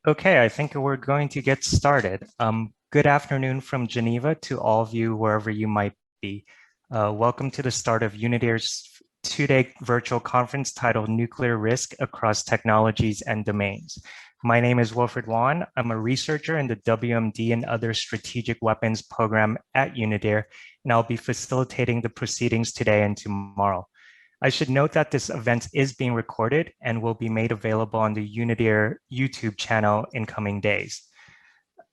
Okay, I think we're going to get started. Good afternoon from Geneva to all of you, wherever you might be. Welcome to the start of Unidare's two-day virtual conference titled Nuclear Risk Across Technologies and Domains. My name is Wilfred Wan. I'm a researcher in the WMD and other strategic weapons program at Unidare, and I'll be facilitating the proceedings today and tomorrow. I should note that this event is being recorded and will be made available on the Unidare YouTube channel in coming days.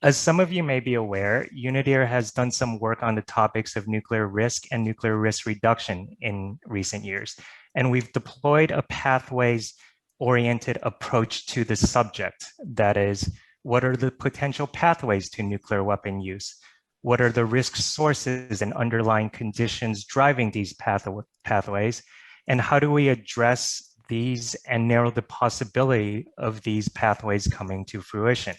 As some of you may be aware, Unidare has done some work on the topics of nuclear risk and nuclear risk reduction in recent years, and we've deployed a pathways-oriented approach to the subject. That is, what are the potential pathways to nuclear weapon use? What are the risk sources and underlying conditions driving these pathways? And how do we address these and narrow the possibility of these pathways coming to fruition?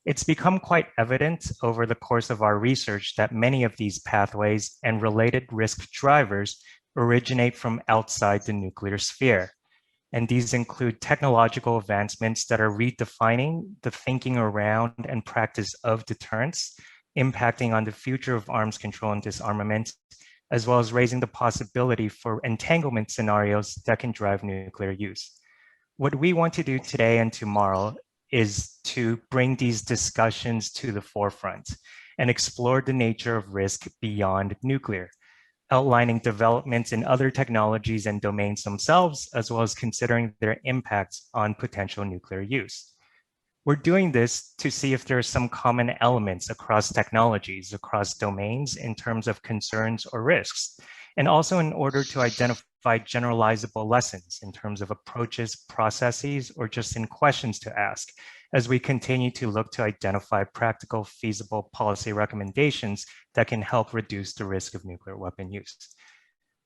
It's become quite evident over the course of our research that many of these pathways and related risk drivers originate from outside the nuclear sphere. And these include technological advancements that are redefining the thinking around and practice of deterrence, impacting on the future of arms control and disarmament, as well as raising the possibility for entanglement scenarios that can drive nuclear use. What we want to do today and tomorrow is to bring these discussions to the forefront and explore the nature of risk beyond nuclear, outlining developments in other technologies and domains themselves, as well as considering their impacts on potential nuclear use. We're doing this to see if there are some common elements across technologies, across domains in terms of concerns or risks, and also in order to identify generalizable lessons in terms of approaches, processes, or just in questions to ask as we continue to look to identify practical, feasible policy recommendations that can help reduce the risk of nuclear weapon use.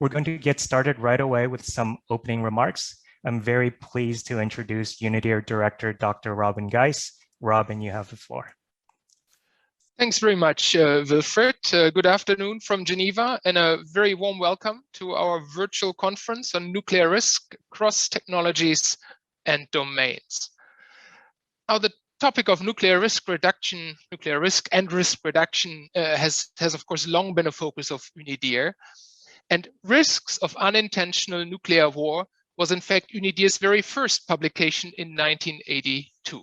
We're going to get started right away with some opening remarks. I'm very pleased to introduce Unidare Director, Dr. Robin Geis. Robin, you have the floor. Thanks very much, Wilfred. Good afternoon from Geneva, and a very warm welcome to our virtual conference on nuclear risk across technologies and domains. Now, the topic of nuclear risk reduction, nuclear risk and risk reduction has of course long been a focus of Unidare, and risks of unintentional nuclear war was in fact Unidare's very first publication in 1982.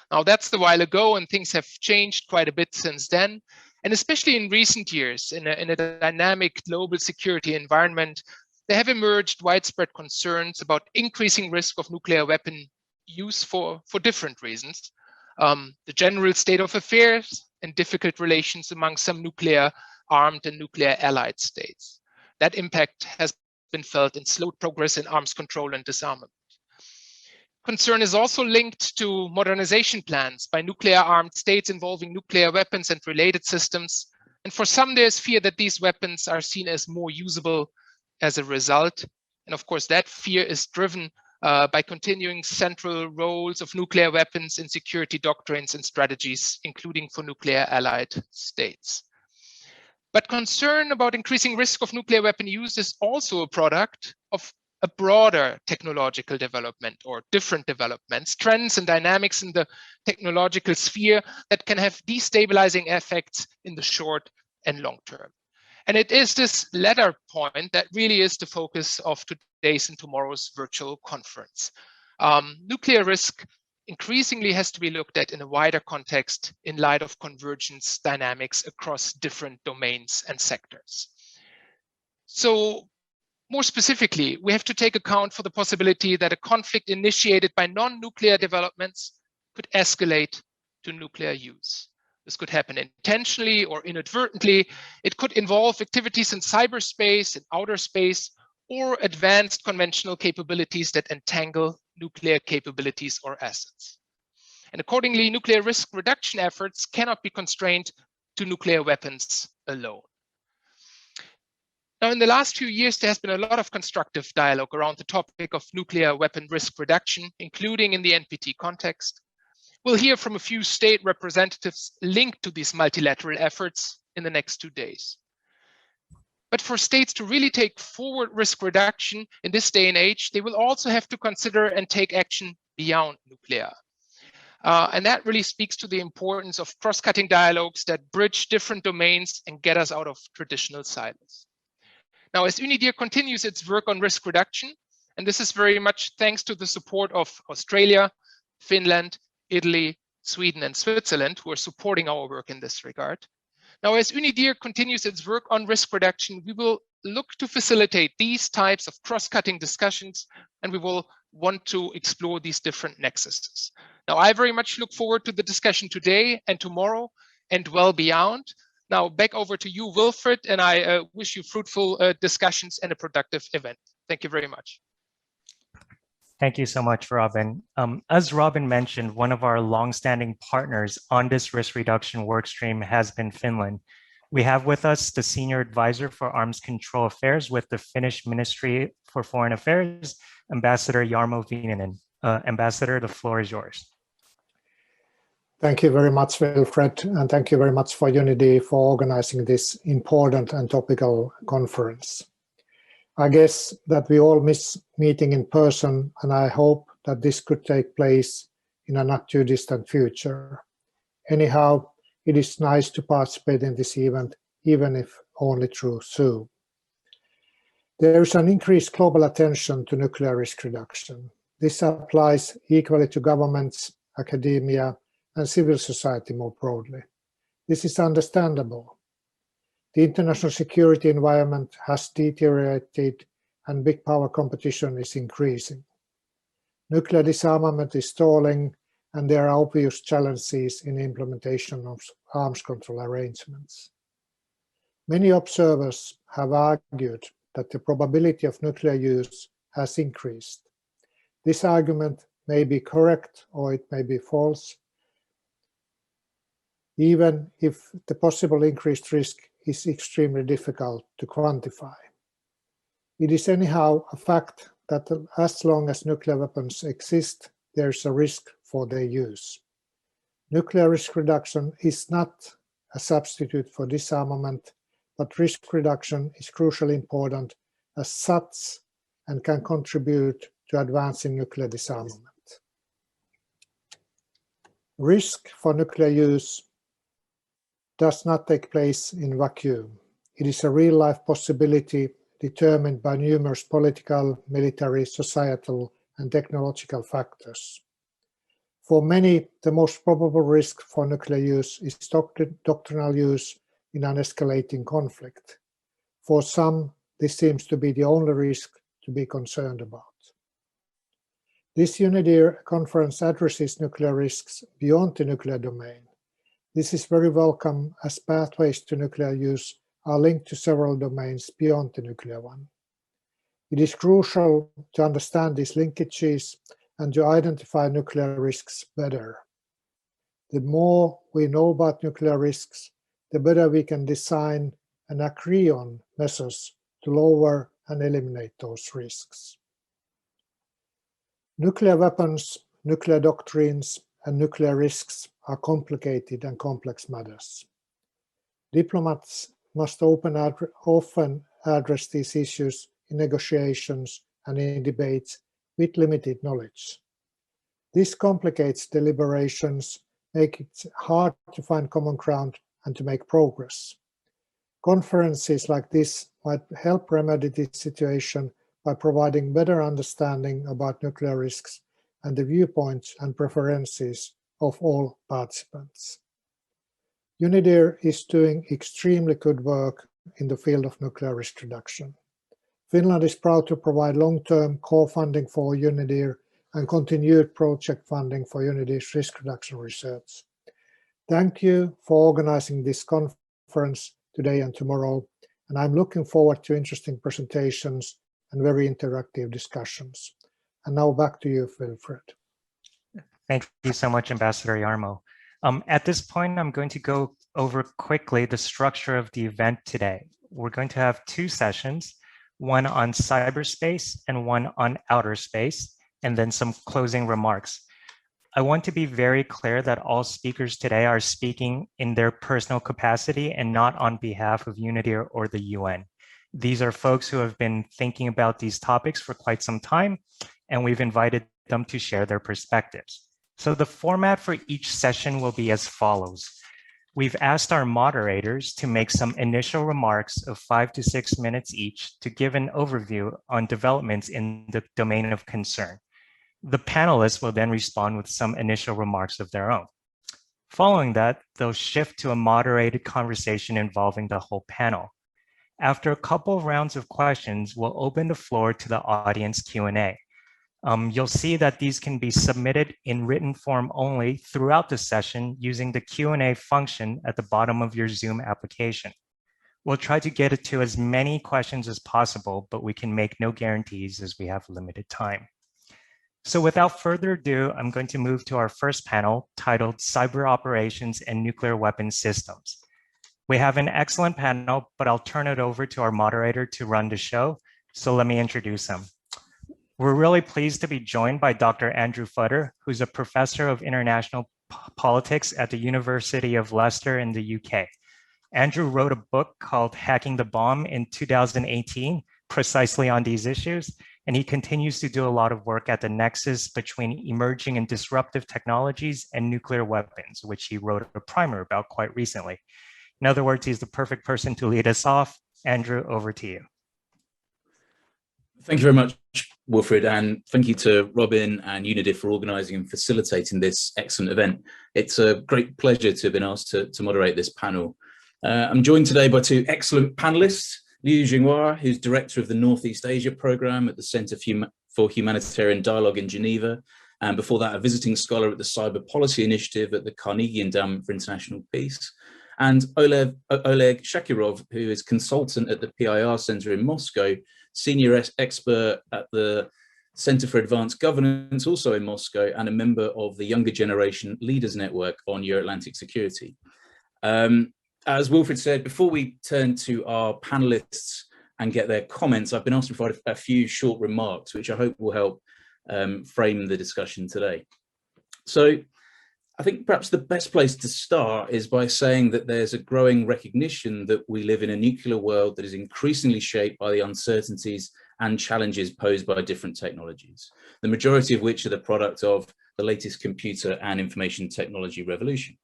Now that's a while ago, and things have changed quite a bit since then. And especially in recent years, in a dynamic global security environment, there have emerged widespread concerns about increasing risk of nuclear weapon use for different reasons. The general state of affairs and difficult relations among some nuclear armed and nuclear allied states. That impact has been felt in slow progress in arms control and disarmament. Concern is also linked to modernization plans by nuclear armed states involving nuclear weapons and related systems. And for some, there's fear that these weapons are seen as more usable as a result. And of course, that fear is driven by continuing central roles of nuclear weapons in security doctrines and strategies, including for nuclear allied states. But concern about increasing risk of nuclear weapon use is also a product of a broader technological development or different developments, trends and dynamics in the technological sphere that can have destabilizing effects in the short and long term. And it is this latter point that really is the focus of today's and tomorrow's virtual conference. Nuclear risk increasingly has to be looked at in a wider context in light of convergence dynamics across different domains and sectors. So more specifically, we have to take account for the possibility that a conflict initiated by non-nuclear developments could escalate to nuclear use. This could happen intentionally or inadvertently. It could involve activities in cyberspace, in outer space, or advanced conventional capabilities that entangle nuclear capabilities or assets. And accordingly, nuclear risk reduction efforts cannot be constrained to nuclear weapons alone. Now, in the last few years, there has been a lot of constructive dialogue around the topic of nuclear weapon risk reduction, including in the NPT context. We'll hear from a few state representatives linked to these multilateral efforts in the next 2 days. But for states to really take forward risk reduction in this day and age, they will also have to consider and take action beyond nuclear. And that really speaks to the importance of cross-cutting dialogues that bridge different domains and get us out of traditional silos. Now, as UNIDIR continues its work on risk reduction, and this is very much thanks to the support of Australia, Finland, Italy, Sweden, and Switzerland, who are supporting our work in this regard. Now, as UNIDIR continues its work on risk reduction, we will look to facilitate these types of cross-cutting discussions, and we will want to explore these different nexuses. Now, I very much look forward to the discussion today and tomorrow and well beyond. Now, back over to you, Wilfred, and I wish you fruitful discussions and a productive event. Thank you very much. Thank you so much, Robin. As Robin mentioned, one of our longstanding partners on this risk reduction workstream has been Finland. We have with us the Senior Advisor for Arms Control Affairs with the Finnish Ministry for Foreign Affairs, Ambassador Jarmo Viinanen. Ambassador, the floor is yours. Thank you very much, Wilfred, and thank you very much for UNIDIR for organizing this important and topical conference. I guess that we all miss meeting in person, and I hope that this could take place in a not too distant future. Anyhow, it is nice to participate in this event, even if only through Zoom. There is an increased global attention to nuclear risk reduction. This applies equally to governments, academia, and civil society more broadly. This is understandable. The international security environment has deteriorated and big power competition is increasing. Nuclear disarmament is stalling, and there are obvious challenges in implementation of arms control arrangements. Many observers have argued that the probability of nuclear use has increased. This argument may be correct or it may be false, even if the possible increased risk is extremely difficult to quantify. It is anyhow a fact that as long as nuclear weapons exist, there is a risk for their use. Nuclear risk reduction is not a substitute for disarmament, but risk reduction is crucially important as such and can contribute to advancing nuclear disarmament. Risk for nuclear use does not take place in vacuum. It is a real-life possibility determined by numerous political, military, societal, and technological factors. For many, the most probable risk for nuclear use is doctrinal use in an escalating conflict. For some, this seems to be the only risk to be concerned about. This UNIDIR conference addresses nuclear risks beyond the nuclear domain. This is very welcome as pathways to nuclear use are linked to several domains beyond the nuclear one. It is crucial to understand these linkages and to identify nuclear risks better. The more we know about nuclear risks, the better we can design and agree on measures to lower and eliminate those risks. Nuclear weapons, nuclear doctrines, and nuclear risks are complicated and complex matters. Diplomats must often address these issues in negotiations and in debates with limited knowledge. This complicates deliberations, makes it hard to find common ground and to make progress. Conferences like this might help remedy this situation by providing better understanding about nuclear risks and the viewpoints and preferences of all participants. UNIDIR is doing extremely good work in the field of nuclear risk reduction. Finland is proud to provide long-term core funding for UNIDIR and continued project funding for UNIDIR's risk reduction research. Thank you for organizing this conference today and tomorrow, and I'm looking forward to interesting presentations and very interactive discussions. And now back to you, Wilfred. Thank you so much, Ambassador Jarmo. At this point, I'm going to go over quickly the structure of the event today. We're going to have two sessions, one on cyberspace and one on outer space, and then some closing remarks. I want to be very clear that all speakers today are speaking in their personal capacity and not on behalf of UNIDIR or the UN. These are folks who have been thinking about these topics for quite some time, and we've invited them to share their perspectives. So the format for each session will be as follows. We've asked our moderators to make some initial remarks of 5 to 6 minutes each to give an overview on developments in the domain of concern. The panelists will then respond with some initial remarks of their own. Following that, they'll shift to a moderated conversation involving the whole panel. After a couple of rounds of questions, we'll open the floor to the audience Q&A. You'll see that these can be submitted in written form only throughout the session using the Q&A function at the bottom of your Zoom application. We'll try to get it to as many questions as possible, but we can make no guarantees as we have limited time. So without further ado, I'm going to move to our first panel titled Cyber Operations and Nuclear Weapons Systems. We have an excellent panel, but I'll turn it over to our moderator to run the show. So let me introduce him. We're really pleased to be joined by Dr. Andrew Futter, who's a professor of international politics at the University of Leicester in the UK. Andrew wrote a book called Hacking the Bomb in 2018, precisely on these issues, and he continues to do a lot of work at the nexus between emerging and disruptive technologies and nuclear weapons, which he wrote a primer about quite recently. In other words, he's the perfect person to lead us off. Andrew, over to you. Thank you very much, Wilfred, and thank you to Robin and Unity for organising and facilitating this excellent event. It's a great pleasure to have been asked to moderate this panel. I'm joined today by two excellent panellists, Liu Jinghua, who's director of the Northeast Asia programme at the Centre for Humanitarian Dialogue in Geneva, and before that, a visiting scholar at the Cyber Policy Initiative at the Carnegie Endowment for International Peace, and Oleg Shakirov, who is consultant at the PIR Center in Moscow, senior expert at the Center for Advanced Governance, also in Moscow, and a member of the Younger Generation Leaders Network on Euro-Atlantic Security. As Wilfred said, before we turn to our panelists and get their comments, I've been asked to provide a few short remarks, which I hope will help frame the discussion today. So I think perhaps the best place to start is by saying that there's a growing recognition that we live in a nuclear world that is increasingly shaped by the uncertainties and challenges posed by different technologies, the majority of which are the product of the latest computer and information technology revolution.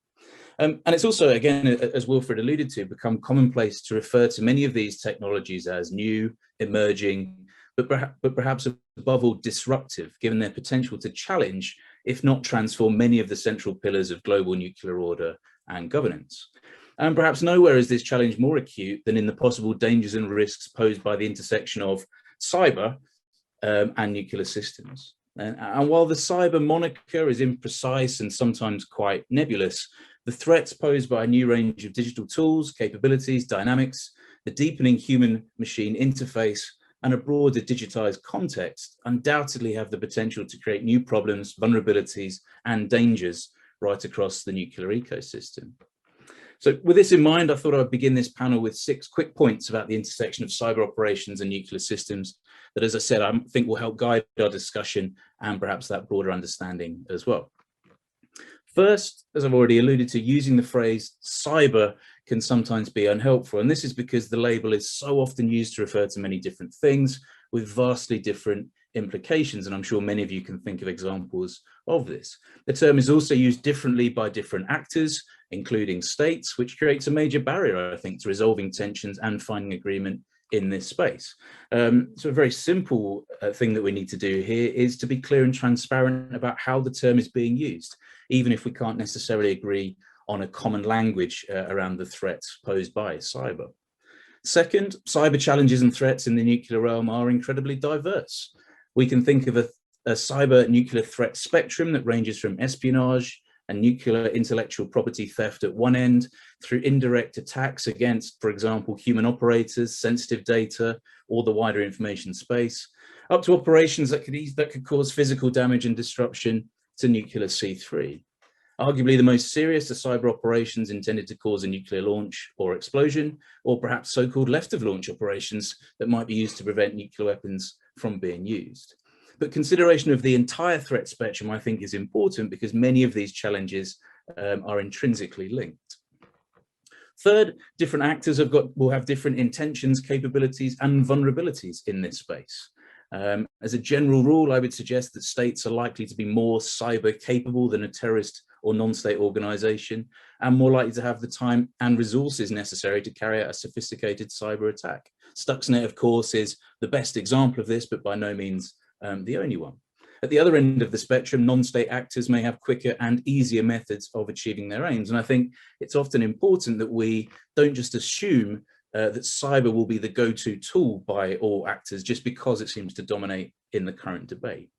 And it's also, again, as Wilfred alluded to, become commonplace to refer to many of these technologies as new, emerging, but perhaps above all disruptive, given their potential to challenge, if not transform, many of the central pillars of global nuclear order and governance. And perhaps nowhere is this challenge more acute than in the possible dangers and risks posed by the intersection of cyber and nuclear systems. And while the cyber moniker is imprecise and sometimes quite nebulous, the threats posed by a new range of digital tools, capabilities, dynamics, the deepening human-machine interface, and a broader digitized context undoubtedly have the potential to create new problems, vulnerabilities, and dangers right across the nuclear ecosystem. So with this in mind, I thought I would begin this panel with 6 quick points about the intersection of cyber operations and nuclear systems that, as I said, I think will help guide our discussion and perhaps that broader understanding as well. First, as I've already alluded to, using the phrase cyber can sometimes be unhelpful. And this is because the label is so often used to refer to many different things with vastly different implications. And I'm sure many of you can think of examples of this. The term is also used differently by different actors, including states, which creates a major barrier, I think, to resolving tensions and finding agreement in this space. So a very simple thing that we need to do here is to be clear and transparent about how the term is being used, even if we can't necessarily agree on a common language around the threats posed by cyber. Second, cyber challenges and threats in the nuclear realm are incredibly diverse. We can think of a cyber nuclear threat spectrum that ranges from espionage and nuclear intellectual property theft at one end, through indirect attacks against, for example, human operators, sensitive data, or the wider information space, up to operations that could cause physical damage and disruption to nuclear C3. Arguably the most serious are cyber operations intended to cause a nuclear launch or explosion, or perhaps so-called left-of-launch operations that might be used to prevent nuclear weapons from being used. But consideration of the entire threat spectrum, I think, is important because many of these challenges are intrinsically linked. Third, different actors will have different intentions, capabilities, and vulnerabilities in this space. As a general rule, I would suggest that states are likely to be more cyber capable than a terrorist or non-state organization, and more likely to have the time and resources necessary to carry out a sophisticated cyber attack. Stuxnet, of course, is the best example of this, but by no means the only one. At the other end of the spectrum, non-state actors may have quicker and easier methods of achieving their aims. And I think it's often important that we don't just assume that cyber will be the go-to tool by all actors just because it seems to dominate in the current debate.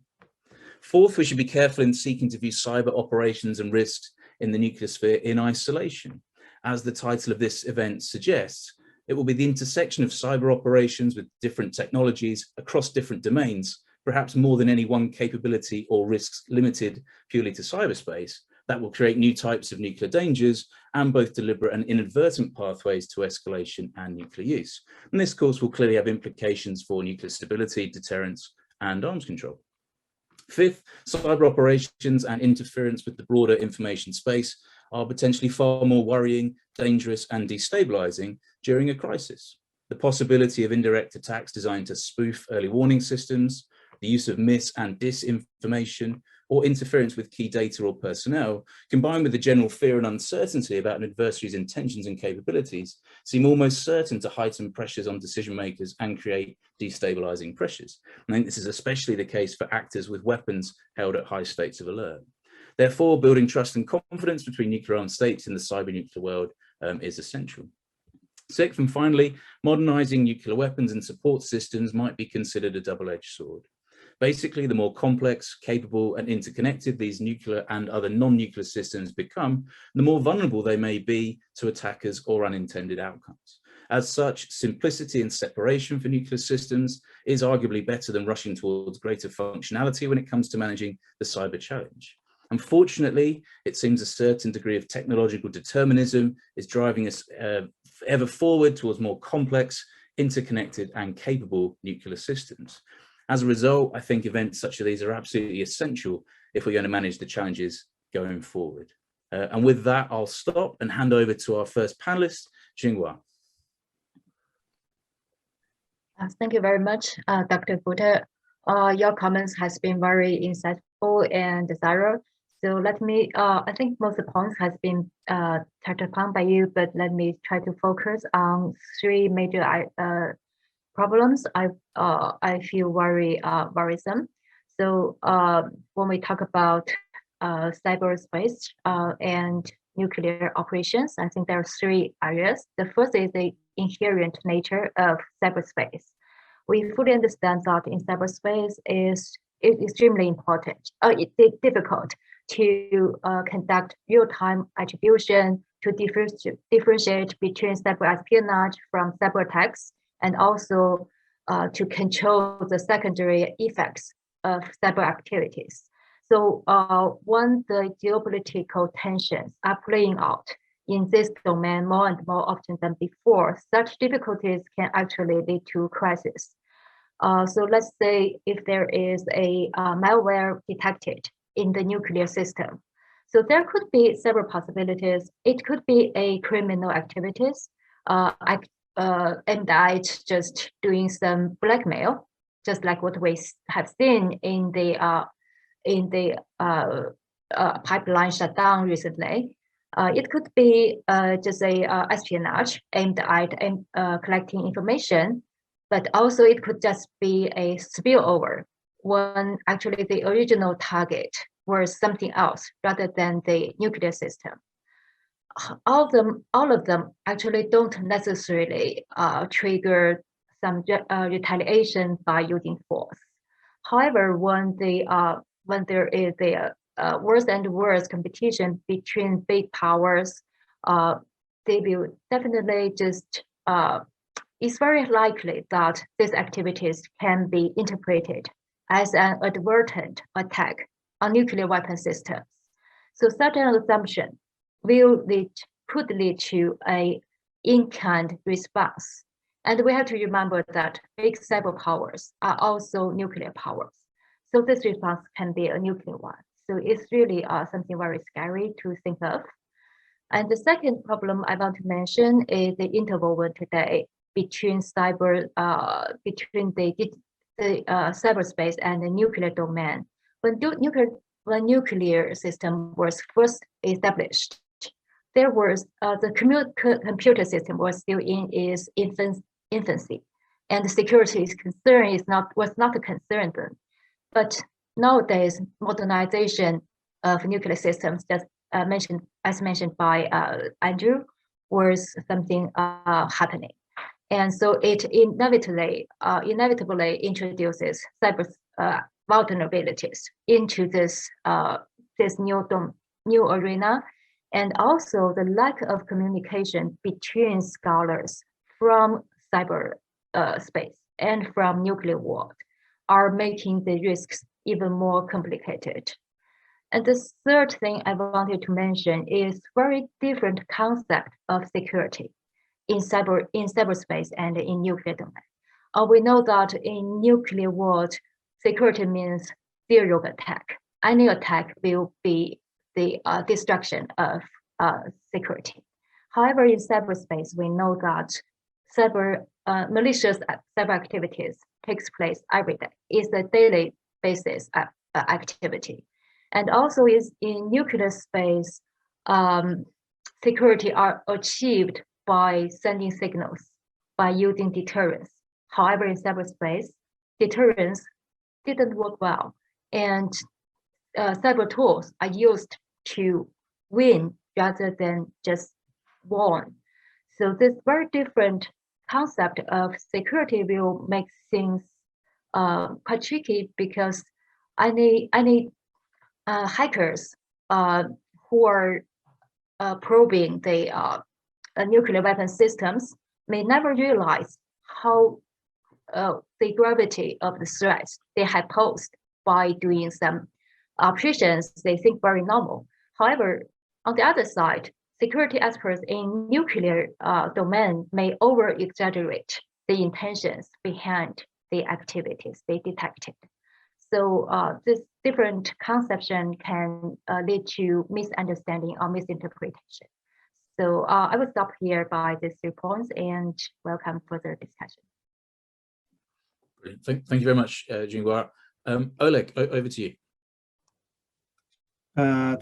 Fourth, we should be careful in seeking to view cyber operations and risks in the nuclear sphere in isolation. As the title of this event suggests, it will be the intersection of cyber operations with different technologies across different domains, perhaps more than any one capability or risks limited purely to cyberspace, that will create new types of nuclear dangers and both deliberate and inadvertent pathways to escalation and nuclear use. And this, of course, will clearly have implications for nuclear stability, deterrence, and arms control. Fifth, cyber operations and interference with the broader information space are potentially far more worrying, dangerous, and destabilizing during a crisis. The possibility of indirect attacks designed to spoof early warning systems, the use of mis- and disinformation, or interference with key data or personnel, combined with the general fear and uncertainty about an adversary's intentions and capabilities, seem almost certain to heighten pressures on decision makers and create destabilizing pressures. I think this is especially the case for actors with weapons held at high states of alert. Therefore, building trust and confidence between nuclear armed states in the cyber nuclear world is essential. Sixth, and finally, modernizing nuclear weapons and support systems might be considered a double-edged sword. Basically, the more complex, capable, and interconnected these nuclear and other non-nuclear systems become, the more vulnerable they may be to attackers or unintended outcomes. As such, simplicity and separation for nuclear systems is arguably better than rushing towards greater functionality when it comes to managing the cyber challenge. Unfortunately, it seems a certain degree of technological determinism is driving us ever forward towards more complex, interconnected, and capable nuclear systems. As a result, I think events such as these are absolutely essential if we're going to manage the challenges going forward. And with that, I'll stop and hand over to our first panelist, Jinghua. Thank you very much, Dr. Futter. Your comments has been very insightful and thorough. So let me, I think most of the points has been touched upon by you, but let me try to focus on three major problems I feel very worrisome. So when we talk about cyberspace and nuclear operations, I think there are three areas. The first is the inherent nature of cyberspace. We fully understand that in cyberspace is extremely important. It's difficult to conduct real-time attribution, to differentiate between cyber espionage from cyber attacks, and also to control the secondary effects of cyber activities. So when the geopolitical tensions are playing out in this domain more and more often than before, such difficulties can actually lead to crisis. So let's say if there is a malware detected in the nuclear system. So there could be several possibilities. It could be a criminal activities aimed at just doing some blackmail, just like what we have seen in the pipeline shutdown recently. It could be just a espionage aimed at collecting information, but also it could just be a spillover when actually the original target was something else rather than the nuclear system. All of them actually don't necessarily trigger some retaliation by using force. However, when there is a worse and worse competition between big powers, they will definitely just. It's very likely that these activities can be interpreted as an advertent attack on nuclear weapon systems. So such an assumption could lead to an in-kind response. And we have to remember that big cyber powers are also nuclear powers. So this response can be a nuclear one. So it's really something very scary to think of. And the second problem I want to mention is the interwoven today between cyber, between the the cyberspace and the nuclear domain. When nuclear system was first established, there was the computer system was still in its infancy, and the security concern was not a concern then. But nowadays, modernization of nuclear systems, just mentioned by Andrew, was something happening, and so it inevitably introduces cyber vulnerabilities into this new arena, and also the lack of communication between scholars from cyber space and from nuclear world are making the risks even more complicated. And the third thing I wanted to mention is very different concept of security in cyberspace and in nuclear domain. We know that in nuclear world, security means zero attack. Any attack will be the destruction of security. However, in cyberspace, we know that malicious cyber activities takes place every day. It's a daily basis activity. And also is in nuclear space, security are achieved by sending signals, by using deterrence. However, in cyberspace, deterrence didn't work well, and cyber tools are used to win rather than just warn. So this very different concept of security will make things quite tricky, because any hackers who are probing the nuclear weapon systems may never realize how the gravity of the threats they have posed by doing some operations they think very normal. However, on the other side, security experts in nuclear domain may over-exaggerate the intentions behind the activities they detected. So this different conception can lead to misunderstanding or misinterpretation. So I will stop here by these 3 points and welcome further discussion. Brilliant. Thank you very much, Jingguo. Oleg, over to you.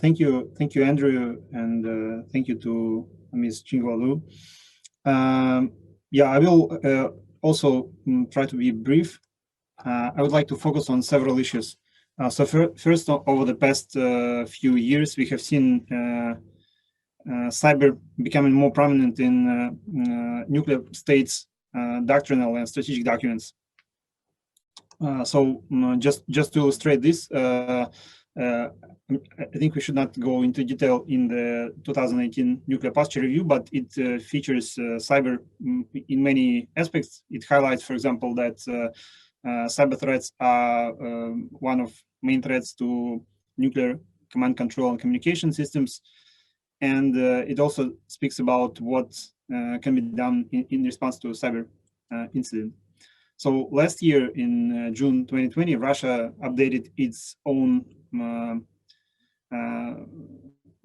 Thank you, Andrew, and thank you to Ms. Jingguo Lu. Yeah, I will also try to be brief. I would like to focus on several issues. So first, over the past few years, we have seen cyber becoming more prominent in nuclear states' doctrinal and strategic documents. So just to illustrate this, I think we should not go into detail in the 2018 Nuclear Posture Review, but it features cyber in many aspects. It highlights, for example, that cyber threats are one of main threats to nuclear command, control, and communication systems. And it also speaks about what can be done in response to a cyber incident. So last year in June 2020, Russia updated its own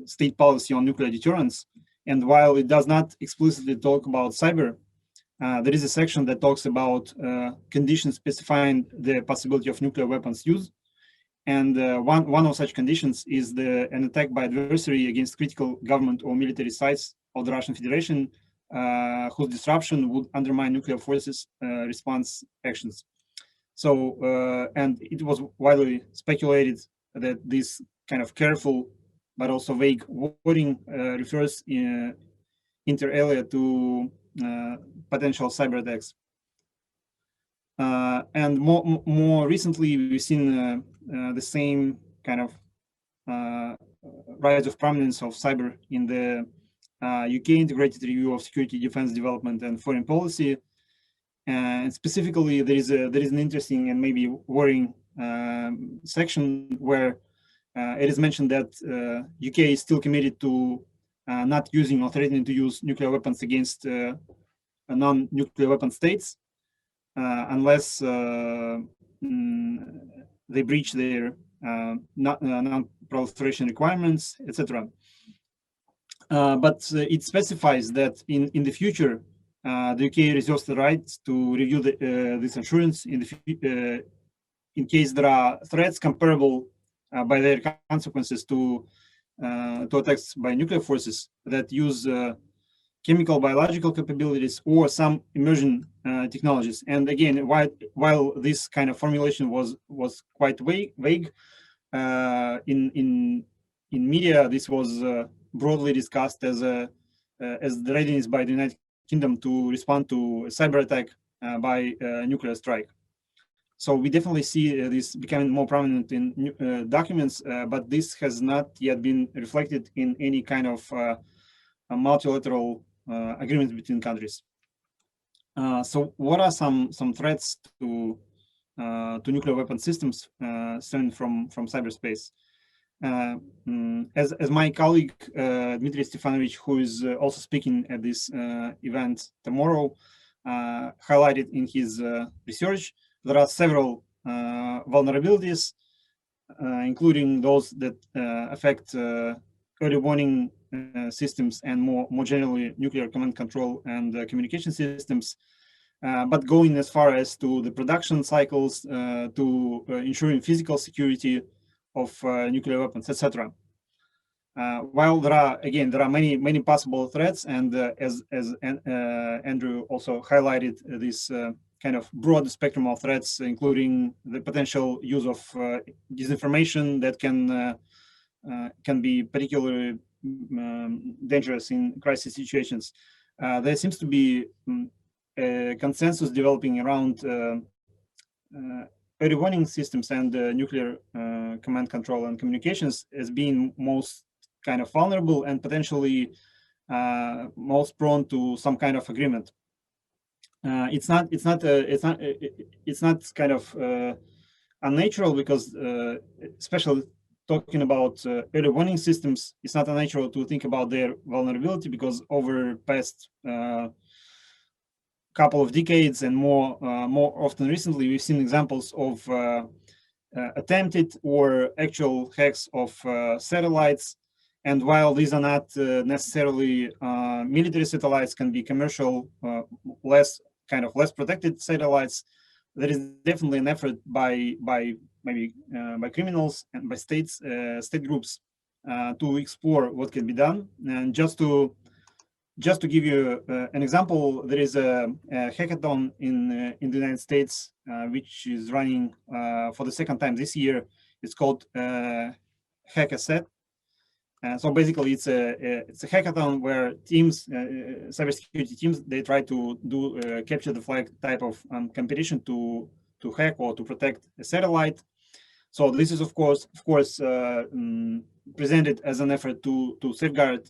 state policy on nuclear deterrence. And while it does not explicitly talk about cyber, there is a section that talks about conditions specifying the possibility of nuclear weapons use. And one of such conditions is an attack by adversary against critical government or military sites of the Russian Federation, whose disruption would undermine nuclear forces' response actions. So, and it was widely speculated that this kind of careful but also vague wording refers inter alia to potential cyber attacks. And more recently, we've seen the same kind of rise of prominence of cyber in the UK Integrated Review of Security, Defense, Development, and Foreign Policy. And specifically, there is an interesting and maybe worrying section where it is mentioned that UK is still committed to not using or threatening to use nuclear weapons against non-nuclear weapon states unless they breach their non-proliferation requirements, etc. But it specifies that in the future, The UK reserves the right to review this assurance in case there are threats comparable by their consequences to attacks by nuclear forces that use chemical, biological capabilities or some emerging technologies. And again, while this kind of formulation was quite vague, in media, this was broadly discussed as the readiness by the United Kingdom to respond to a cyber attack by nuclear strike. So we definitely see this becoming more prominent in documents, but this has not yet been reflected in any kind of multilateral agreements between countries. So what are some threats to nuclear weapon systems stemming from cyberspace? As my colleague Dmitry Stefanovich, who is also speaking at this event tomorrow, highlighted in his research, there are several vulnerabilities, including those that affect early warning systems and more generally nuclear command control and communication systems, but going as far as to the production cycles, to ensuring physical security of nuclear weapons, etc. While there are many possible threats, and as Andrew also highlighted, this kind of broad spectrum of threats, including the potential use of disinformation that can be particularly dangerous in crisis situations. There seems to be a consensus developing around early warning systems and nuclear command control and communications as being most kind of vulnerable and potentially most prone to some kind of agreement. It's not kind of unnatural, because especially talking about early warning systems, it's not unnatural to think about their vulnerability, because over past couple of decades and more often recently, we've seen examples of attempted or actual hacks of satellites. And while these are not necessarily military satellites, can be commercial, less protected satellites, there is definitely an effort by criminals and by state groups to explore what can be done. And just to give you an example, there is a hackathon in the United States which is running for the second time this year. It's called Hack-A-Set. So basically, it's a hackathon where teams, cybersecurity teams, they try to do capture the flag type of competition to hack or to protect a satellite. So this is of course presented as an effort to safeguard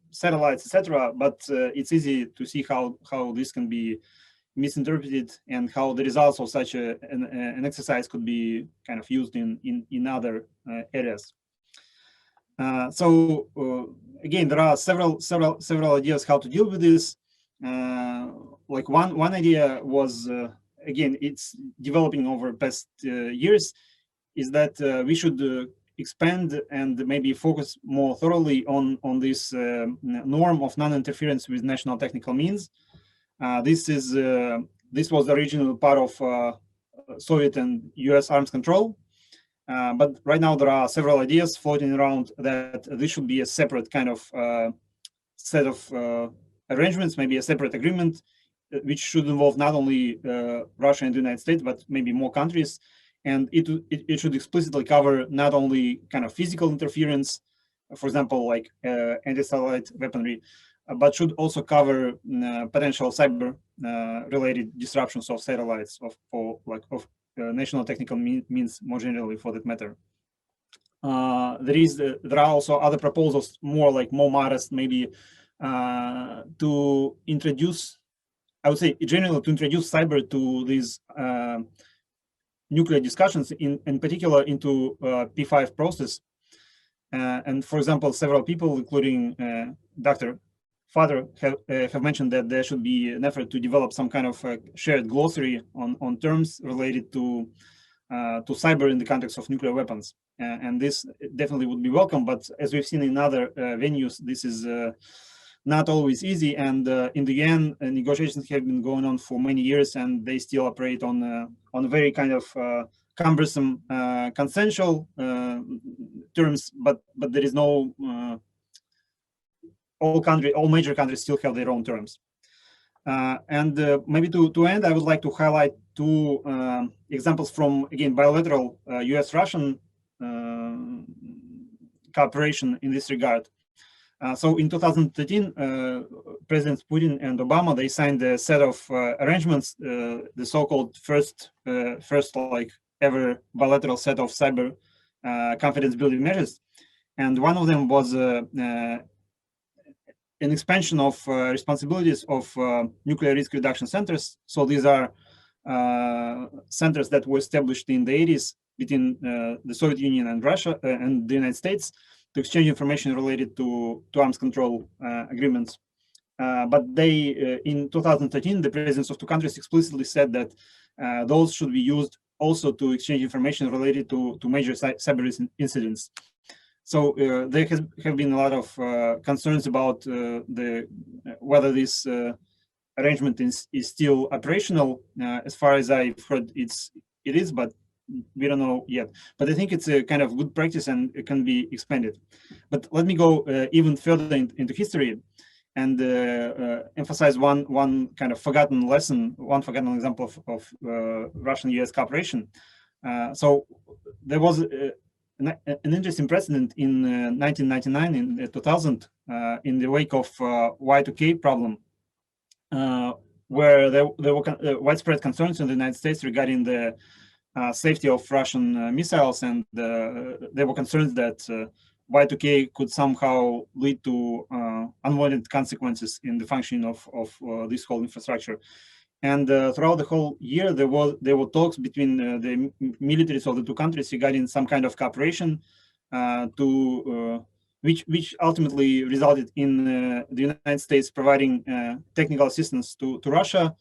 satellites, etc. But it's easy to see how this can be misinterpreted, and how the results of such an exercise could be kind of used in other areas. So again, there are several ideas how to deal with this. Like one idea was, again, it's developing over past years, is that we should expand and maybe focus more thoroughly on this norm of non-interference with national technical means. This was the original part of Soviet and US arms control. But right now there are several ideas floating around that this should be a separate kind of set of arrangements, maybe a separate agreement, which should involve not only Russia and the United States, but maybe more countries. And it should explicitly cover not only kind of physical interference, for example, like anti-satellite weaponry, but should also cover potential cyber-related disruptions of satellites of national technical means more generally, for that matter. There are also other proposals, more modest, maybe to introduce, I would say, generally to introduce cyber to these nuclear discussions, in particular into P5 process. And for example, several people, including Dr. Father, have mentioned that there should be an effort to develop some kind of shared glossary on terms related to cyber in the context of nuclear weapons. And this definitely would be welcome. But as we've seen in other venues, this is not always easy. And in the end, negotiations have been going on for many years, and they still operate on a very kind of cumbersome consensual terms. But there is no all major countries still have their own terms. And maybe to end, I would like to highlight two examples from, again, bilateral US-Russian cooperation in this regard. So in 2013, Presidents Putin and Obama, they signed a set of arrangements, the so-called first like ever bilateral set of cyber confidence building measures. And one of them was an expansion of responsibilities of nuclear risk reduction centers. So these are centers that were established in the 80s between the Soviet Union and Russia and the United States to exchange information related to arms control agreements. But they, in 2013, the presidents of two countries explicitly said that those should be used also to exchange information related to major cyber incidents. So there have been a lot of concerns about whether this arrangement is still operational. As far as I've heard, it is, but we don't know yet. But I think it's a kind of good practice and it can be expanded. But let me go even further into history and emphasize one kind of forgotten lesson, one forgotten example of Russian-US cooperation. So there was an interesting precedent in 1999, in 2000, in the wake of Y2K problem, where there were widespread concerns in the United States regarding the safety of Russian missiles, and there were concerns that Y2K could somehow lead to unwanted consequences in the functioning of this whole infrastructure. And throughout the whole year, there were talks between the militaries of the two countries regarding some kind of cooperation, which ultimately resulted in the United States providing technical assistance to Russia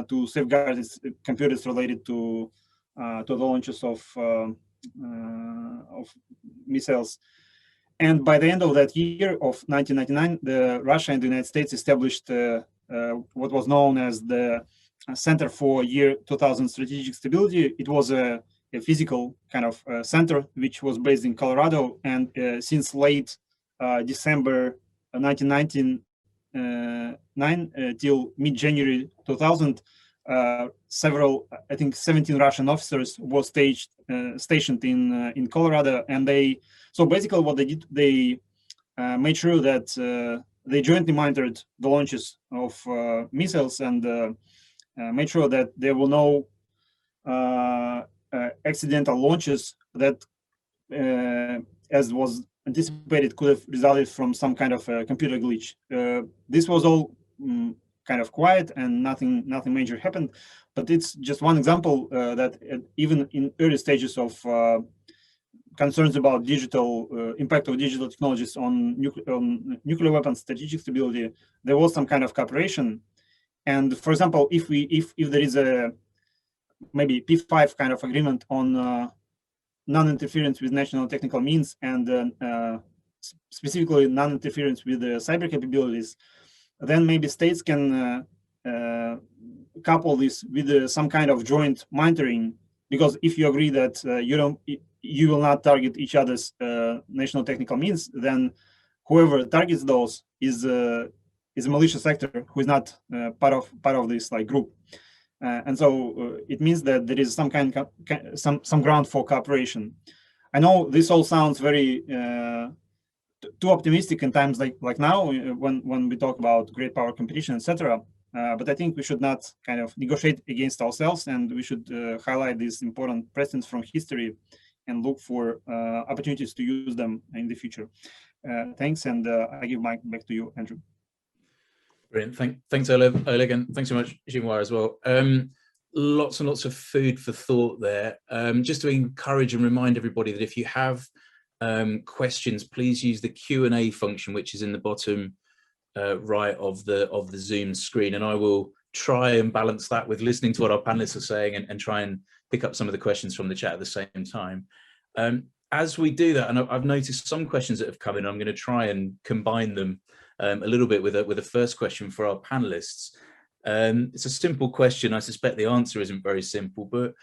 to safeguard its computers related to the launches of missiles. And by the end of that year of 1999, Russia and the United States established what was known as the Center for Year 2000 Strategic Stability. It was a physical kind of center which was based in Colorado, and since late December 1999 till mid-January 2000, several, I think 17 Russian officers were stationed in Colorado, and so basically what they did, they made sure that they jointly monitored the launches of missiles and made sure that there were no accidental launches that, as was anticipated, could have resulted from some kind of computer glitch. This was all kind of quiet and nothing major happened, but it's just one example that even in early stages of concerns about digital impact of digital technologies on nuclear weapons strategic stability, there was some kind of cooperation. And for example, if there is a maybe P5 kind of agreement on non-interference with national technical means and specifically non-interference with cyber capabilities, then maybe states can couple this with some kind of joint monitoring, because if you agree that you will not target each other's national technical means, then whoever targets those is a malicious actor who is not part of this like group, and so it means that there is some ground for cooperation. I know this all sounds very too optimistic in times like now when we talk about great power competition, etc. But I think we should not kind of negotiate against ourselves, and we should highlight these important precedents from history and look for opportunities to use them in the future. Thanks, and I give Mike back to you, Andrew. Brilliant. Thanks, Oleg, and thanks so much, Xinhua, as well. Lots and lots of food for thought there. Just to encourage and remind everybody that if you have questions, please use the Q&A function, which is in the bottom right of the Zoom screen, and I will try and balance that with listening to what our panelists are saying and try and pick up some of the questions from the chat at the same time. as we do that, and I've noticed some questions that have come in, I'm going to try and combine them a little bit with a first question for our panelists. It's a simple question. I suspect the answer isn't very simple, but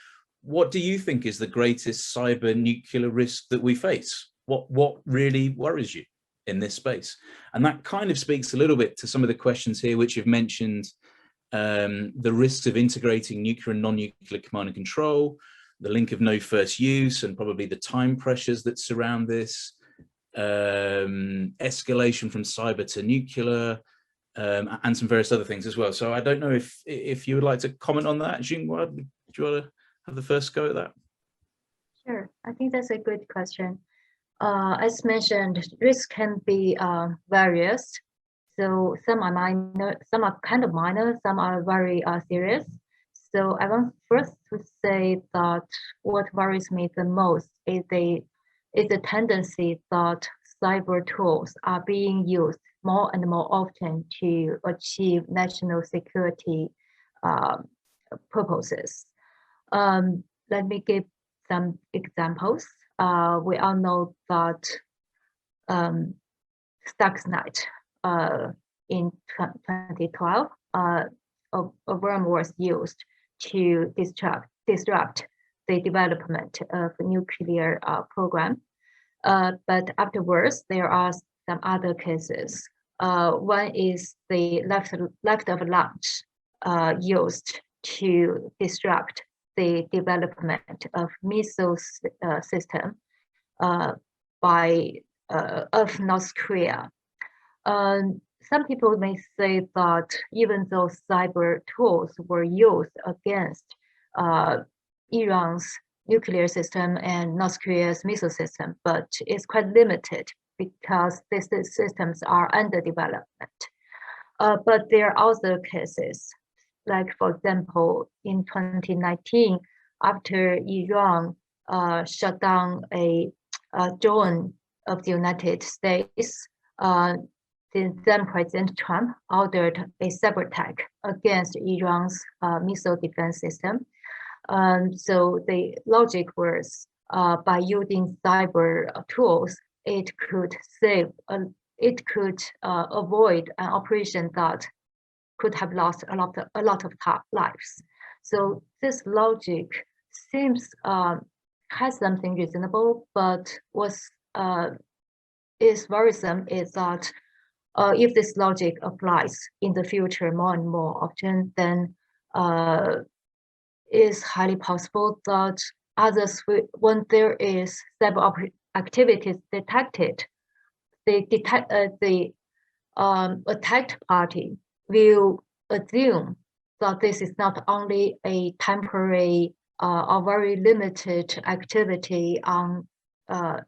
what do you think is the greatest cyber nuclear risk that we face? What really worries you in this space? And that kind of speaks a little bit to some of the questions here, which you've mentioned, the risks of integrating nuclear and non-nuclear command and control, the link of no first use, and probably the time pressures that surround this, escalation from cyber to nuclear, and some various other things as well. So I don't know if you would like to comment on that. Xinghua, do you want to have the first go at that? Sure, I think that's a good question. As mentioned, risks can be various. So some are minor, some are kind of minor, some are very serious. So I want first to say that what worries me the most is the tendency that cyber tools are being used more and more often to achieve national security purposes. Let me give some examples. We all know that Stuxnet in 2012, a worm was used to disrupt the development of a nuclear program. But afterwards, there are some other cases. One is the leftover launch used to disrupt the development of missile system of North Korea. Some people may say that even though cyber tools were used against Iran's nuclear system and North Korea's missile system, but it's quite limited because these systems are under development. But there are other cases, like for example, in 2019, after Iran shut down a drone of the United States, then President Trump ordered a cyber attack against Iran's missile defense system. So the logic was by using cyber tools, it could avoid an operation that could have lost a lot of lives. So this logic seems has something reasonable, but what is worrisome is that if this logic applies in the future more and more often, then it's highly possible that others, when there is cyber activities detected, the attacked party will assume that this is not only a temporary or very limited activity on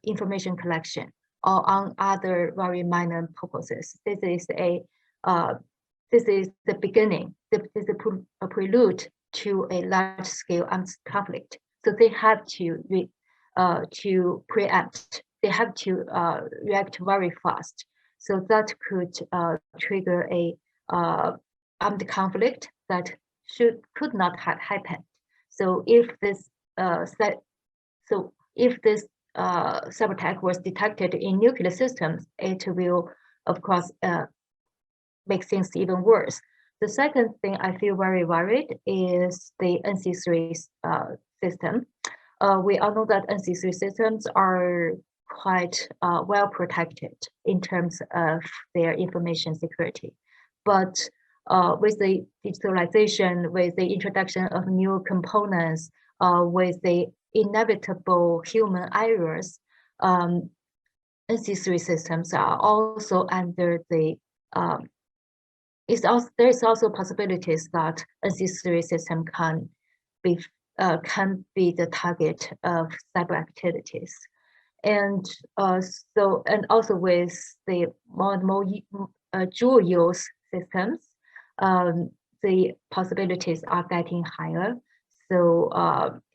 information collection or on other very minor purposes. This is the beginning. This is a prelude to a large-scale armed conflict. So they have to preempt. They have to react very fast. So that could trigger a armed conflict that could not have happened. So if this cyber attack was detected in nuclear systems, it will, of course, make things even worse. The second thing I feel very worried is the NC3 system. We all know that NC3 systems are quite well protected in terms of their information security. But with the digitalization, with the introduction of new components, with the inevitable human errors, NC3 systems are also under the there is also possibilities that NC3 system can be the target of cyber activities, and also with the more and more dual use systems, the possibilities are getting higher. So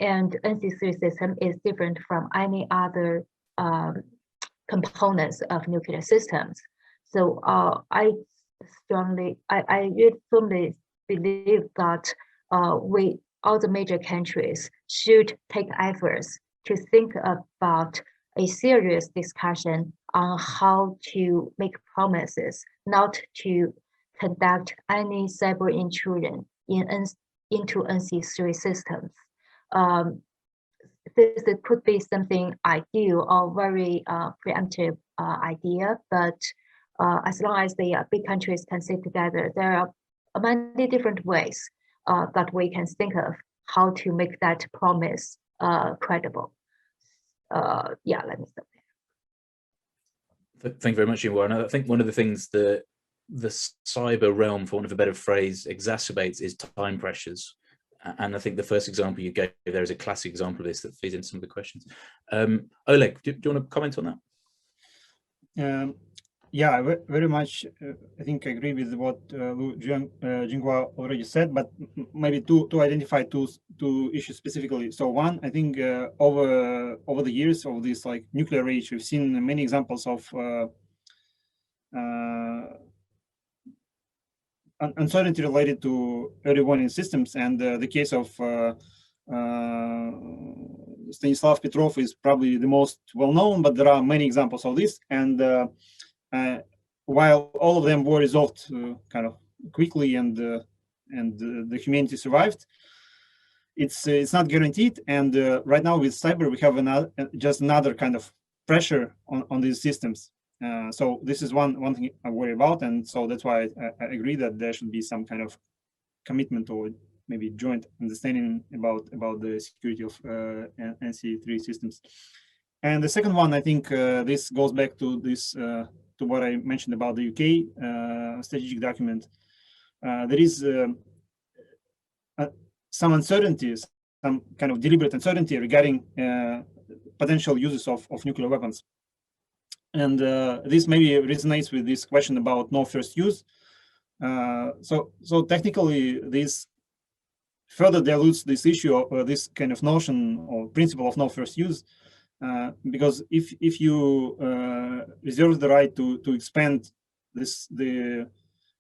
and NC3 system is different from any other components of nuclear systems. So I really firmly believe that all the major countries should take efforts to think about a serious discussion on how to make promises not to conduct any cyber intrusion into NC3 systems. This could be something ideal or very preemptive idea, but as long as the big countries can sit together, there are many different ways that we can think of how to make that promise credible. Yeah, let me stop there. Thank you very much, Yingwa. And I think one of the things that the cyber realm, for want of a better phrase, exacerbates is time pressures. And I think the first example you gave there is a classic example of this that feeds into some of the questions. Oleg, do you want to comment on that? Yeah, very much. I think I agree with what Jingwa already said, but maybe to identify two issues specifically. So one, I think over the years of this like nuclear age, we've seen many examples of uncertainty related to early warning systems, and the case of Stanislav Petrov is probably the most well known, but there are many examples of this. And while all of them were resolved kind of quickly and the humanity survived, it's not guaranteed. And right now with cyber, we have just another kind of pressure on these systems. So this is one thing I worry about, and so that's why I agree that there should be some kind of commitment or maybe joint understanding about the security of NC3 systems. And the second one, I think this goes back to this to what I mentioned about the UK strategic document. There is some uncertainty, some kind of deliberate uncertainty regarding potential uses of nuclear weapons. And this maybe resonates with this question about no first use. So technically, this further dilutes this issue of this kind of notion or principle of no first use, because if you reserve the right to expand the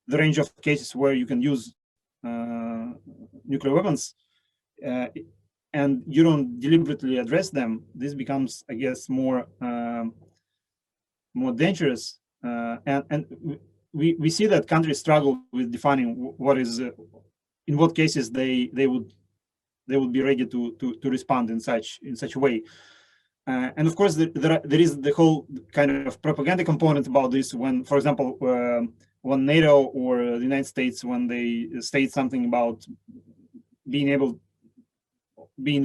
range of cases where you can use nuclear weapons, and you don't deliberately address them, this becomes, I guess, more dangerous. And we see that countries struggle with defining what is, in what cases they would be ready to respond in such a way. And of course, there is the whole kind of propaganda component about this. When, for example, when NATO or the United States, when they state something about being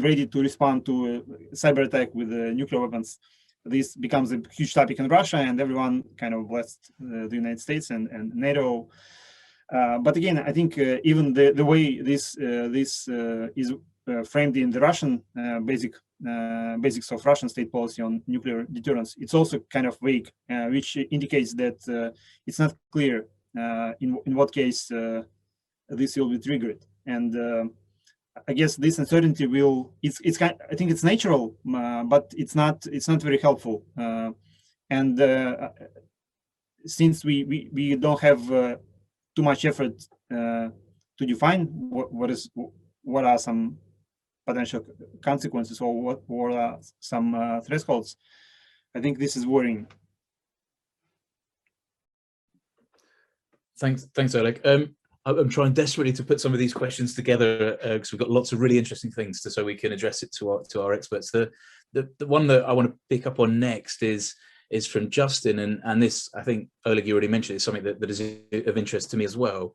ready to respond to a cyber attack with nuclear weapons, this becomes a huge topic in Russia, and everyone kind of blessed the United States and NATO. But again, I think even the way this is framed in the Russian basics of Russian state policy on nuclear deterrence, it's also kind of vague, which indicates that it's not clear in what case this will be triggered. And I guess this uncertainty it's kind, I think it's natural, but it's not very helpful. And since we don't have too much effort to define what are some potential consequences or what are some thresholds, I think this is worrying. Thanks, Oleg. I'm trying desperately to put some of these questions together because we've got lots of really interesting things so we can address it to our experts. The one that I want to pick up on next is from Justin, and this, I think, Oleg, you already mentioned, is something that is of interest to me as well,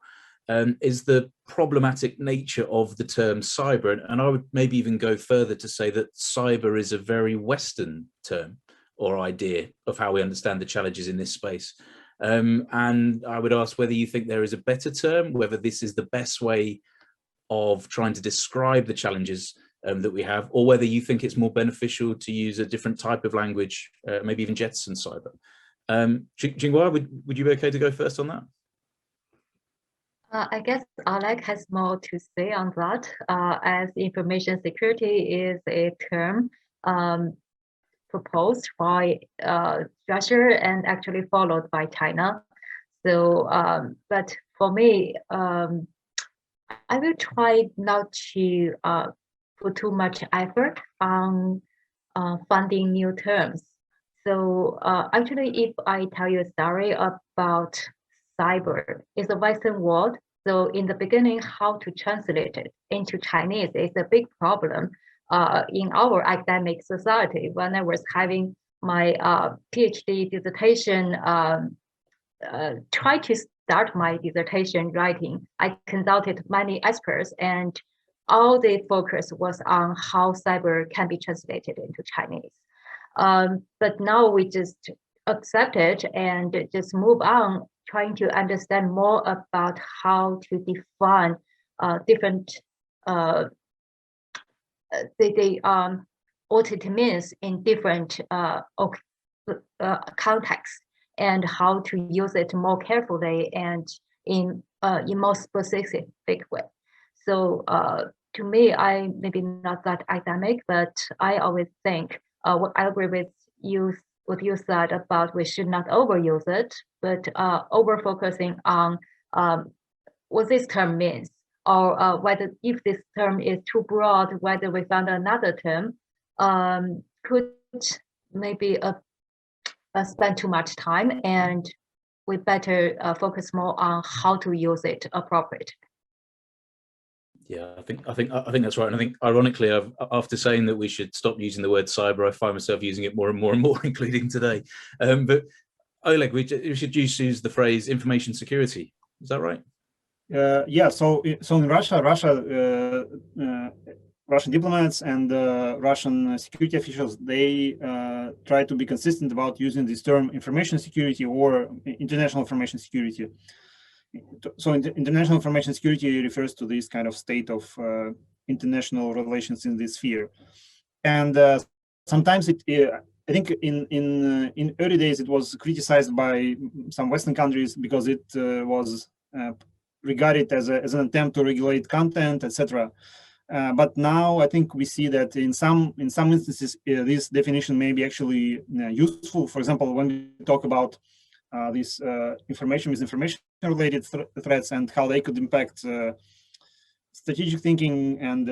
is the problematic nature of the term cyber. And I would maybe even go further to say that cyber is a very Western term or idea of how we understand the challenges in this space. And I would ask whether you think there is a better term, whether this is the best way of trying to describe the challenges that we have, or whether you think it's more beneficial to use a different type of language, maybe even jettison cyber. Jingwa, would you be okay to go first on that? I guess Oleg has more to say on that, as information security is a term proposed by Russia and actually followed by China. So, but for me, I will try not to put too much effort on finding new terms So actually, if I tell you a story about cyber, it's a Western world. So in the beginning, how to translate it into Chinese is a big problem in our academic society. When I was having my PhD dissertation, try to start my dissertation writing, I consulted many experts, and all the focus was on how cyber can be translated into Chinese. But now we just accept it and just move on, trying to understand more about how to define different what it means in different contexts, and how to use it more carefully and in more specific way. So to me, I maybe not that academic, but I always think what I agree with you, what you said about we should not overuse it, but over focusing on what this term means, or whether if this term is too broad, whether we found another term could maybe spend too much time, and we better focus more on how to use it appropriately. Yeah, I think that's right. And I think, ironically, after saying that we should stop using the word cyber, I find myself using it more and more and more, including today. But Oleg, we should use the phrase information security. Is that right? Yeah. So in Russia, Russian diplomats and Russian security officials, they try to be consistent about using this term information security or international information security. So international information security refers to this kind of state of international relations in this sphere. And sometimes I think in early days it was criticized by some Western countries because it was regarded as an attempt to regulate content, etc. But now I think we see that in some instances this definition may be actually useful. For example, when we talk about these misinformation related threats and how they could impact strategic thinking and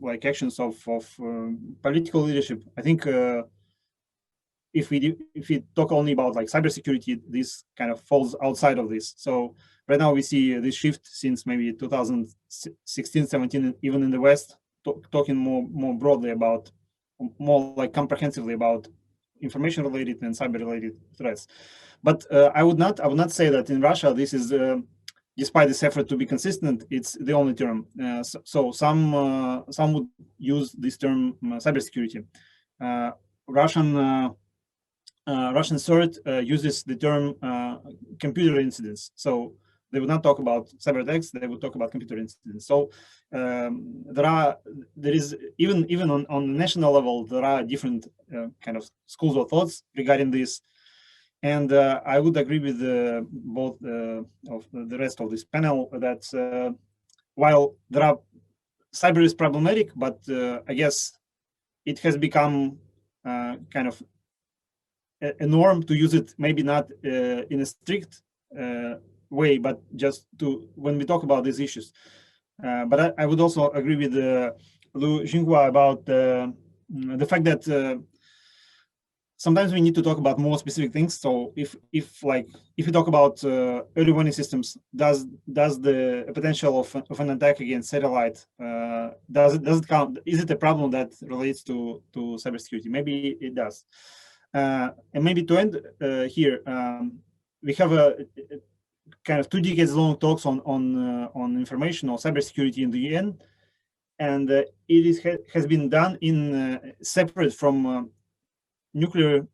like actions of political leadership. I think if we talk only about like cybersecurity, this kind of falls outside of this. So right now we see this shift since maybe 2016, 17, even in the West, talking more broadly about, more like comprehensively about information related and cyber related threats. But I would not say that in Russia this is, despite this effort to be consistent, it's the only term. So some would use this term cybersecurity. Russian CERT uses the term computer incidents. So they would not talk about cyber attacks; they would talk about computer incidents. So there is even on the national level there are different kind of schools of thoughts regarding this. And I would agree with both of the rest of this panel that while cyber is problematic, but I guess it has become kind of a norm to use it, maybe not in a strict way, but just to when we talk about these issues. But I would also agree with Lu Xinhua about the fact that sometimes we need to talk about more specific things. So if we talk about early warning systems, does the potential of an attack against satellite does it count? Is it a problem that relates to cybersecurity? Maybe it does. And maybe to end here, we have a kind of 2 decades long talks on information or cybersecurity in the UN, and has been done in separate from nuclear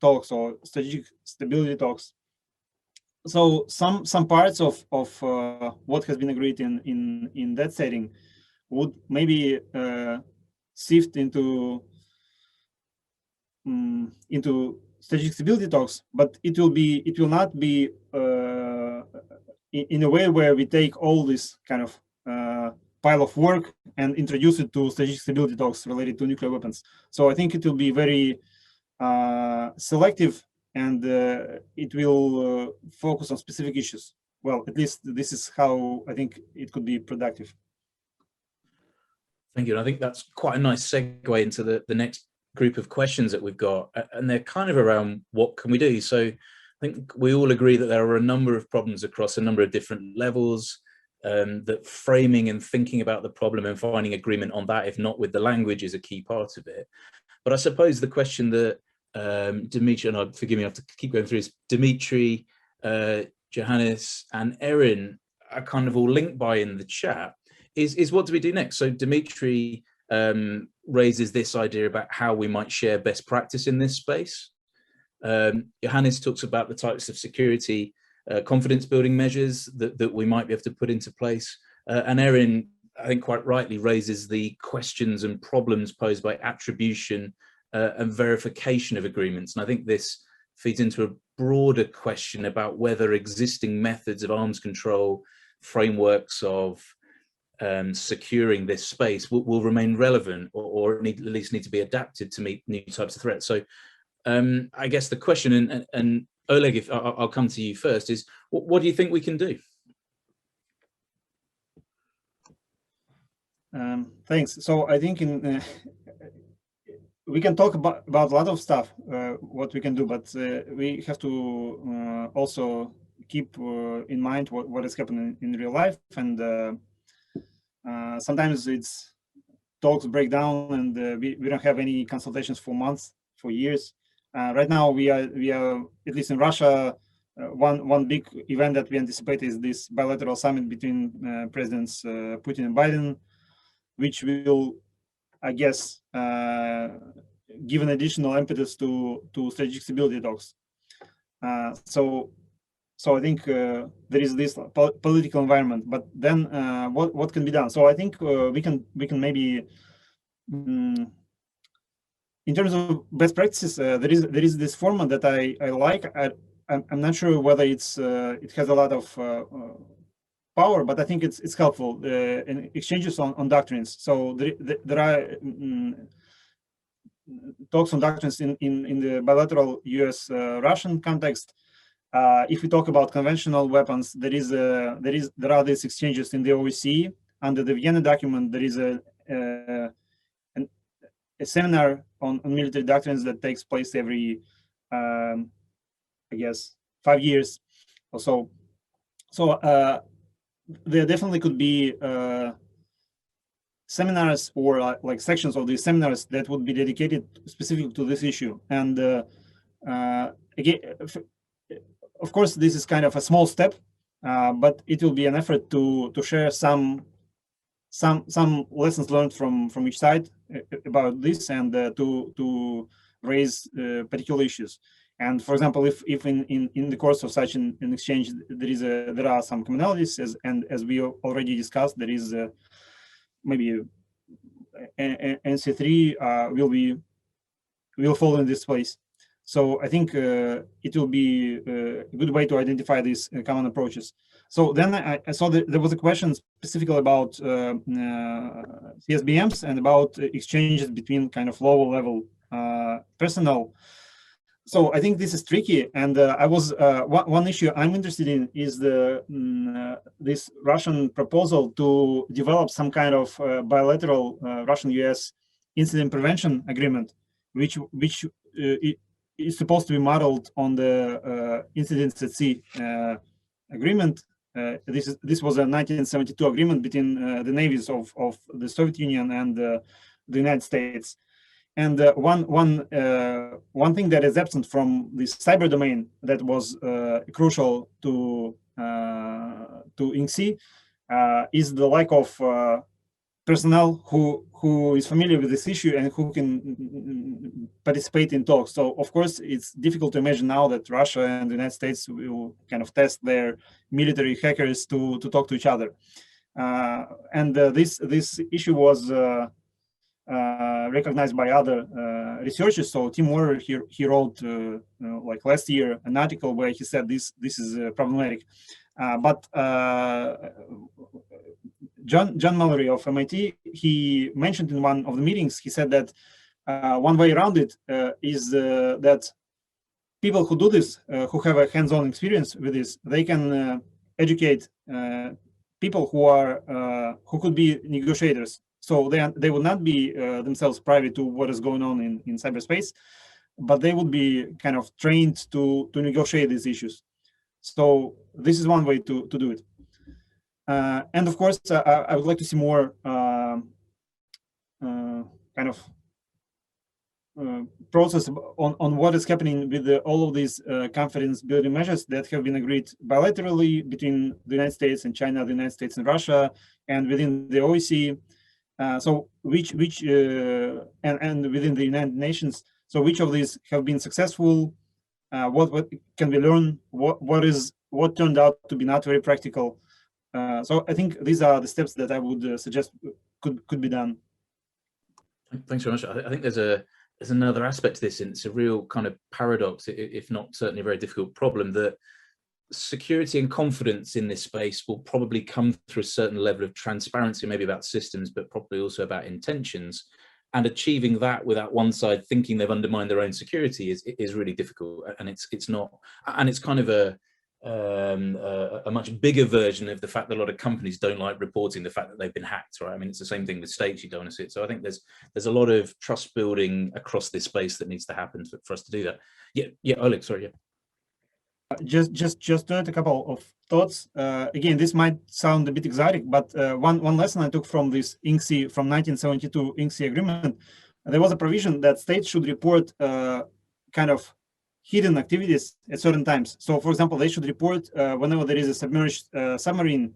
talks or strategic stability talks. So some parts of what has been agreed in that setting would maybe shift into strategic stability talks, but it will not be in a way where we take all this kind of pile of work and introduce it to strategic stability talks related to nuclear weapons. So I think it will be very selective, and it will focus on specific issues. Well, at least this is how I think it could be productive. Thank you. And I think that's quite a nice segue into the next group of questions that we've got, and they're kind of around what can we do. So I think we all agree that there are a number of problems across a number of different levels, that framing and thinking about the problem and finding agreement on that, if not with the language, is a key part of it. But I suppose the question that Dimitri, and forgive me, I have to keep going through this, Dimitri, Johannes and Erin are kind of all linked by in the chat, is what do we do next? So Dimitri raises this idea about how we might share best practice in this space. Johannes talks about the types of security confidence building measures that we might be able to put into place. And Erin, I think quite rightly, raises the questions and problems posed by attribution and verification of agreements. And I think this feeds into a broader question about whether existing methods of arms control, frameworks of securing this space will remain relevant, or at least need to be adapted to meet new types of threats. So I guess the question, and Oleg, if I'll come to you first, is what do you think we can do? Thanks. So I think we can talk about a lot of stuff, what we can do, but we have to also keep in mind what is happening in real life. And sometimes it's talks break down, and we don't have any consultations for months, for years. Right now, we are at least in Russia. One big event that we anticipate is this bilateral summit between Presidents Putin and Biden, which will, I guess, give an additional impetus to strategic stability talks. So I think there is this political environment, but then what can be done? So I think we can maybe. In terms of best practices, there is this format that I like. I'm not sure whether it has a lot of power, but I think it's helpful in exchanges on doctrines. So there are talks on doctrines in the bilateral U.S.-Russian context. If we talk about conventional weapons, there are these exchanges in the OSCE. Under the Vienna document, there is a seminar on military doctrines that takes place every, I guess, 5 years or so. So there definitely could be seminars or like sections of these seminars that would be dedicated specifically to this issue. And again, of course, this is kind of a small step, but it will be an effort to share some lessons learned from each side about this, and to raise particular issues. And for example, if in the course of such an exchange there are some commonalities, as we already discussed, there is maybe NC3 will fall in this place. So I think it will be a good way to identify these common approaches. So then I saw that there was a question specifically about CSBMs and about exchanges between kind of lower level personnel. So I think this is tricky, and one issue I'm interested in is this Russian proposal to develop some kind of bilateral Russian-US incident prevention agreement, which is supposed to be modeled on the incidents at sea agreement. This was a 1972 agreement between the navies of the Soviet Union and the United States. And one thing that is absent from this cyber domain that was crucial to INCSI is the lack of personnel who is familiar with this issue and who can participate in talks. So of course, it's difficult to imagine now that Russia and the United States will kind of test their military hackers to talk to each other. And this issue was recognized by other researchers. So Tim Warner, he wrote like last year an article where he said this is problematic. But John Mallory of MIT, he mentioned in one of the meetings, he said that one way around it is that people who do this, who have a hands-on experience with this, they can educate people who could be negotiators So they will not be themselves private to what is going on in cyberspace, but they would be kind of trained to negotiate these issues. So this is one way to do it. And of course, I would like to see more kind of process on what is happening with all of these confidence building measures that have been agreed bilaterally between the United States and China, the United States and Russia, and within the OEC. So which and within the United Nations. So which of these have been successful? What can we learn? What turned out to be not very practical? So I think these are the steps that I would suggest could be done. Thanks very much. I think there's another aspect to this, and it's a real kind of paradox, if not certainly a very difficult problem, that security and confidence in this space will probably come through a certain level of transparency, maybe about systems, but probably also about intentions. And achieving that without one side thinking they've undermined their own security is really difficult. And it's not, and it's kind of a much bigger version of the fact that a lot of companies don't like reporting the fact that they've been hacked, right? I mean, it's the same thing with states, you don't want to see it. So I think there's a lot of trust building across this space that needs to happen for us to do that. Yeah, Oleg, sorry, yeah. Just to add a couple of thoughts. Again, this might sound a bit exotic, but one lesson I took from this INCSI from 1972 INCSI agreement, there was a provision that states should report kind of hidden activities at certain times. So, for example, they should report whenever there is a submerged submarine.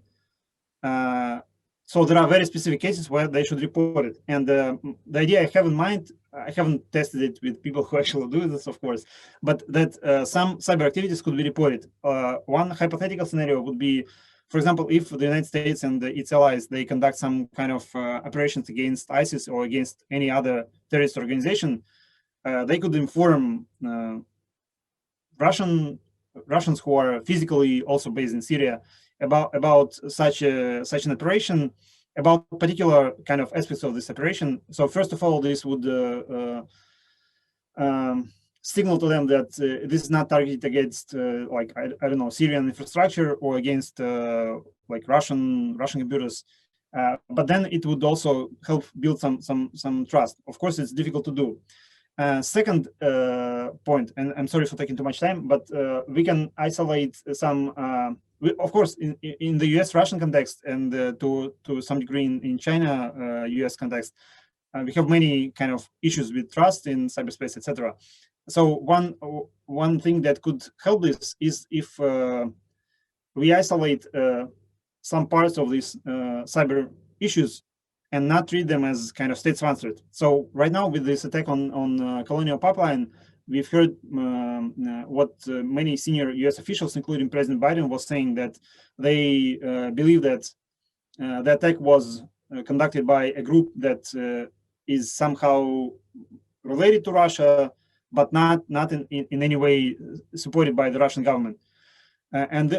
So there are very specific cases where they should report it. And the idea I have in mind, I haven't tested it with people who actually do this, of course, but that some cyber activities could be reported. One hypothetical scenario would be, for example, if the United States and its allies, they conduct some kind of operations against ISIS or against any other terrorist organization, they could inform Russians who are physically also based in Syria about such an operation, about particular kind of aspects of this operation. So first of all, this would signal to them that this is not targeted against like I don't know, Syrian infrastructure or against like Russian computers. But then it would also help build some trust. Of course, it's difficult to do. Second point, and I'm sorry for taking too much time, but we can isolate some, of course, in the US-Russian context and to some degree in China-US context, we have many kind of issues with trust in cyberspace, etc. So one thing that could help this is if we isolate some parts of these cyber issues and not treat them as kind of state-sponsored. So right now, with this attack on Colonial Pipeline, we've heard what many senior US officials, including President Biden, was saying, that they believe that the attack was conducted by a group that is somehow related to Russia, but not in any way supported by the Russian government.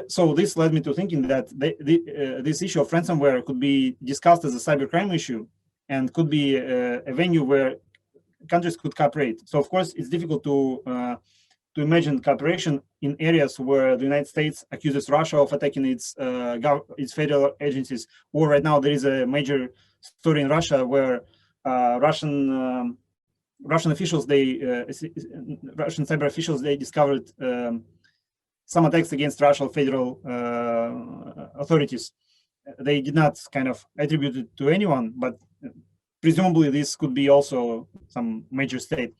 So this led me to thinking that this issue of ransomware could be discussed as a cybercrime issue and could be a venue where countries could cooperate. So of course, it's difficult to imagine cooperation in areas where the United States accuses Russia of attacking its federal agencies. Or right now there is a major story in Russia where Russian officials, Russian cyber officials, they discovered some attacks against Russian federal authorities. They did not kind of attribute it to anyone, but presumably this could be also some major state.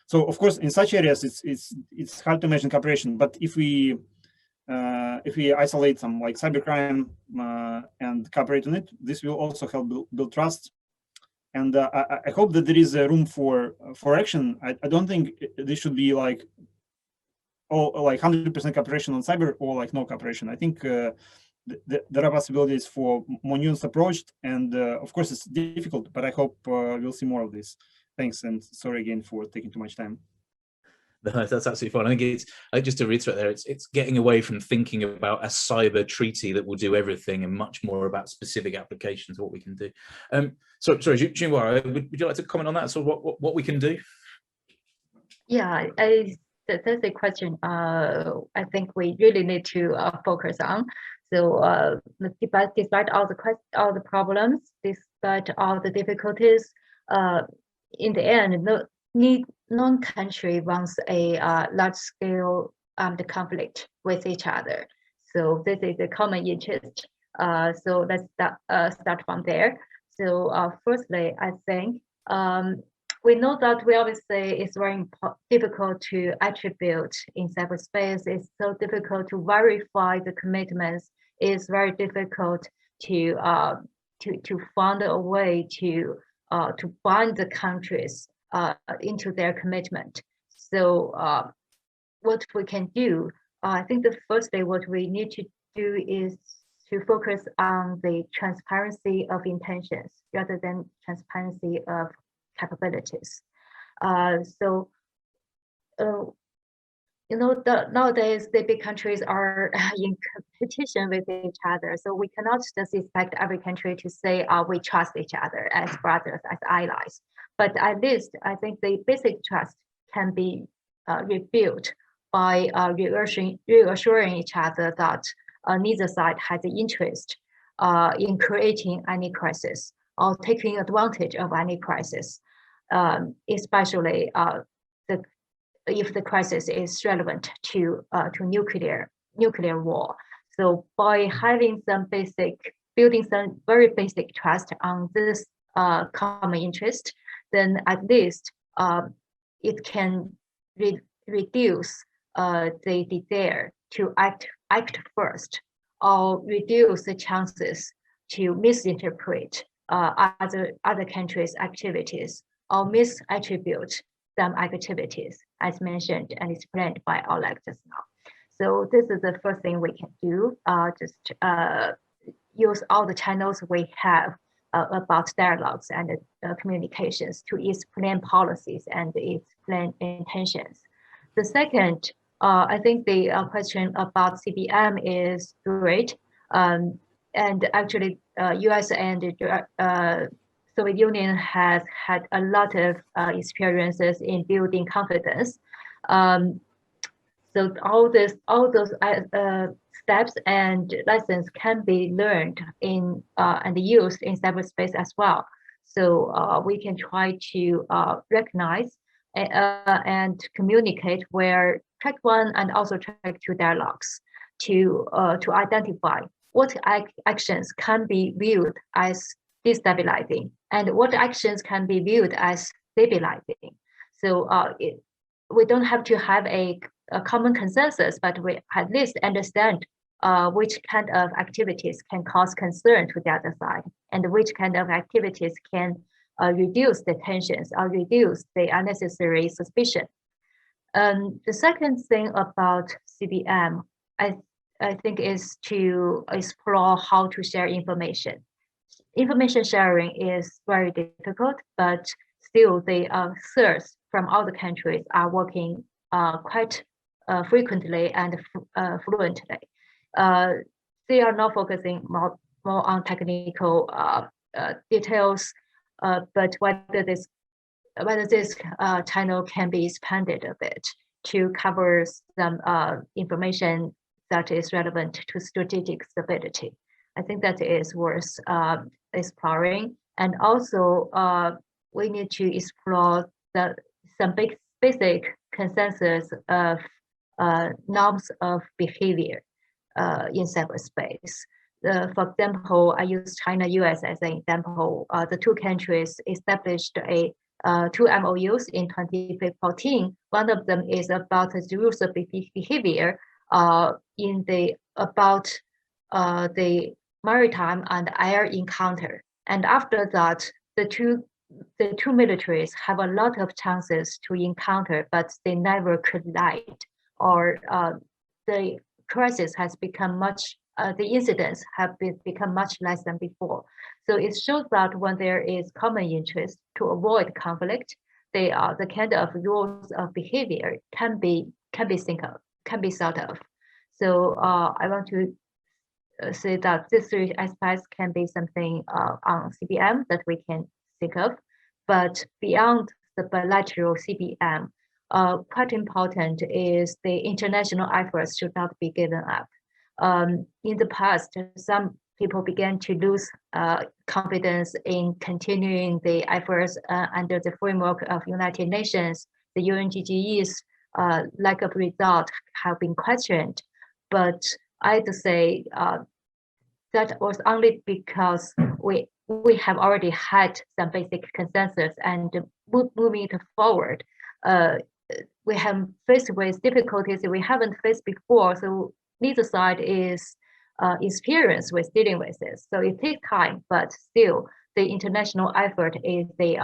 So of course, in such areas, it's hard to imagine cooperation. But if we isolate some like cybercrime and cooperate on it, this will also help build trust. And I hope that there is a room for action. I don't think this should be like 100% cooperation on cyber or like no cooperation. I think there are possibilities for more nuanced approach, and of course it's difficult, but I hope we'll see more of this. Thanks, and sorry again for taking too much time. No, that's absolutely fine. I think it's, just to reiterate there, it's getting away from thinking about a cyber treaty that will do everything and much more about specific applications of what we can do. Sorry, Junhua, would you like to comment on that? So what we can do? Yeah, that's a question I think we really need to focus on. So despite all the problems, this despite all the difficulties, in the end, no country wants a large-scale armed conflict with each other. So this is a common interest. So let's start from there. So firstly, I think we know that we always say it's very difficult to attribute in cyberspace. It's so difficult to verify the commitments. It's very difficult to find a way to bind the countries into their commitment. So what we can do, I think the first thing what we need to do is to focus on the transparency of intentions rather than transparency of capabilities. Nowadays the big countries are in competition with each other. So we cannot just expect every country to say, we trust each other as brothers, as allies. But at least I think the basic trust can be rebuilt by reassuring each other that neither side has an interest in creating any crisis or taking advantage of any crisis, especially if the crisis is relevant to nuclear war. So by having building some very basic trust on this common interest, then at least it can reduce the desire to act first, or reduce the chances to misinterpret other countries' activities or misattribute some activities, as mentioned and explained by Oleg just now. So this is the first thing we can do. Just use all the channels we have about dialogues and communications to explain policies and explain intentions. The second, I think the question about CBM is great. And actually, US and Soviet Union has had a lot of experiences in building confidence. So all those steps and lessons can be learned in and used in cyberspace as well. So we can try to recognize and communicate where track 1 and also track 2 dialogues to identify what actions can be viewed as destabilizing and what actions can be viewed as stabilizing. So we don't have to have a common consensus, but we at least understand which kind of activities can cause concern to the other side and which kind of activities can reduce the tensions or reduce the unnecessary suspicion. The second thing about CBM, I think, is to explore how to share information. Information sharing is very difficult, but still the CERS from other countries are working quite frequently and fluently. They are not focusing more on technical details, but whether this channel can be expanded a bit to cover some information that is relevant to strategic stability. I think that is worth exploring. And also, we need to explore some basic consensus of norms of behavior in cyberspace. For example, I use China, US as an example. The two countries established two MOUs in 2014. One of them is about the rules of behavior about the maritime and air encounter. And after that, the two militaries have a lot of chances to encounter, but they never collide, or the crisis has become the incidents have become much less than before. So it shows that when there is common interest to avoid conflict, the kind of rules of behavior can be thought of. So I want to say that these three aspects can be something on CBM that we can think of, but beyond the bilateral CBM, quite important is the international efforts should not be given up. In the past, some people began to lose confidence in continuing the efforts under the framework of United Nations. The UNGGE's lack of result have been questioned, but I'd say that was only because we have already had some basic consensus, and moving it forward, we have faced with difficulties we haven't faced before. So neither side is experienced with dealing with this. So it takes time, but still, the international effort is the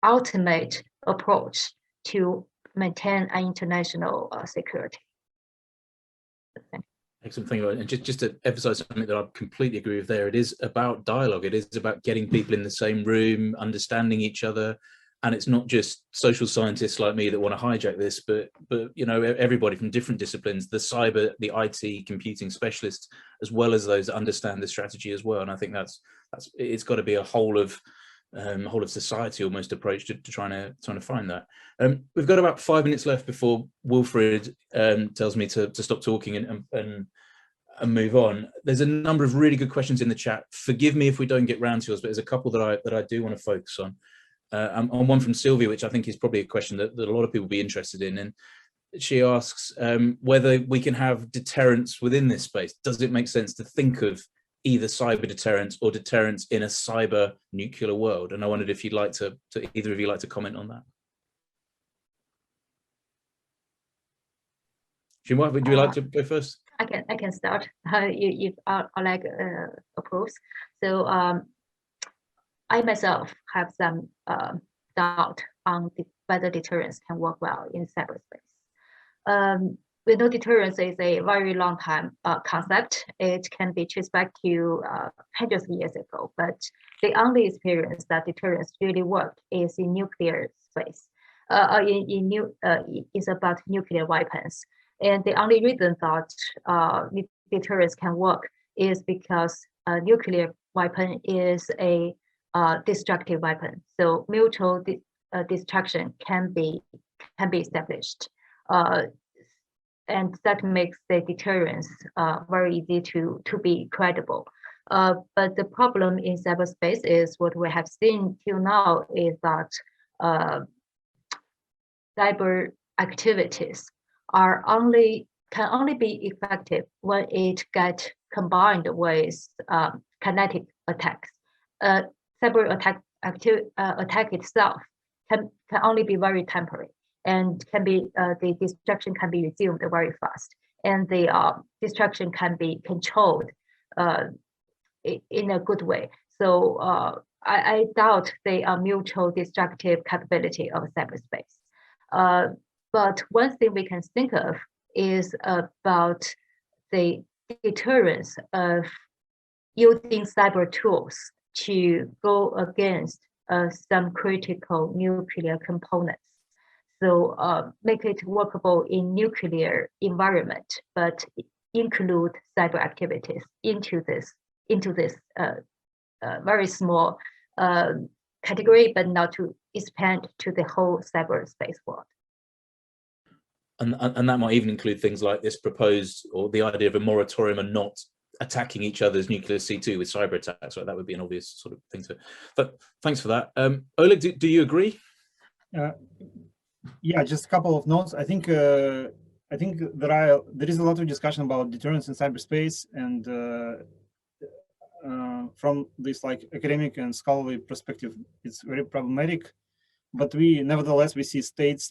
ultimate approach to maintain an international security. Excellent, thank you. And just to emphasize something that I completely agree with there, it is about dialogue. It is about getting people in the same room, understanding each other. And it's not just social scientists like me that want to hijack this, but you know, everybody from different disciplines, the cyber, the IT, computing specialists, as well as those that understand the strategy as well. And I think it's got to be a whole of society almost approach to trying to find that. We've got about 5 minutes left before Wilfred tells me to stop talking and move on. There's a number of really good questions in the chat. Forgive me if we don't get round to yours, but there's a couple that I do want to focus on. On one from Sylvia, which I think is probably a question that a lot of people will be interested in. And she asks whether we can have deterrence within this space. Does it make sense to think of either cyber deterrence or deterrence in a cyber nuclear world? And I wondered if you'd like to either of you like to comment on that. Xinhua, would you like to go first? I can start. If Oleg approves. So I myself have some doubt on whether deterrence can work well in cyberspace. We know deterrence is a very long time concept. It can be traced back to hundreds of years ago, but the only experience that deterrence really worked is in nuclear space. Is about nuclear weapons. And the only reason that deterrence can work is because a nuclear weapon is a destructive weapon. So mutual destruction can be established. And that makes the deterrence very easy to be credible. But the problem in cyberspace is what we have seen till now is that cyber activities can only be effective when it gets combined with kinetic attacks. Cyber attack itself can only be very temporary, and can be the destruction can be resumed very fast, and the destruction can be controlled in a good way. So I doubt the mutual destructive capability of cyberspace. But one thing we can think of is about the deterrence of using cyber tools to go against some critical nuclear components. So make it workable in nuclear environment, but include cyber activities into this very small category, but not to expand to the whole cyberspace world. And that might even include things like this proposed, or the idea of a moratorium and not attacking each other's nuclear C2 with cyber attacks. Right? That would be an obvious sort of thing to. But thanks for that. Oleg, do you agree? Yeah, just a couple of notes. I think there is a lot of discussion about deterrence in cyberspace, and from this like academic and scholarly perspective, it's very problematic. But nevertheless, we see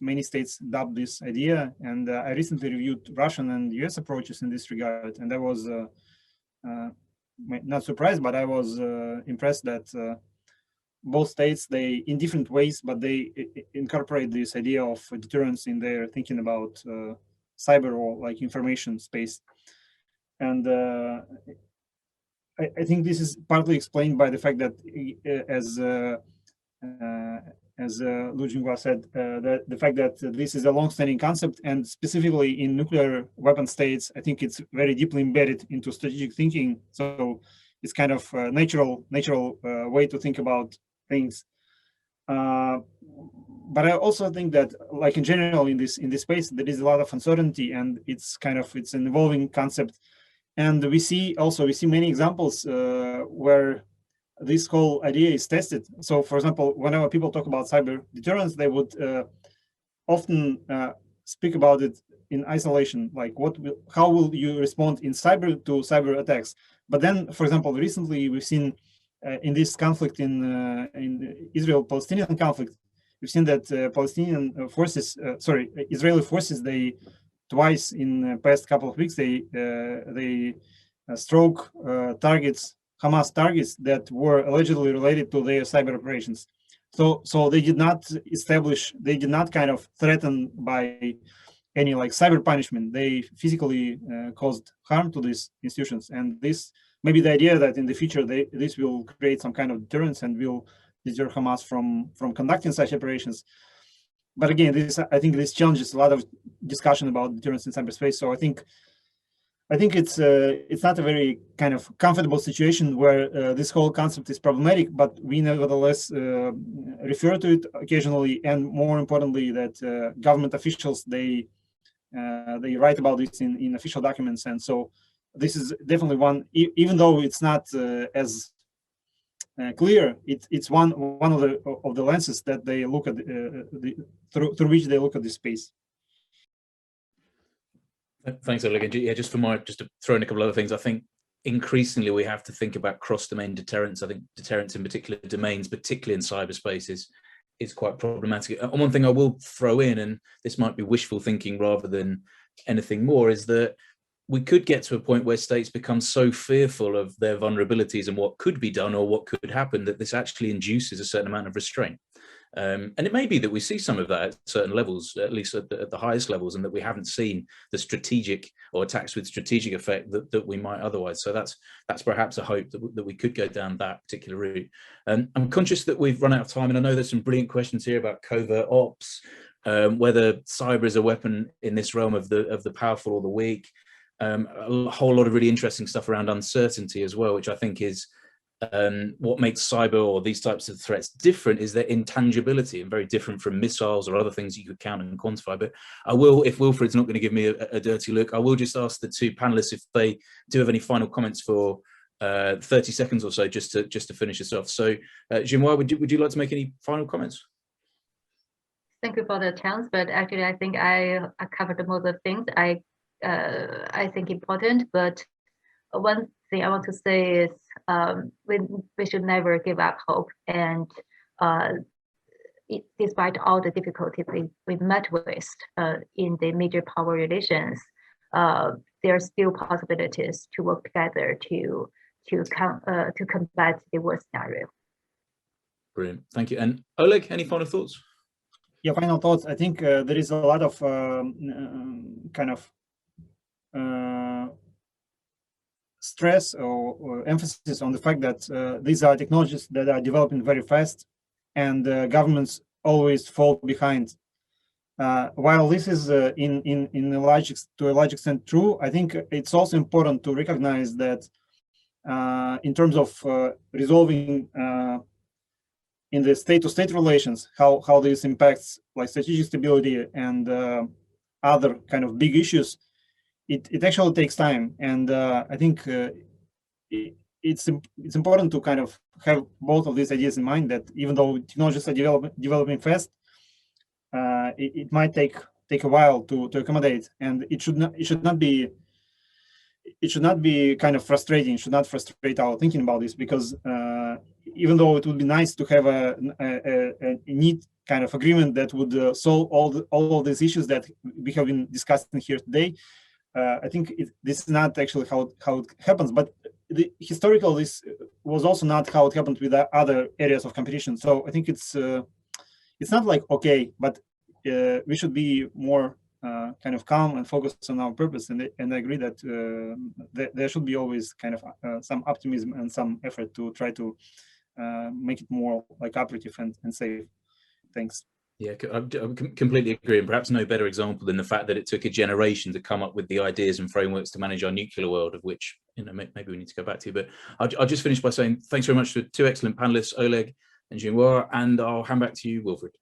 many states adopt this idea. And I recently reviewed Russian and US approaches in this regard. And I was not surprised, but I was impressed that both states, they, in different ways, but they incorporate this idea of deterrence in their thinking about cyber or like information space. And I think this is partly explained by the fact that as Lu Jinghua said, the fact that this is a long-standing concept, and specifically in nuclear weapon states, I think it's very deeply embedded into strategic thinking. So it's kind of a natural way to think about things. But I also think that, like in general, in this space, there is a lot of uncertainty, and it's an evolving concept. And we see many examples where this whole idea is tested. So, for example, whenever people talk about cyber deterrence, they would often speak about it in isolation, like how will you respond in cyber to cyber attacks? But then, for example, recently we've seen in this conflict in the Israel-Palestinian conflict, we've seen that Israeli forces, they twice in the past couple of weeks, they struck targets, Hamas targets that were allegedly related to their cyber operations. So they did not kind of threaten by any like cyber punishment. They physically caused harm to these institutions, and this maybe the idea that in the future this will create some kind of deterrence and will deter Hamas from conducting such operations. But again, I think this challenges a lot of discussion about deterrence in cyberspace. So I think it's not a very kind of comfortable situation where this whole concept is problematic, but we nevertheless refer to it occasionally, and more importantly, that government officials they write about this in official documents. And so this is definitely one, even though it's not as clear, it's one of the lenses that they look at through which they look at this space. Thanks, Oleg. Yeah, just to throw in a couple of other things, I think increasingly we have to think about cross-domain deterrence. I think deterrence in particular domains, particularly in cyberspace, is quite problematic. And one thing I will throw in, and this might be wishful thinking rather than anything more, is that we could get to a point where states become so fearful of their vulnerabilities and what could be done or what could happen that this actually induces a certain amount of restraint. And it may be that we see some of that at certain levels, at least at the highest levels, and that we haven't seen the strategic or attacks with strategic effect that we might otherwise. So that's perhaps a hope that we could go down that particular route. I'm conscious that we've run out of time, and I know there's some brilliant questions here about covert ops, whether cyber is a weapon in this realm of the powerful or the weak. A whole lot of really interesting stuff around uncertainty as well, which I think is what makes cyber or these types of threats different is their intangibility, and very different from missiles or other things you could count and quantify. But I will, if Wilfred's not going to give me a dirty look, I will just ask the two panelists if they do have any final comments for 30 seconds or so, just to finish us off. So Jimois, would you like to make any final comments? Thank you for the chance, but actually I think I covered most of the things I think important. But one thing I want to say is we should never give up hope, and despite all the difficulties we met with in the major power relations, there are still possibilities to work together to combat the worst scenario. Brilliant, thank you. And Oleg, any final thoughts? Yeah, final thoughts. I think there is a lot of kind of stress or emphasis on the fact that these are technologies that are developing very fast, and governments always fall behind. While this is to a large extent true, I think it's also important to recognize that in terms of resolving in the state-to-state relations, how this impacts like strategic stability and other kind of big issues, it actually takes time. And I think it's important to kind of have both of these ideas in mind, that even though technologies are developing fast, it might take a while to accommodate, and it should not be kind of frustrating. It should not frustrate our thinking about this, because even though it would be nice to have a neat kind of agreement that would solve all of these issues that we have been discussing here today, I think this is not actually how it happens. But historically, this was also not how it happened with other areas of competition. So I think it's not like okay, but we should be more kind of calm and focused on our purpose. And I agree that there should be always kind of some optimism and some effort to try to make it more like operative and safe. Thanks. Yeah, I completely agree, and perhaps no better example than the fact that it took a generation to come up with the ideas and frameworks to manage our nuclear world, of which maybe we need to go back to. But I'll just finish by saying thanks very much to two excellent panelists, Oleg and Jimois, and I'll hand back to you, Wilfred.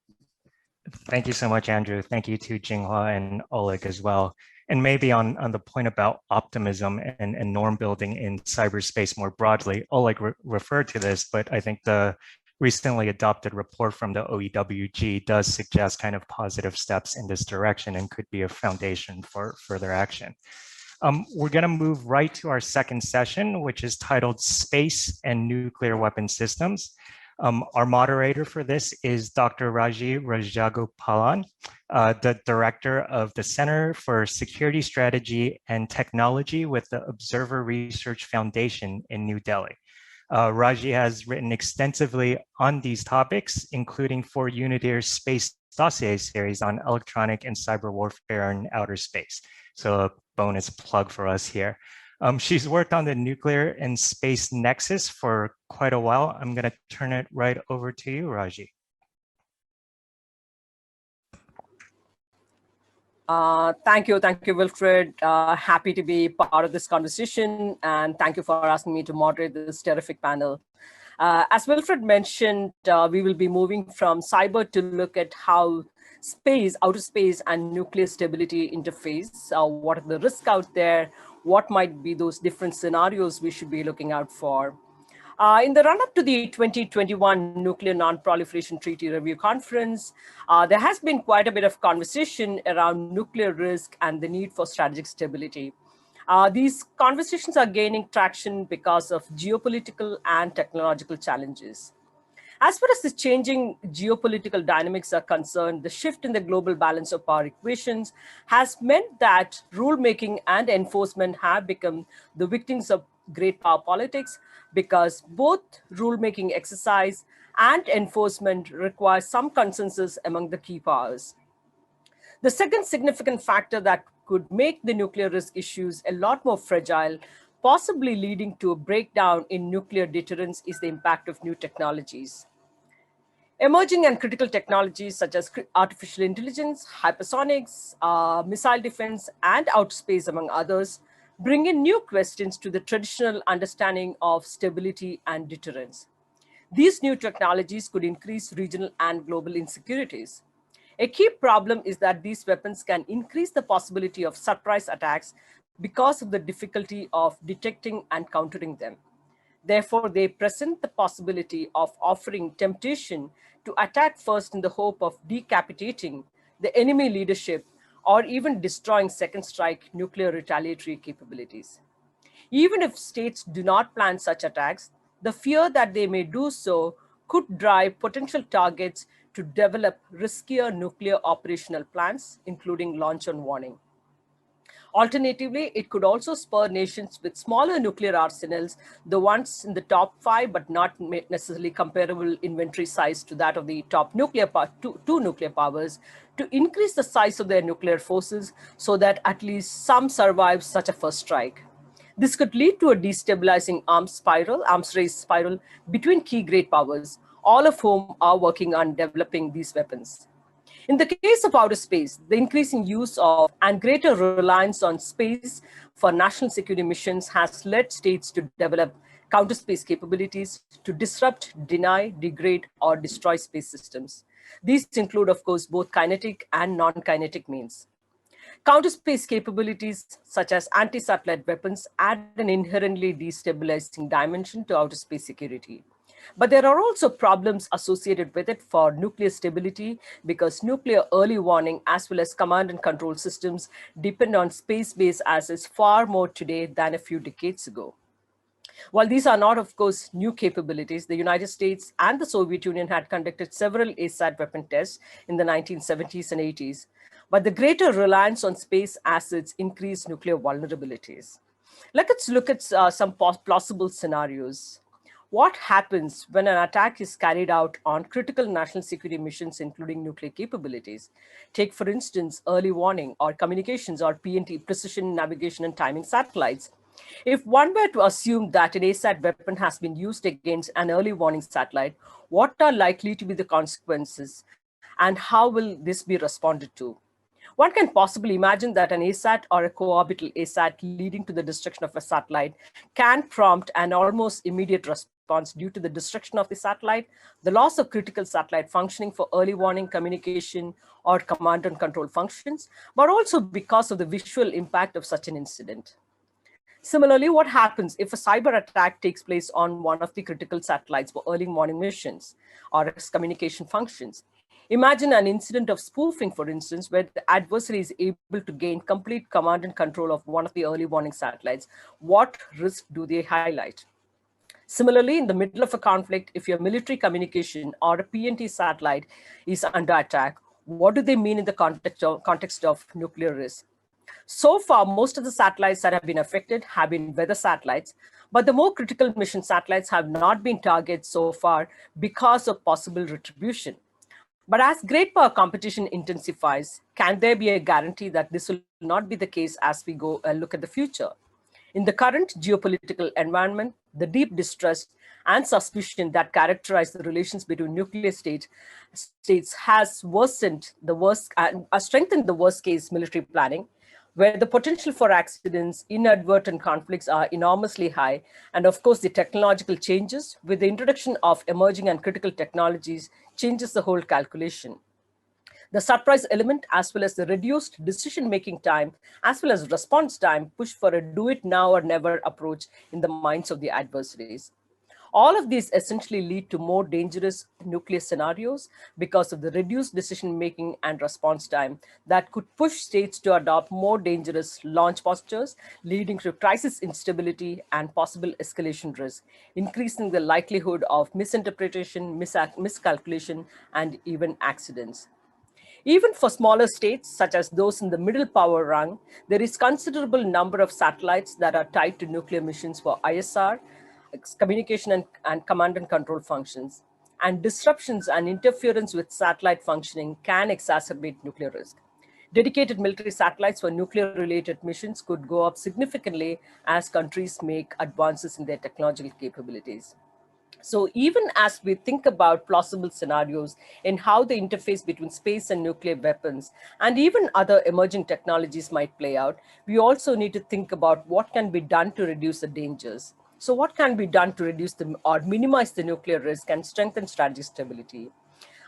Thank you so much, Andrew. Thank you to Jinghua and Oleg as well. And maybe on the point about optimism and norm building in cyberspace more broadly, Oleg referred to this, but I think the recently adopted report from the OEWG does suggest kind of positive steps in this direction and could be a foundation for further action. We're going to move right to our second session, which is titled Space and Nuclear Weapon Systems. Our moderator for this is Dr. Raji Rajagopalan, the director of the Center for Security Strategy and Technology with the Observer Research Foundation in New Delhi. Raji has written extensively on these topics, including for Unidir's Space Dossier series on electronic and cyber warfare in outer space. So a bonus plug for us here. She's worked on the nuclear and space nexus for quite a while. I'm going to turn it right over to you, Raji. Thank you, Wilfred. Happy to be part of this conversation, and thank you for asking me to moderate this terrific panel. As Wilfred mentioned, we will be moving from cyber to look at how space, outer space, and nuclear stability interface. What are the risks out there? What might be those different scenarios we should be looking out for? In the run-up to the 2021 Nuclear Non-Proliferation Treaty Review Conference, there has been quite a bit of conversation around nuclear risk and the need for strategic stability. These conversations are gaining traction because of geopolitical and technological challenges. As far as the changing geopolitical dynamics are concerned, the shift in the global balance of power equations has meant that rulemaking and enforcement have become the victims of great power politics, because both rulemaking exercise and enforcement require some consensus among the key powers. The second significant factor that could make the nuclear risk issues a lot more fragile, possibly leading to a breakdown in nuclear deterrence, is the impact of new technologies. Emerging and critical technologies such as artificial intelligence, hypersonics, missile defense, and outer space, among others, bring in new questions to the traditional understanding of stability and deterrence. These new technologies could increase regional and global insecurities. A key problem is that these weapons can increase the possibility of surprise attacks because of the difficulty of detecting and countering them. Therefore, they present the possibility of offering temptation to attack first in the hope of decapitating the enemy leadership or even destroying second strike nuclear retaliatory capabilities. Even if states do not plan such attacks, the fear that they may do so could drive potential targets to develop riskier nuclear operational plans, including launch on warning. Alternatively, it could also spur nations with smaller nuclear arsenals, the ones in the top 5, but not necessarily comparable inventory size to that of the top two nuclear powers, to increase the size of their nuclear forces so that at least some survive such a first strike. This could lead to a destabilizing arms race spiral between key great powers, all of whom are working on developing these weapons. In the case of outer space, the increasing use of and greater reliance on space for national security missions has led states to develop counter-space capabilities to disrupt, deny, degrade, or destroy space systems. These include, of course, both kinetic and non-kinetic means. Counter-space capabilities, such as anti-satellite weapons, add an inherently destabilizing dimension to outer space security. But there are also problems associated with it for nuclear stability, because nuclear early warning as well as command and control systems depend on space-based assets far more today than a few decades ago. While these are not, of course, new capabilities, the United States and the Soviet Union had conducted several ASAT weapon tests in the 1970s and 80s. But the greater reliance on space assets increased nuclear vulnerabilities. Let's look at some plausible scenarios. What happens when an attack is carried out on critical national security missions, including nuclear capabilities? Take, for instance, early warning or communications or PNT, precision navigation and timing satellites. If one were to assume that an ASAT weapon has been used against an early warning satellite, what are likely to be the consequences and how will this be responded to? One can possibly imagine that an ASAT or a co-orbital ASAT leading to the destruction of a satellite can prompt an almost immediate response response due to the destruction of the satellite, the loss of critical satellite functioning for early warning, communication, or command and control functions, but also because of the visual impact of such an incident. Similarly, what happens if a cyber attack takes place on one of the critical satellites for early warning missions or its communication functions? Imagine an incident of spoofing, for instance, where the adversary is able to gain complete command and control of one of the early warning satellites. What risk do they highlight? Similarly, in the middle of a conflict, if your military communication or a PNT satellite is under attack, what do they mean in the context of nuclear risk? So far, most of the satellites that have been affected have been weather satellites, but the more critical mission satellites have not been targeted so far because of possible retribution. But as great power competition intensifies, can there be a guarantee that this will not be the case as we go look at the future? In the current geopolitical environment, the deep distrust and suspicion that characterize the relations between nuclear states has worsened the worst and strengthened the worst case military planning, where the potential for accidents, inadvertent conflicts are enormously high. And of course, the technological changes with the introduction of emerging and critical technologies changes the whole calculation. The surprise element, as well as the reduced decision-making time, as well as response time, push for a do-it-now or never approach in the minds of the adversaries. All of these essentially lead to more dangerous nuclear scenarios because of the reduced decision-making and response time that could push states to adopt more dangerous launch postures, leading to crisis instability and possible escalation risk, increasing the likelihood of misinterpretation, miscalculation, and even accidents. Even for smaller states, such as those in the middle power rung, there is considerable number of satellites that are tied to nuclear missions for ISR, communication and command and control functions. And disruptions and interference with satellite functioning can exacerbate nuclear risk. Dedicated military satellites for nuclear-related missions could go up significantly as countries make advances in their technological capabilities. So even as we think about plausible scenarios in how the interface between space and nuclear weapons and even other emerging technologies might play out, we also need to think about what can be done to reduce the dangers. So what can be done to reduce or minimize the nuclear risk and strengthen strategic stability?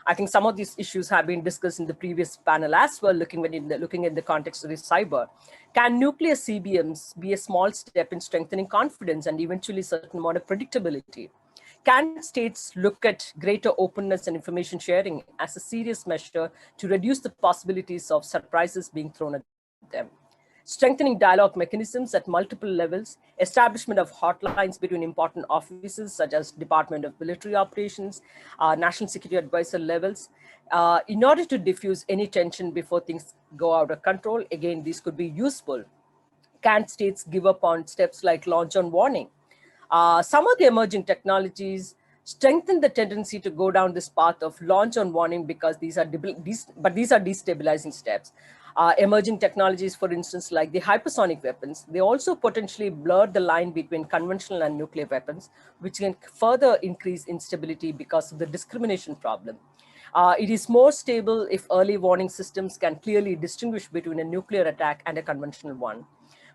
I think some of these issues have been discussed in the previous panel as well, looking at the context of the cyber. Can nuclear CBMs be a small step in strengthening confidence and eventually certain amount of predictability? Can states look at greater openness and information sharing as a serious measure to reduce the possibilities of surprises being thrown at them? Strengthening dialogue mechanisms at multiple levels, establishment of hotlines between important offices such as Department of Military Operations, National Security Advisor levels, in order to diffuse any tension before things go out of control. Again, these could be useful. Can states give up on steps like launch on warning? Some of the emerging technologies strengthen the tendency to go down this path of launch on warning because these are destabilizing steps. Emerging technologies, for instance, like the hypersonic weapons, they also potentially blur the line between conventional and nuclear weapons, which can further increase instability because of the discrimination problem. It is more stable if early warning systems can clearly distinguish between a nuclear attack and a conventional one.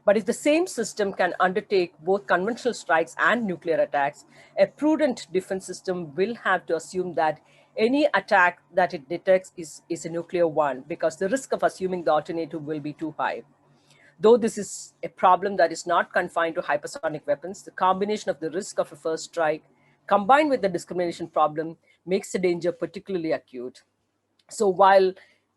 But if the same system can undertake both conventional strikes and nuclear attacks, a prudent defense system will have to assume that any attack that it detects is a nuclear one, because the risk of assuming the alternative will be too high. Though this is a problem that is not confined to hypersonic weapons, the combination of the risk of a first strike combined with the discrimination problem makes the danger particularly acute. So while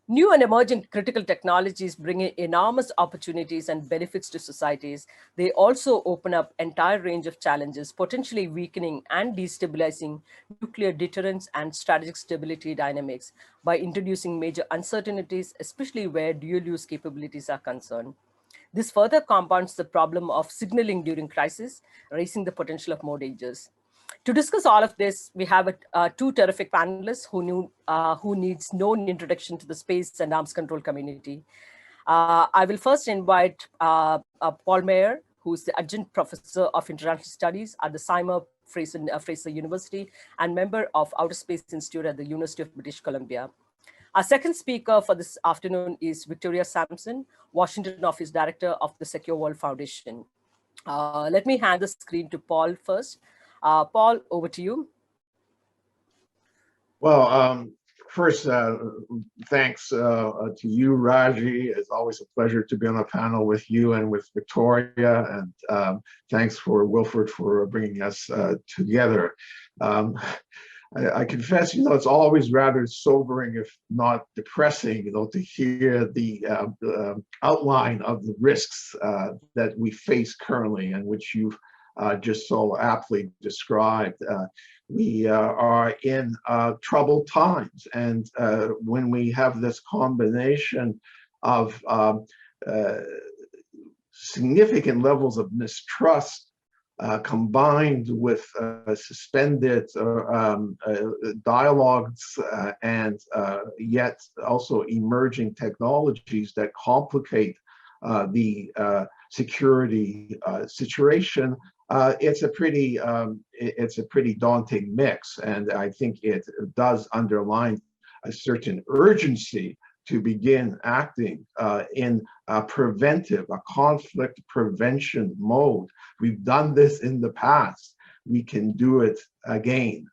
new and emerging critical technologies bring in enormous opportunities and benefits to societies, they also open up an entire range of challenges, potentially weakening and destabilizing nuclear deterrence and strategic stability dynamics by introducing major uncertainties, especially where dual-use capabilities are concerned. This further compounds the problem of signaling during crisis, raising the potential of more dangers. To discuss all of this, we have two terrific panelists who needs no introduction to the space and arms control community. I will first invite Paul Mayer, who is the Adjunct Professor of International Studies at the Simon-Fraser University and member of Outer Space Institute at the University of British Columbia. Our second speaker for this afternoon is Victoria Sampson, Washington Office Director of the Secure World Foundation. Let me hand the screen to Paul first. Paul, over to you. Well, first, thanks to you, Raji. It's always a pleasure to be on a panel with you and with Victoria. And thanks for Wilfred for bringing us together. I confess, it's always rather sobering, if not depressing, to hear the outline of the risks that we face currently, and which you've just so aptly described. We are in troubled times, and when we have this combination of significant levels of mistrust combined with suspended dialogues and yet also emerging technologies that complicate the security situation, it's a pretty daunting mix, and I think it does underline a certain urgency to begin acting in a conflict prevention mode. We've done this in the past. We can do it again.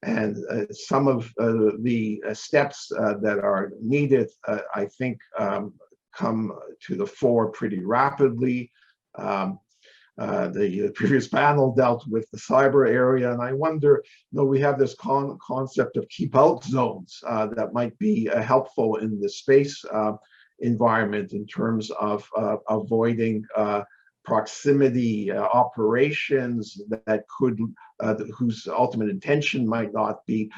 And some of the steps that are needed, I think, come to the fore pretty rapidly. The previous panel dealt with the cyber area, and I wonder, we have this concept of keep out zones that might be helpful in the space environment in terms of avoiding proximity operations that could, whose ultimate intention might not be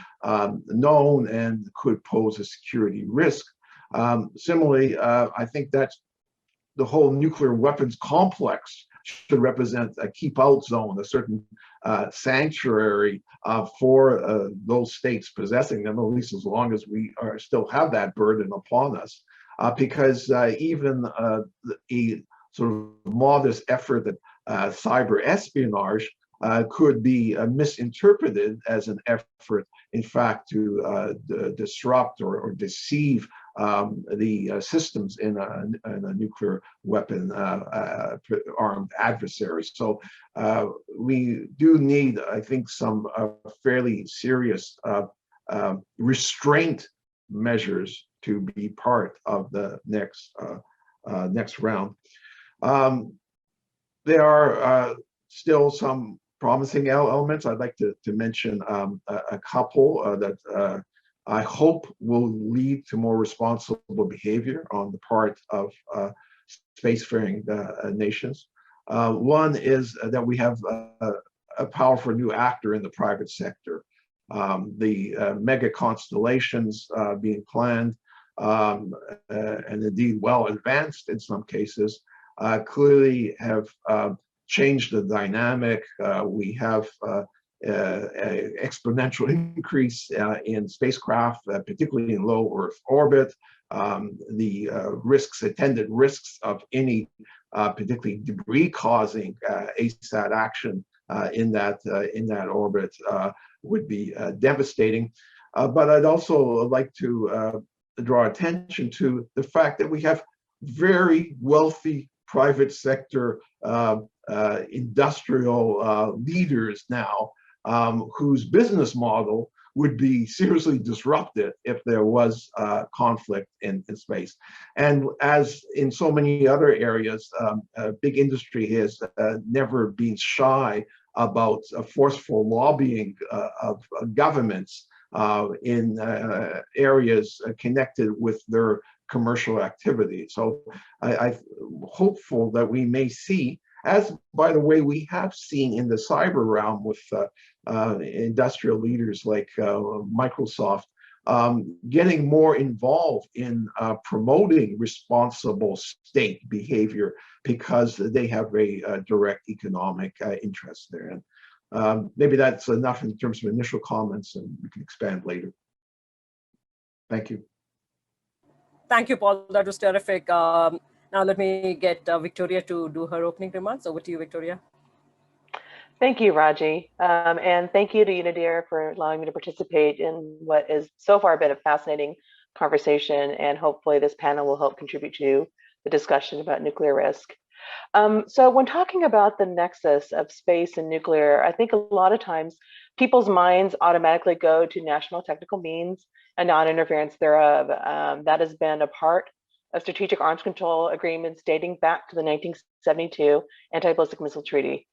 known and could pose a security risk. Similarly, I think that's the whole nuclear weapons complex should represent a keep out zone, a certain sanctuary for those states possessing them, at least as long as we still have that burden upon us. Because even a sort of modest effort at cyber espionage could be misinterpreted as an effort, in fact, to disrupt or deceive the systems in a nuclear weapon armed adversary. So we do need, I think, some fairly serious restraint measures to be part of the next round. There are still some promising elements. I'd like to mention a couple that I hope will lead to more responsible behavior on the part of spacefaring nations. One is that we have a powerful new actor in the private sector. The mega constellations being planned and indeed well advanced in some cases clearly have changed the dynamic. We have exponential increase in spacecraft, particularly in low Earth orbit. The attendant risks of any particularly debris-causing ASAT action in that orbit would be devastating. But I'd also like to draw attention to the fact that we have very wealthy private sector industrial leaders now whose business model would be seriously disrupted if there was conflict in space. And as in so many other areas, big industry has never been shy about forceful lobbying of governments in areas connected with their commercial activity. So I'm hopeful that we may see, as by the way we have seen in the cyber realm with industrial leaders like Microsoft, getting more involved in promoting responsible state behavior because they have a direct economic interest there. And maybe that's enough in terms of initial comments, and we can expand later. Thank you. Thank you, Paul. That was terrific. Now let me get Victoria to do her opening remarks. Over to you, Victoria. Thank you, Raji. And thank you to Unidir for allowing me to participate in what is so far been a fascinating conversation. And hopefully this panel will help contribute to the discussion about nuclear risk. So when talking about the nexus of space and nuclear, I think a lot of times people's minds automatically go to national technical means and non-interference thereof. That has been a part of strategic arms control agreements dating back to the 1972 Anti-Ballistic Missile Treaty.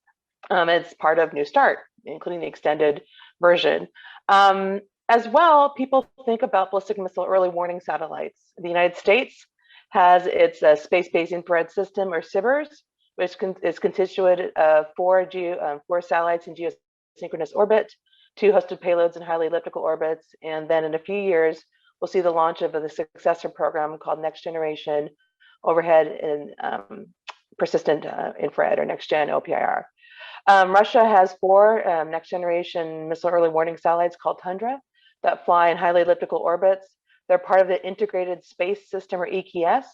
It's part of New START, including the extended version. As well, people think about ballistic missile early warning satellites. The United States has its space-based infrared system, or SBIRS, which is constituted of four satellites in geosynchronous orbit, 2 hosted payloads in highly elliptical orbits, and then in a few years, we'll see the launch of the successor program called Next Generation Overhead and Persistent Infrared, or Next Gen OPIR. Russia has 4 next generation missile early warning satellites called Tundra that fly in highly elliptical orbits. They're part of the Integrated Space System, or EQS,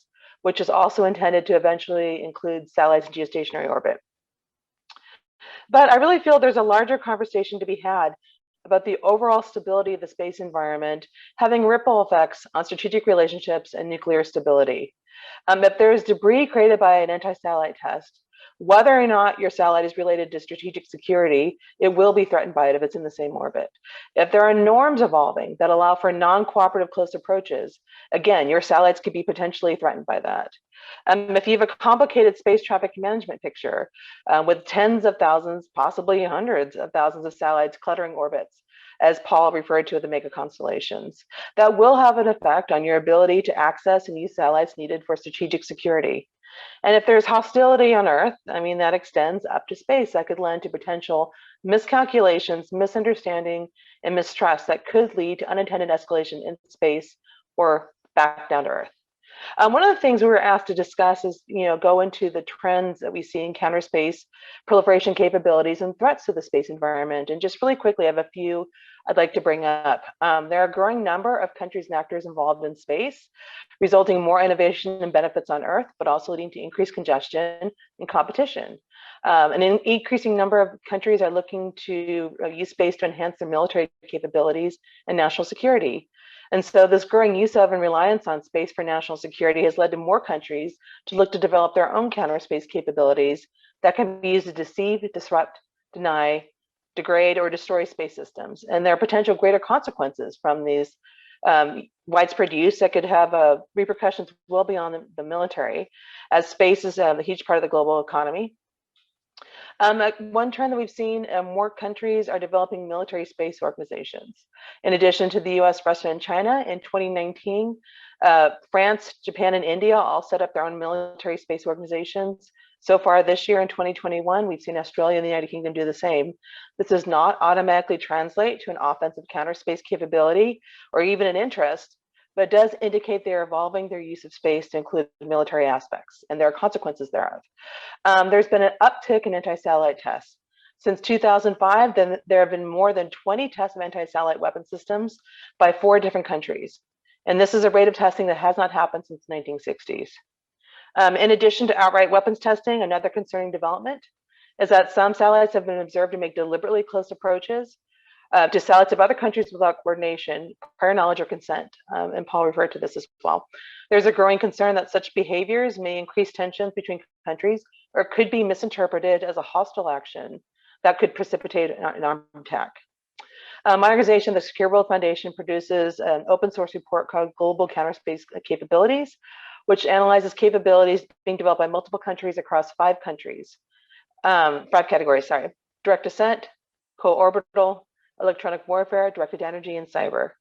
which is also intended to eventually include satellites in geostationary orbit. But I really feel there's a larger conversation to be had about the overall stability of the space environment having ripple effects on strategic relationships and nuclear stability. If there is debris created by an anti-satellite test, whether or not your satellite is related to strategic security, it will be threatened by it if it's in the same orbit. If there are norms evolving that allow for non-cooperative close approaches, again, your satellites could be potentially threatened by that. If you have a complicated space traffic management picture with tens of thousands, possibly hundreds of thousands of satellites cluttering orbits, as Paul referred to, the mega constellations, that will have an effect on your ability to access and use satellites needed for strategic security. And if there's hostility on Earth, I mean, that extends up to space. That could lend to potential miscalculations, misunderstanding, and mistrust that could lead to unintended escalation in space or back down to Earth. One of the things we were asked to discuss is, go into the trends that we see in counter space proliferation capabilities and threats to the space environment. And just really quickly, I have a few I'd like to bring up. There are a growing number of countries and actors involved in space, resulting in more innovation and benefits on Earth, but also leading to increased congestion and competition. An increasing number of countries are looking to use space to enhance their military capabilities and national security. And so this growing use of and reliance on space for national security has led to more countries to look to develop their own counter space capabilities that can be used to deceive, disrupt, deny, degrade, or destroy space systems. And there are potential greater consequences from these widespread use that could have repercussions well beyond the military, as space is a huge part of the global economy. One trend that we've seen, more countries are developing military space organizations. In addition to the US, Russia, and China, in 2019, France, Japan, and India all set up their own military space organizations. So far this year in 2021, we've seen Australia and the United Kingdom do the same. This does not automatically translate to an offensive counter space capability or even an interest, but it does indicate they're evolving their use of space to include military aspects, and there are consequences thereof. There's been an uptick in anti-satellite tests. Since 2005, there have been more than 20 tests of anti-satellite weapon systems by 4 different countries. And this is a rate of testing that has not happened since the 1960s. In addition to outright weapons testing, another concerning development is that some satellites have been observed to make deliberately close approaches to satellites of other countries without coordination, prior knowledge, or consent. And Paul referred to this as well. There's a growing concern that such behaviors may increase tensions between countries or could be misinterpreted as a hostile action that could precipitate an armed attack. My organization, the Secure World Foundation, produces an open source report called Global Counterspace Capabilities, which analyzes capabilities being developed by multiple countries across 5 categories, direct descent, co-orbital, electronic warfare, directed energy, and cyber.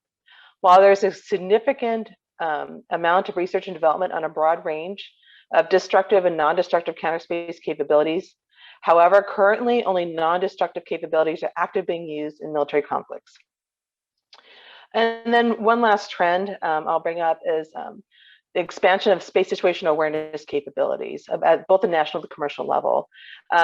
While there's a significant amount of research and development on a broad range of destructive and non-destructive counterspace capabilities, however, currently only non-destructive capabilities are actively being used in military conflicts. And then one last trend I'll bring up is the expansion of space situational awareness capabilities at both the national and the commercial level.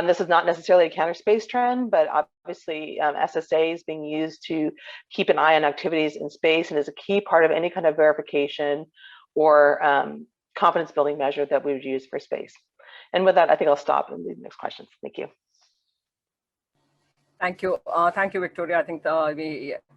This is not necessarily a counter space trend, but obviously SSA is being used to keep an eye on activities in space and is a key part of any kind of verification or confidence building measure that we would use for space. And with that, I think I'll stop and leave the next questions. Thank you. Thank you. Thank you, Victoria. I think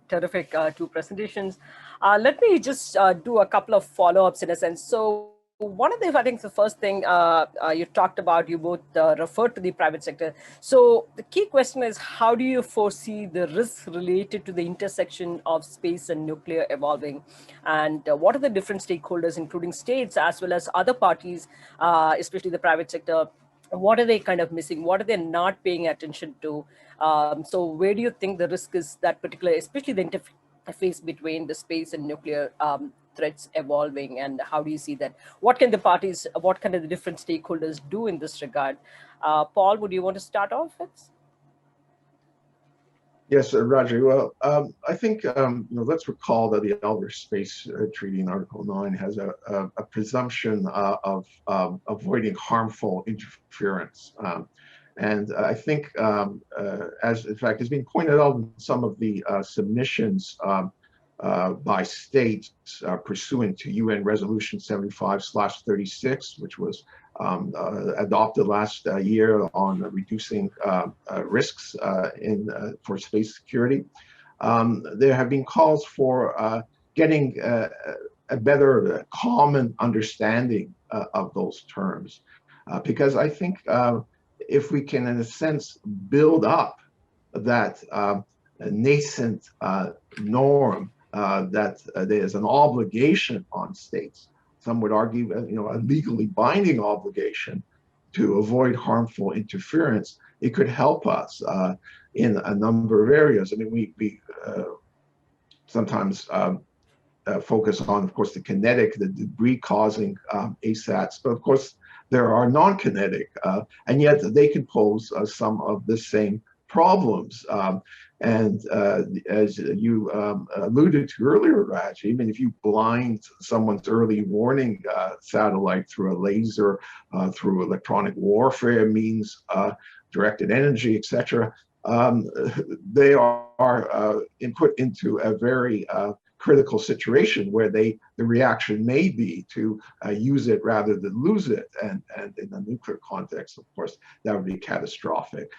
terrific 2 presentations. Let me just do a couple of follow-ups in a sense. So one of the, I think the first thing you talked about, you both referred to the private sector. So the key question is, how do you foresee the risks related to the intersection of space and nuclear evolving? And what are the different stakeholders, including states as well as other parties, especially the private sector? What are they kind of missing? What are they not paying attention to? So where do you think the risk is that particular, especially the interface between the space and nuclear threats evolving, and how do you see that? What can the parties, what can the different stakeholders do in this regard? Paul, would you want to start off with? Yes, Roger. Well, I think let's recall that the Elder Space Treaty in Article 9 has a presumption of avoiding harmful interference. And I think, as in fact has been pointed out in some of the submissions by states pursuant to UN Resolution 75/36, which was adopted last year on reducing risks for space security. There have been calls for getting a better common understanding of those terms, because I think if we can, in a sense, build up that nascent norm that there's an obligation on states, some would argue, a legally binding obligation to avoid harmful interference, it could help us in a number of areas. I mean, we sometimes focus on, of course, the debris causing ASATs, but of course, there are non-kinetic, and yet they can pose some of the same problems. And as you alluded to earlier, Raj, even if you blind someone's early warning satellite through a laser, through electronic warfare means, directed energy, etc., they are put into a very critical situation where the reaction may be to use it rather than lose it, and in the nuclear context, of course, that would be catastrophic.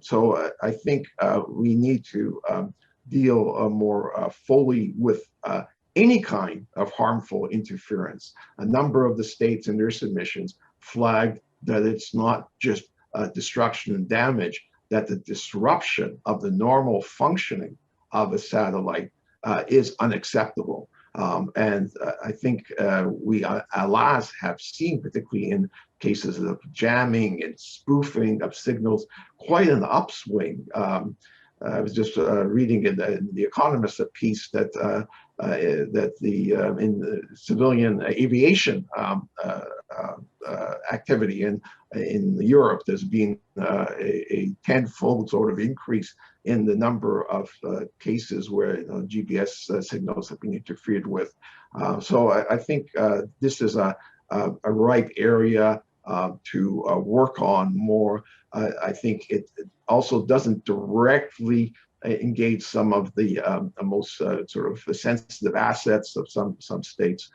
So I think we need to deal more fully with any kind of harmful interference. A number of the states in their submissions flagged that it's not just destruction and damage, that the disruption of the normal functioning of a satellite is unacceptable. And I think we, alas, have seen, particularly in cases of jamming and spoofing of signals, quite an upswing. I was just reading in the Economist a piece that in the civilian aviation activity in Europe, there's been a tenfold sort of increase in the number of cases where GPS signals have been interfered with. So I think this is a ripe area to work on more. I think it also doesn't directly engage some of the most sort of sensitive assets of some states.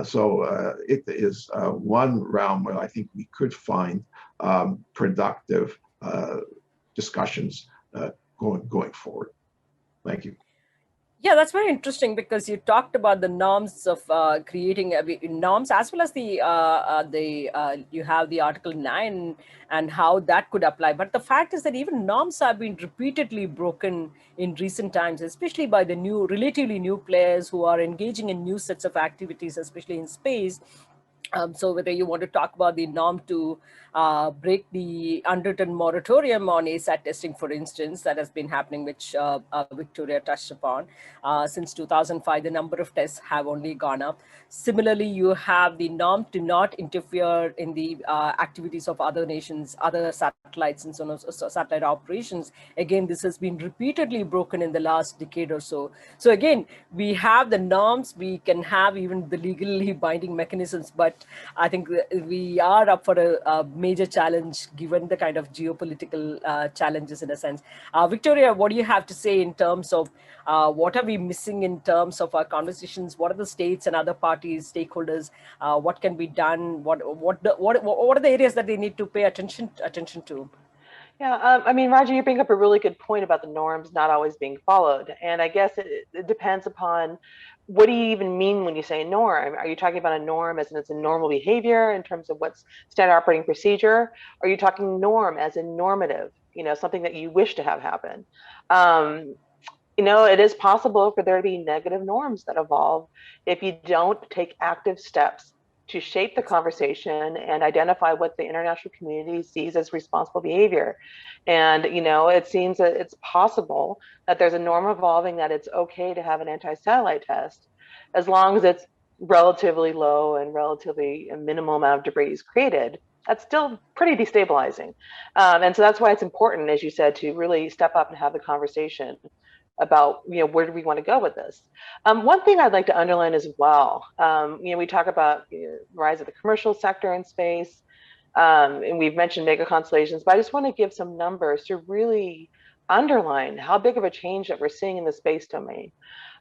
So it is one realm where I think we could find productive discussions going forward. Thank you. Yeah, that's very interesting, because you talked about the norms of creating norms, as well as you have the Article 9 and how that could apply. But the fact is that even norms have been repeatedly broken in recent times, especially by the relatively new players who are engaging in new sets of activities, especially in space. So whether you want to talk about the norm to break the unwritten moratorium on ASAT testing, for instance, that has been happening, which Victoria touched upon. Since 2005, the number of tests have only gone up. Similarly, you have the norm to not interfere in the activities of other nations, other satellites, and so on, satellite operations. Again, this has been repeatedly broken in the last decade or so. So again, we have the norms, we can have even the legally binding mechanisms, but I think we are up for a major challenge given the kind of geopolitical challenges, in a sense. Victoria, what do you have to say in terms of what are we missing in terms of our conversations? What are the states and other parties, stakeholders? What can be done? What are the areas that they need to pay attention to? Yeah, I mean, Roger, you bring up a really good point about the norms not always being followed. And I guess it depends upon what do you even mean when you say norm? Are you talking about a norm as in it's a normal behavior in terms of what's standard operating procedure? Are you talking norm as in normative, something that you wish to have happen? It is possible for there to be negative norms that evolve if you don't take active steps to shape the conversation and identify what the international community sees as responsible behavior. And, it seems that it's possible that there's a norm evolving that it's okay to have an anti-satellite test as long as it's relatively low and relatively a minimal amount of debris is created. That's still pretty destabilizing. And so that's why it's important, as you said, to really step up and have the conversation about where do we want to go with this. One thing I'd like to underline as well, we talk about the rise of the commercial sector in space, and we've mentioned mega constellations, but I just want to give some numbers to really underline how big of a change that we're seeing in the space domain.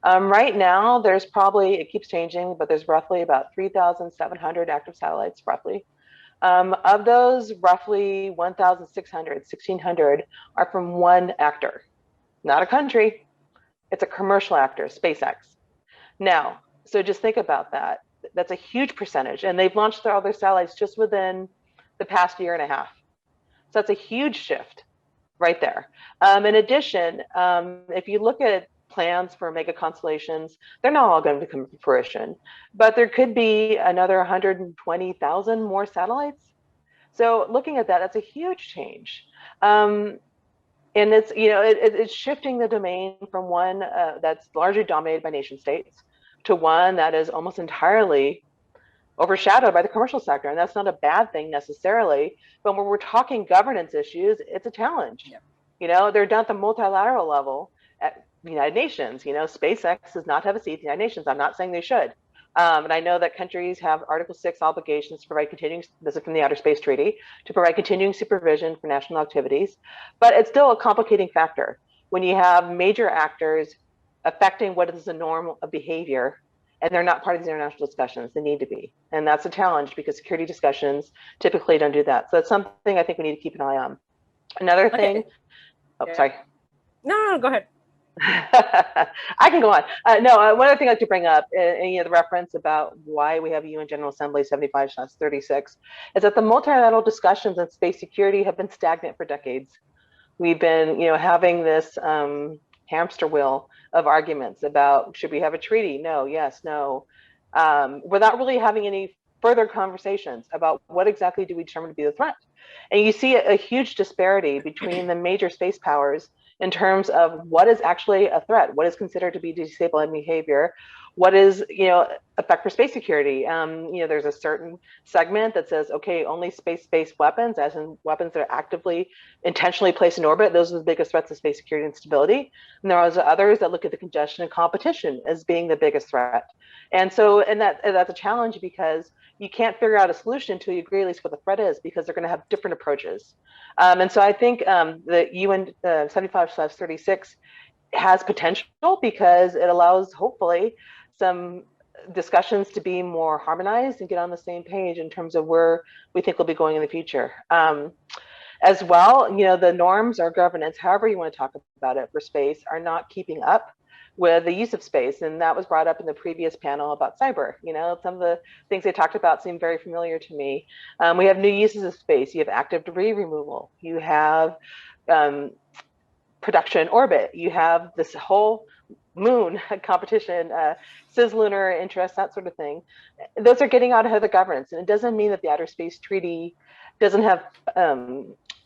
Right now, there's probably, it keeps changing, but there's roughly about 3,700 active satellites, roughly. Of those, roughly 1,600, 1,600 are from one actor. Not a country, it's a commercial actor, SpaceX. Now, so just think about that. That's a huge percentage, and they've launched all their satellites just within the past year and a half. So that's a huge shift right there. In addition, if you look at plans for mega constellations, they're not all going to come to fruition, but there could be another 120,000 more satellites. So looking at that, that's a huge change. And it's, it's shifting the domain from one that's largely dominated by nation states to one that is almost entirely overshadowed by the commercial sector. And that's not a bad thing necessarily, but when we're talking governance issues, it's a challenge. Yeah. They're done at the multilateral level at the United Nations. SpaceX does not have a seat at the United Nations. I'm not saying they should. And I know that countries have Article 6 obligations to provide continuing, this is from the Outer Space Treaty, to provide continuing supervision for national activities, but it's still a complicating factor when you have major actors affecting what is the norm of behavior, and they're not part of these international discussions. They need to be, and that's a challenge because security discussions typically don't do that. So that's something I think we need to keep an eye on. Another thing, okay. Oh, yeah. Sorry. No, go ahead. I can go on. One other thing I'd like to bring up, the reference about why we have UN General Assembly 75/36, is that the multilateral discussions on space security have been stagnant for decades. We've been, having this hamster wheel of arguments about should we have a treaty? No, yes, no. Without really having any further conversations about what exactly do we determine to be the threat. And you see a huge disparity between the major space powers in terms of what is actually a threat, what is considered to be destabilizing behavior, what is, effect for space security. There's a certain segment that says, okay, only space-based weapons, as in weapons that are actively, intentionally placed in orbit, those are the biggest threats to space security and stability. And there are others that look at the congestion and competition as being the biggest threat. And so, that's a challenge because you can't figure out a solution until you agree at least what the threat is, because they're going to have different approaches. And so I think the UN 75/36 has potential because it allows, hopefully, some discussions to be more harmonized and get on the same page in terms of where we think we'll be going in the future. As well, the norms or governance, however you want to talk about it for space, are not keeping up with the use of space. And that was brought up in the previous panel about cyber. Some of the things they talked about seem very familiar to me. We have new uses of space. You have active debris removal. You have production in orbit. You have this whole moon competition, cislunar interest, that sort of thing. Those are getting out ahead of the governance. And it doesn't mean that the Outer Space Treaty doesn't have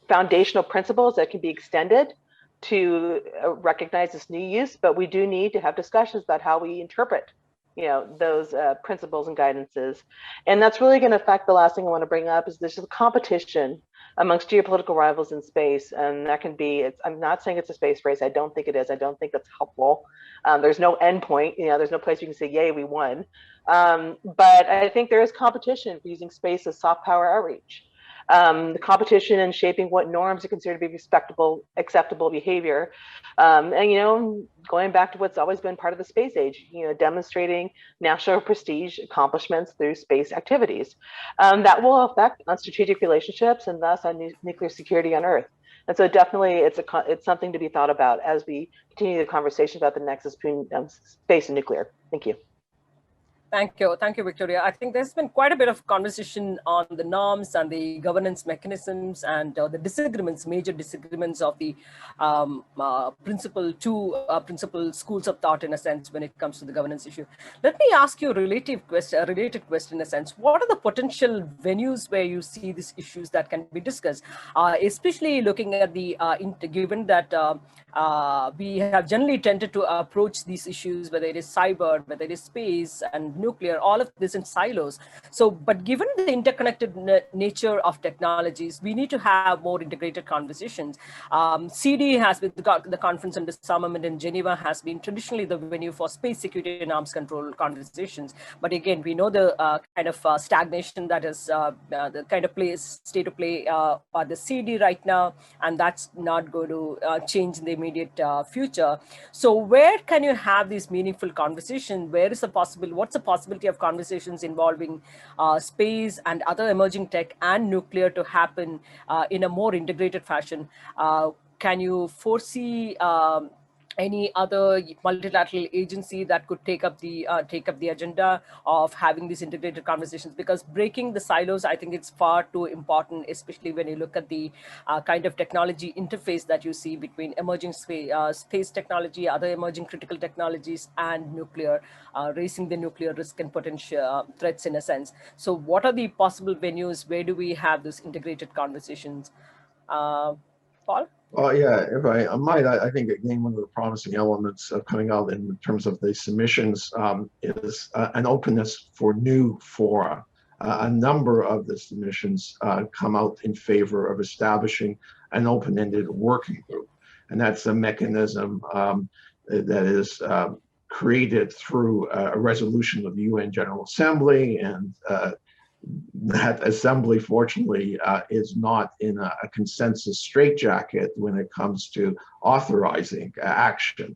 foundational principles that can be extended to recognize this new use, but we do need to have discussions about how we interpret, those principles and guidances. And that's really going to affect the last thing I want to bring up is there's a competition amongst geopolitical rivals in space. And that can be, I'm not saying it's a space race. I don't think it is. I don't think that's helpful. There's no end point. There's no place you can say, yay, we won. But I think there is competition for using space as soft power outreach. The competition in shaping what norms are considered to be respectable, acceptable behavior. And, going back to what's always been part of the space age, demonstrating national prestige accomplishments through space activities. That will affect on strategic relationships and thus on nuclear security on Earth. And so definitely it's something to be thought about as we continue the conversation about the nexus between space and nuclear. Thank you. Thank you, Victoria. I think there's been quite a bit of conversation on the norms and the governance mechanisms and the disagreements, major disagreements of the principal schools of thought, in a sense, when it comes to the governance issue. Let me ask you a related question in a sense. What are the potential venues where you see these issues that can be discussed, especially looking at the given that we have generally tended to approach these issues, whether it is cyber, whether it is space and nuclear, all of this in silos. So, but given the interconnected nature of technologies, we need to have more integrated conversations. CD has been the conference on disarmament in Geneva has been traditionally the venue for space security and arms control conversations. But again, we know the kind of stagnation that is the kind of state of play at the CD right now, and that's not going to change in the immediate future. So where can you have these meaningful conversations? Where is what's the possibility of conversations involving space and other emerging tech and nuclear to happen in a more integrated fashion? Can you foresee any other multilateral agency that could take up the agenda of having these integrated conversations? Because breaking the silos, I think it's far too important, especially when you look at the kind of technology interface that you see between emerging space technology, other emerging critical technologies, and nuclear, raising the nuclear risk and potential threats in a sense. So what are the possible venues? Where do we have those integrated conversations? Paul? Yeah, if I might, I think again one of the promising elements coming out in terms of the submissions is an openness for new fora. A number of the submissions come out in favor of establishing an open-ended working group, and that's a mechanism that is created through a resolution of the UN General Assembly, and that assembly, fortunately, is not in a consensus straitjacket when it comes to authorizing action.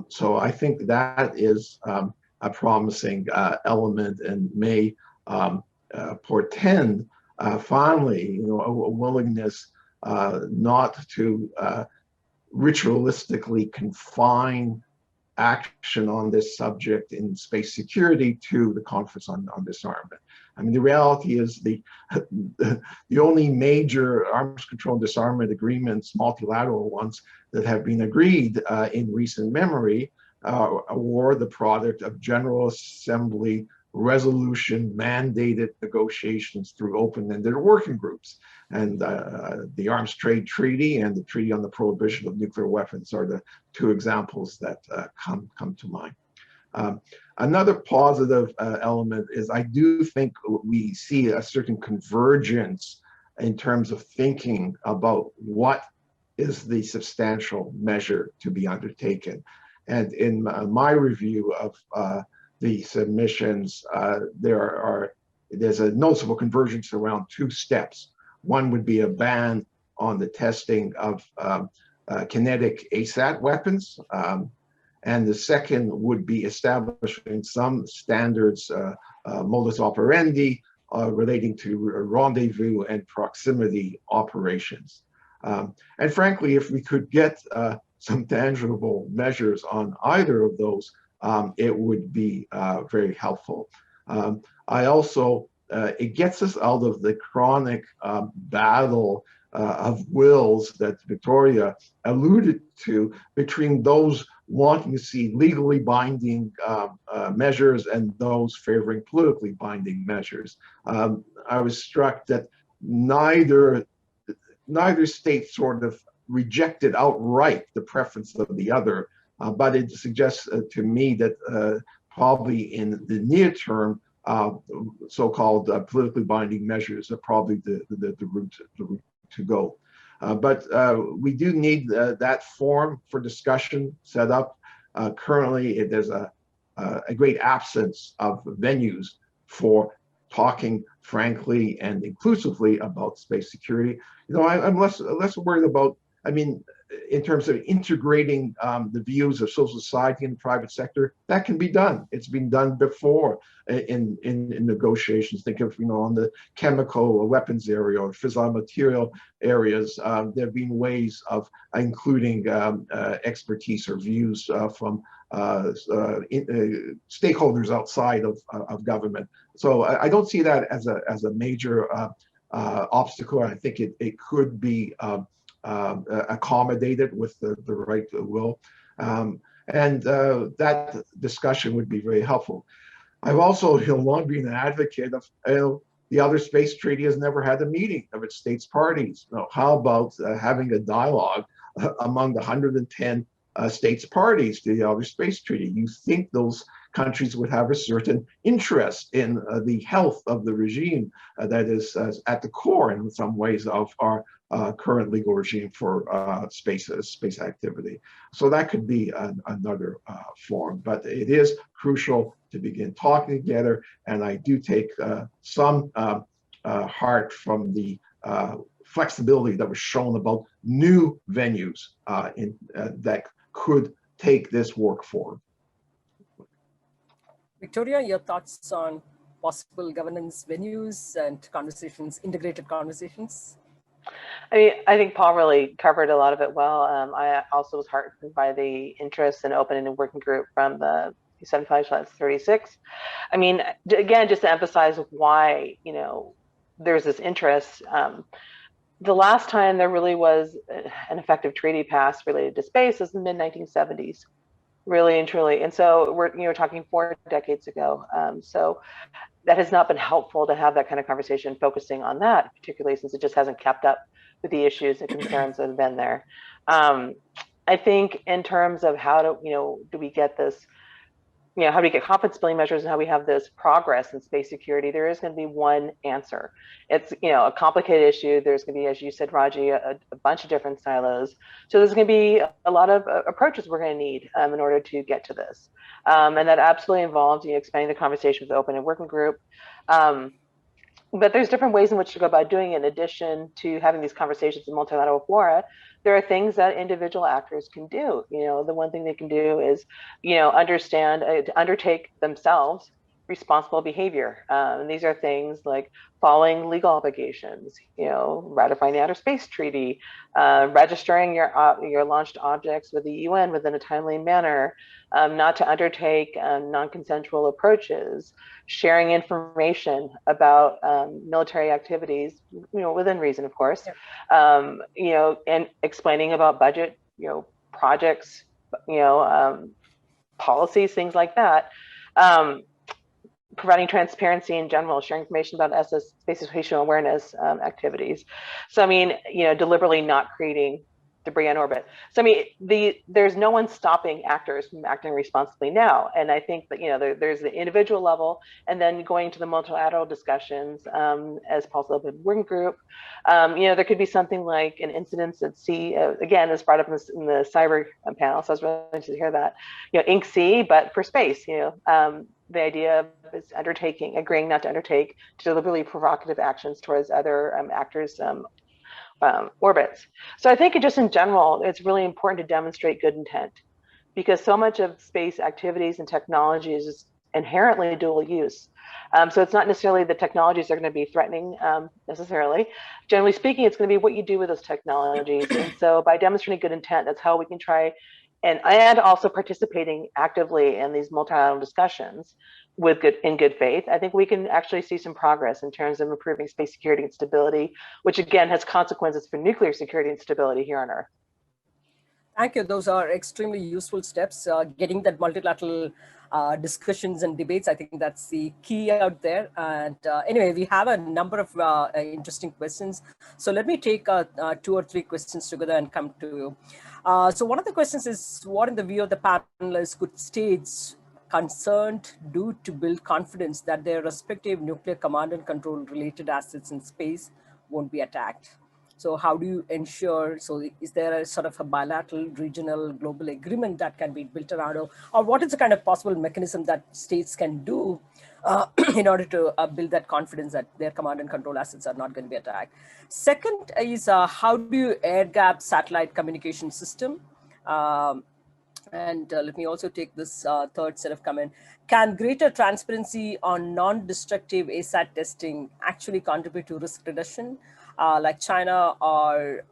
So I think that is a promising element and may portend finally, a willingness not to ritualistically confine action on this subject in space security to the Conference on Disarmament. I mean, the reality is the only major arms control and disarmament agreements, multilateral ones, that have been agreed in recent memory were the product of General Assembly resolution mandated negotiations through open-ended working groups. And the Arms Trade Treaty and the Treaty on the Prohibition of Nuclear Weapons are the two examples that come to mind. Another positive element is I do think we see a certain convergence in terms of thinking about what is the substantial measure to be undertaken. And in my review of the submissions, there's a noticeable convergence around two steps. One would be a ban on the testing of kinetic ASAT weapons. And the second would be establishing some standards, modus operandi relating to rendezvous and proximity operations. And frankly, if we could get some tangible measures on either of those, it would be very helpful. I also, it gets us out of the chronic battle of wills that Victoria alluded to between those wanting to see legally binding measures and those favoring politically binding measures. I was struck that neither state sort of rejected outright the preference of the other, but it suggests to me that probably in the near term, so-called politically binding measures are probably the route to go. But we do need that forum for discussion set up. Currently, there's a great absence of venues for talking frankly and inclusively about space security. I'm less worried about, I mean, in terms of integrating the views of civil society and the private sector, that can be done. It's been done before in negotiations. Think of, on the chemical or weapons area or fissile material areas, there have been ways of including expertise or views from stakeholders outside of government. So I don't see that as a major obstacle. I think it could be accommodated with the right will. That discussion would be very helpful. I've also long been an advocate of, the Outer Space Treaty has never had a meeting of its states parties. How about having a dialogue among the 110 states parties to the Outer Space Treaty? You think those countries would have a certain interest in the health of the regime that is at the core in some ways of our current legal regime for space activity. So that could be another form, but it is crucial to begin talking together. And I do take some heart from the flexibility that was shown about new venues that could take this work forward. Victoria, your thoughts on possible governance venues and conversations, integrated conversations? I think Paul really covered a lot of it well. I also was heartened by the interest in open and working group from the 75/36. Again, just to emphasize why, there's this interest. The last time there really was an effective treaty passed related to space was in the mid-1970s, really and truly. And so we're talking 4 decades ago. So that has not been helpful to have that kind of conversation focusing on that, particularly since it just hasn't kept up with the issues and concerns that have been there. I think in terms of how do we get this, how do we get confidence building measures and how we have this progress in space security, there is going to be one answer. It's a complicated issue. There's going to be, as you said, Raji, a bunch of different silos. So there's going to be a lot of approaches we're going to need in order to get to this. And that absolutely involves expanding the conversation with the open and working group. But there's different ways in which to go about doing it. In addition to having these conversations in multilateral fora, there are things that individual actors can do. The one thing they can do is, undertake themselves responsible behavior. And these are things like following legal obligations, ratifying the Outer Space Treaty, registering your launched objects with the UN within a timely manner, not to undertake non-consensual approaches, sharing information about military activities, within reason, of course, and explaining about budget, projects, policies, things like that. Providing transparency in general, sharing information about SS, space situational awareness activities. So, deliberately not creating debris on orbit. So, there's no one stopping actors from acting responsibly now. And I think that, there's the individual level, and then going to the multilateral discussions, as Paul said, the working group, there could be something like an incidence at sea, again, as brought up in the cyber panel. So I was really interested to hear that, INC, but for space, the idea of is agreeing not to undertake deliberately provocative actions towards other actors' orbits. So I think just in general, it's really important to demonstrate good intent, because so much of space activities and technology is just inherently dual use. So it's not necessarily the technologies that are going to be threatening necessarily. Generally speaking, it's going to be what you do with those technologies. And so by demonstrating good intent, that's how we can try and also participating actively in these multilateral discussions in good faith. I think we can actually see some progress in terms of improving space security and stability, which again has consequences for nuclear security and stability here on Earth. Thank you. Those are extremely useful steps. Getting that multilateral discussions and debates, I think that's the key out there. And anyway, we have a number of interesting questions. So let me take 2 or 3 questions together and come to you. So one of the questions is, what in the view of the panelists could states concerned do to build confidence that their respective nuclear command and control related assets in space won't be attacked? So how do you ensure, so is there a sort of a bilateral, regional, global agreement that can be built around, or what is the kind of possible mechanism that states can do in order to build that confidence that their command and control assets are not going to be attacked? Second is how do you air gap satellite communication system? And let me also take this third set of comment. Can greater transparency on non-destructive ASAT testing actually contribute to risk reduction? Like China or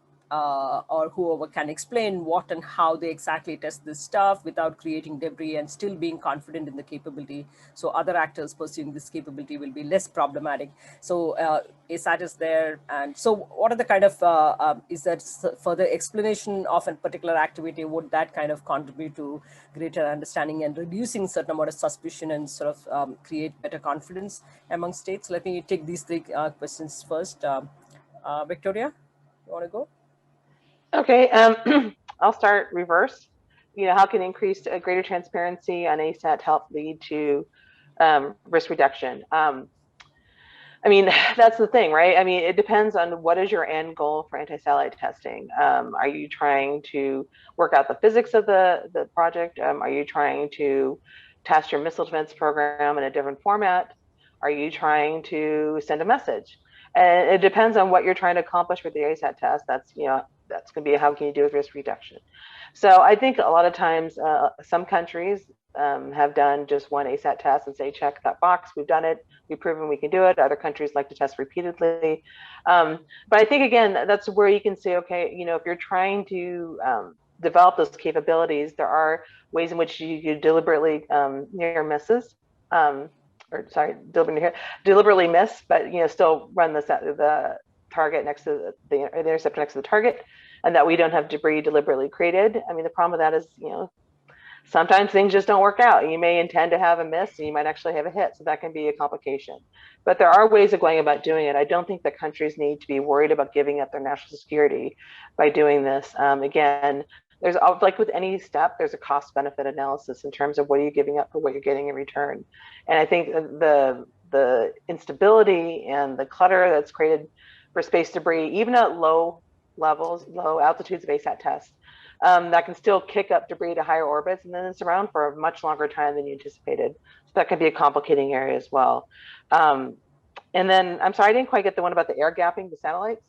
whoever can explain what and how they exactly test this stuff without creating debris and still being confident in the capability. So other actors pursuing this capability will be less problematic. So ASAT is there. And so what are the kind of, is that further explanation of a particular activity? Would that kind of contribute to greater understanding and reducing certain amount of suspicion and sort of create better confidence among states? Let me take these three questions first. Victoria, you want to go? Okay, I'll start reverse. How can increased greater transparency on ASAT help lead to risk reduction? I mean, that's the thing, right? I mean, it depends on what is your end goal for anti-satellite testing. Are you trying to work out the physics of the project? Are you trying to test your missile defense program in a different format? Are you trying to send a message? And it depends on what you're trying to accomplish with the ASAT test. That's going to be how can you do with risk reduction. So I think a lot of times some countries have done just one ASAT test and say, check that box, we've done it, we've proven we can do it. Other countries like to test repeatedly. But I think, again, that's where you can say, okay, if you're trying to develop those capabilities, there are ways in which you deliberately near misses. Deliberately miss, but still run the target next to the interceptor next to the target, and that we don't have debris deliberately created. I mean, the problem with that is, sometimes things just don't work out. You may intend to have a miss, and you might actually have a hit, so that can be a complication. But there are ways of going about doing it. I don't think that countries need to be worried about giving up their national security by doing this. Again, there's, like with any step, there's a cost benefit analysis in terms of what are you giving up for what you're getting in return. And I think the instability and the clutter that's created for space debris, even at low levels, low altitudes of ASAT tests, that can still kick up debris to higher orbits, and then it's around for a much longer time than you anticipated. So that can be a complicating area as well. And then, I'm sorry, I didn't quite get the one about the air gapping the satellites.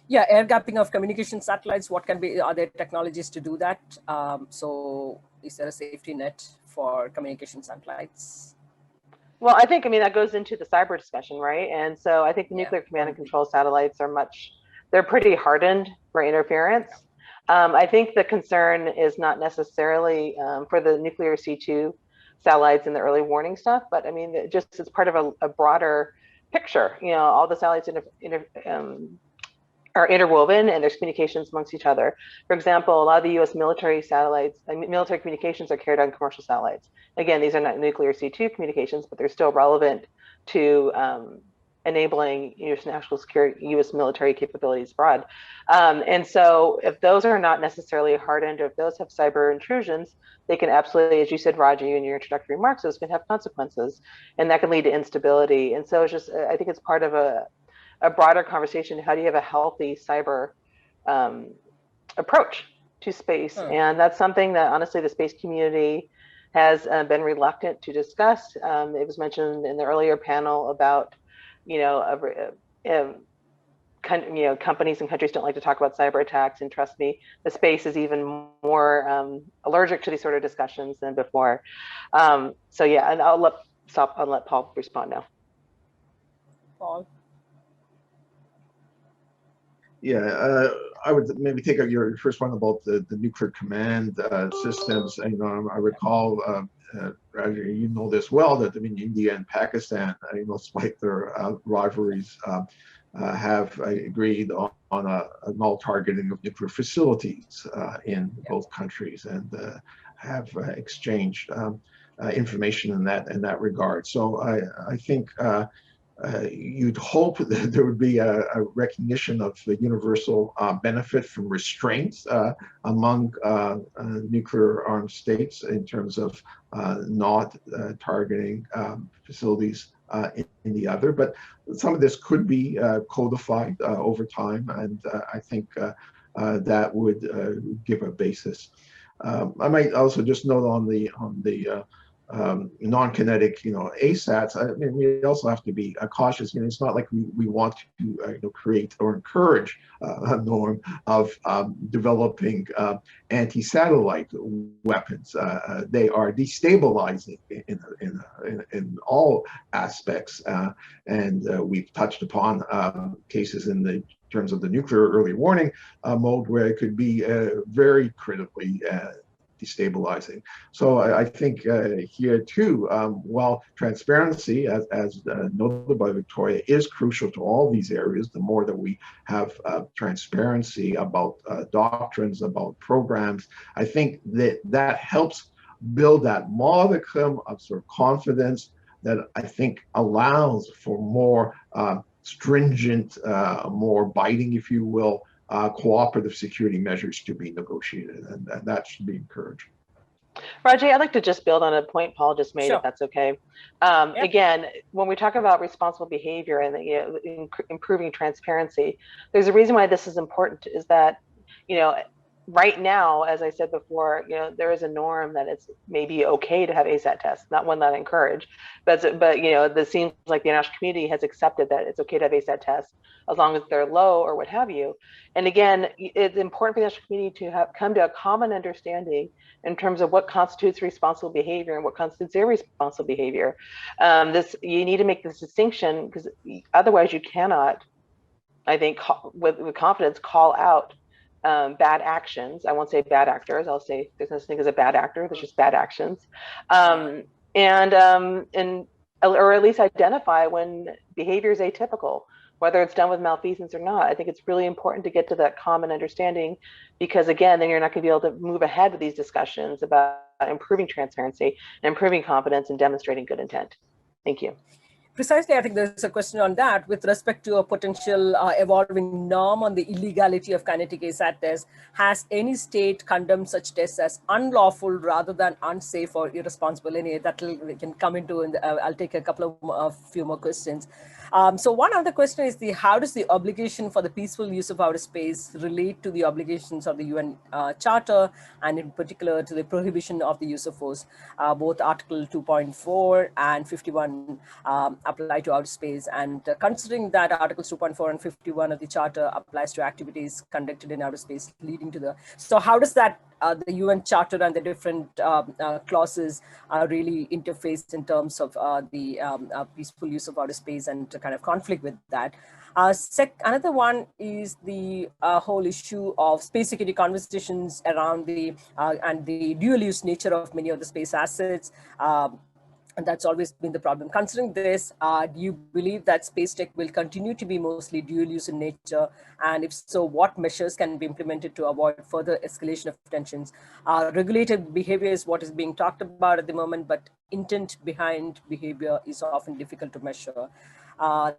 Yeah, air gapping of communication satellites. What can be, are there technologies to do that? So is there a safety net for communication satellites? Well, I mean, that goes into the cyber discussion, right? And so I think the nuclear command and control satellites are they're pretty hardened for interference. I think the concern is not necessarily for the nuclear C2 satellites and the early warning stuff, but I mean, it just is part of a broader picture. All the satellites are interwoven, and there's communications amongst each other. For example, a lot of the US military satellites, military communications are carried on commercial satellites. Again, these are not nuclear C2 communications, but they're still relevant to enabling US national security, US military capabilities abroad. And so if those are not necessarily hardened, or if those have cyber intrusions, they can absolutely, as you said, Roger, in your introductory remarks, those can have consequences, and that can lead to instability. And so it's just, I think it's part of a broader conversation. How do you have a healthy cyber approach to space? And that's something that honestly the space community has been reluctant to discuss. It was mentioned in the earlier panel about, companies and countries don't like to talk about cyber attacks, and trust me, the space is even more allergic to these sort of discussions than before. So yeah, and I'll let Paul respond now. Paul. Yeah, I would maybe take up your first one about the nuclear command systems. I recall, Roger, you know this well, that India and Pakistan, despite their rivalries, have agreed on a null targeting of nuclear facilities in both countries, and have exchanged information in that regard. So I think you'd hope that there would be a recognition of the universal benefit from restraints among nuclear armed states in terms of not targeting facilities in the other. But some of this could be codified over time, and I think that would give a basis. I might also just note on the non-kinetic, ASATs. I mean, we also have to be cautious. It's not like we want to create or encourage a norm of developing anti-satellite weapons. They are destabilizing in all aspects, and we've touched upon cases in the terms of the nuclear early warning mode where it could be very critically destabilizing. So I think here too, while transparency, as noted by Victoria, is crucial to all these areas, the more that we have transparency about doctrines, about programs, I think that helps build that modicum of sort of confidence that I think allows for more stringent, more biting, if you will, cooperative security measures to be negotiated, and that should be encouraged. Raji, I'd like to just build on a point Paul just made, if that's okay. Again, when we talk about responsible behavior and improving transparency, there's a reason why this is important, is that, right now, as I said before, there is a norm that it's maybe okay to have ASAT tests, not one that I encourage, but this seems like the international community has accepted that it's okay to have ASAT tests as long as they're low or what have you. And again, it's important for the international community to come to a common understanding in terms of what constitutes responsible behavior and what constitutes irresponsible behavior. You need to make this distinction, because otherwise you cannot, I think, with confidence call out bad actions. I won't say bad actors. I'll say there's no such thing as a bad actor. There's just bad actions, or at least identify when behavior is atypical, whether it's done with malfeasance or not. I think it's really important to get to that common understanding, because again, then you're not going to be able to move ahead with these discussions about improving transparency and improving confidence and demonstrating good intent. Thank you. Precisely, I think there's a question on that with respect to a potential evolving norm on the illegality of kinetic ASAT tests. Has any state condemned such tests as unlawful rather than unsafe or irresponsible? And that we can come into, I'll take a couple of few more questions. So one other question is how does the obligation for the peaceful use of outer space relate to the obligations of the UN Charter, and in particular to the prohibition of the use of force? Both Article 2.4 and 51 apply to outer space, and considering that Articles 2.4 and 51 of the Charter applies to activities conducted in outer space leading to so how does that the UN Charter and the different clauses really interface in terms of the peaceful use of outer space and kind of conflict with that? Another one is the whole issue of space security conversations around and the dual use nature of many of the space assets. And that's always been the problem. Considering this, do you believe that space tech will continue to be mostly dual use in nature? And if so, what measures can be implemented to avoid further escalation of tensions? Regulated behavior is what is being talked about at the moment, but intent behind behavior is often difficult to measure.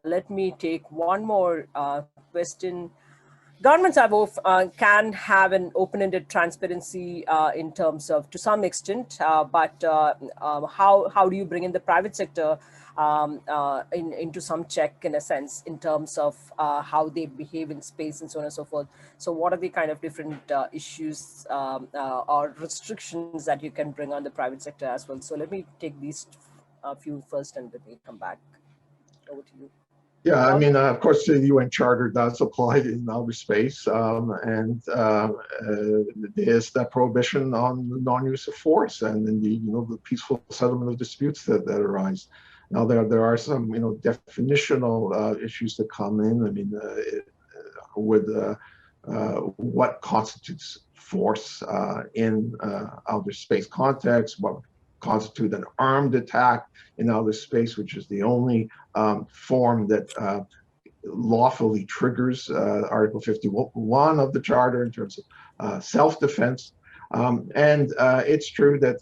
Let me take one more question. Governments can have an open-ended transparency in terms of, to some extent, but how do you bring in the private sector into some check, in a sense, in terms of how they behave in space and so on and so forth? So what are the kind of different issues or restrictions that you can bring on the private sector as well? So let me take these few first and then we come back. Over to you. Yeah, I mean, of course, the UN Charter does apply in outer space, and there's that prohibition on the non-use of force, and indeed, the peaceful settlement of disputes that arise. Now, there are some, definitional issues that come in. I mean, what constitutes force in outer space context? What constitute an armed attack in outer space, which is the only form that lawfully triggers Article 51 of the Charter in terms of self-defense. And it's true that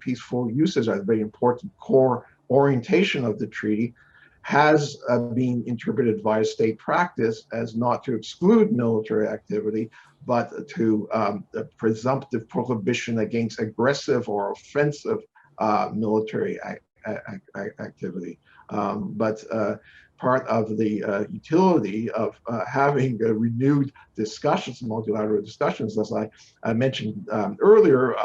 peaceful uses are a very important core orientation of the treaty, has been interpreted via state practice as not to exclude military activity, but to the presumptive prohibition against aggressive or offensive military activity. But part of the utility of having renewed discussions, multilateral discussions, as I mentioned earlier,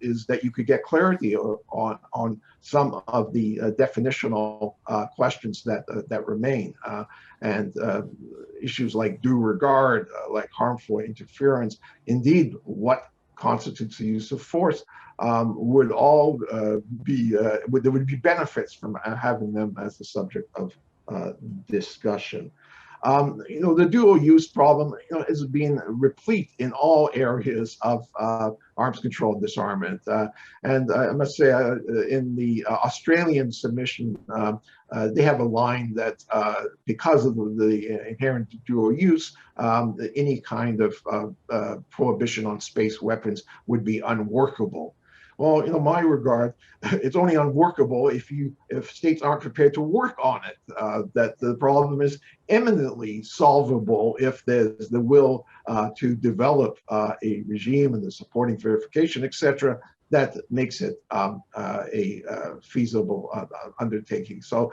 is that you could get clarity on some of the definitional questions that remain, and issues like due regard, like harmful interference, indeed what constitutes the use of force, would all there would be benefits from having them as the subject of discussion. The dual use problem, is being replete in all areas of arms control and disarmament. And I must say, in the Australian submission, they have a line that because of the inherent dual use, any kind of prohibition on space weapons would be unworkable. Well, in my regard, it's only unworkable if states aren't prepared to work on it. That the problem is eminently solvable if there's the will to develop a regime and the supporting verification, etc., that makes it a feasible undertaking. So,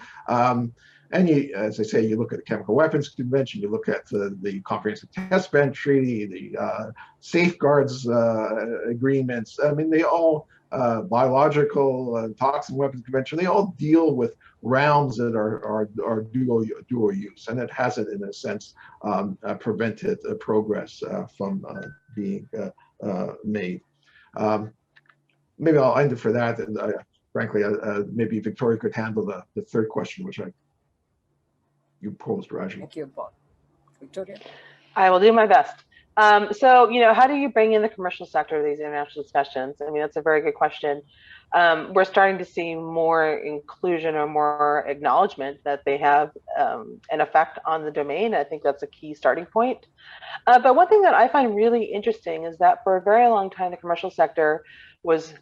as I say, you look at the Chemical Weapons Convention, you look at the Comprehensive Test Ban Treaty, the safeguards agreements. I mean, they all, biological toxin weapons convention, they all deal with rounds that are dual use, and it hasn't, in a sense, prevented progress from being made. Maybe I'll end it for that, and frankly, maybe Victoria could handle the third question, which you posed, Raji. Thank you, Paul. Victoria? I will do my best. So, how do you bring in the commercial sector to these international discussions? I mean, that's a very good question. We're starting to see more inclusion or more acknowledgement that they have an effect on the domain. I think that's a key starting point. But one thing that I find really interesting is that for a very long time, the commercial sector was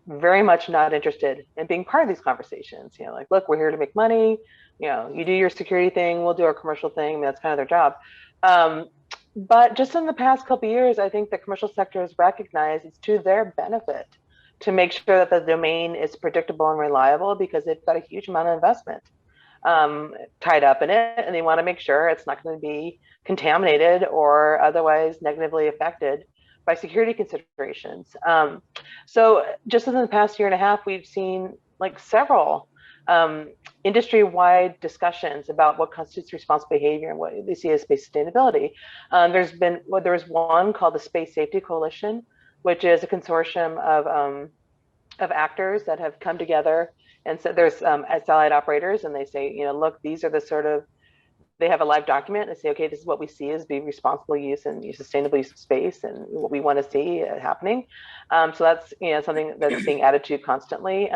very much not interested in being part of these conversations. Like, look, we're here to make money. You do your security thing, we'll do our commercial thing. I mean, that's kind of their job. But just in the past couple of years, I think the commercial sector has recognized it's to their benefit to make sure that the domain is predictable and reliable, because they've got a huge amount of investment tied up in it, and they want to make sure it's not going to be contaminated or otherwise negatively affected by security considerations. So just in the past year and a half, we've seen like several industry-wide discussions about what constitutes responsible behavior and what they see as space sustainability. There was one called the Space Safety Coalition, which is a consortium of actors that have come together, and so there's satellite operators, and they say, look, these are the sort of, they have a live document and say, okay, this is what we see as being responsible use and sustainable use of space and what we want to see happening. So that's something that's being added to constantly.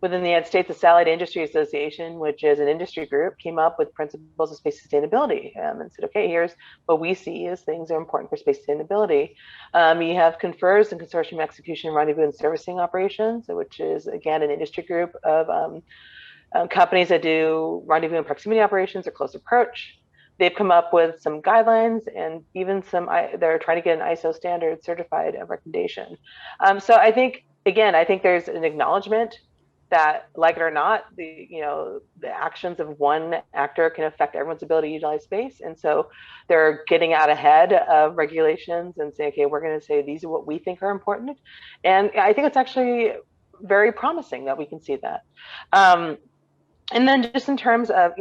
Within the United States, the Satellite Industry Association, which is an industry group, came up with principles of space sustainability and said, okay, here's what we see as things that are important for space sustainability. You have confers and consortium execution, rendezvous, and servicing operations, which is, again, an industry group of companies that do rendezvous and proximity operations or close approach. They've come up with some guidelines and even they're trying to get an ISO standard certified recommendation. So I think there's an acknowledgement that, like it or not, the actions of one actor can affect everyone's ability to utilize space. And so they're getting out ahead of regulations and saying, okay, we're going to say these are what we think are important. And I think it's actually very promising that we can see that. And then just in terms of,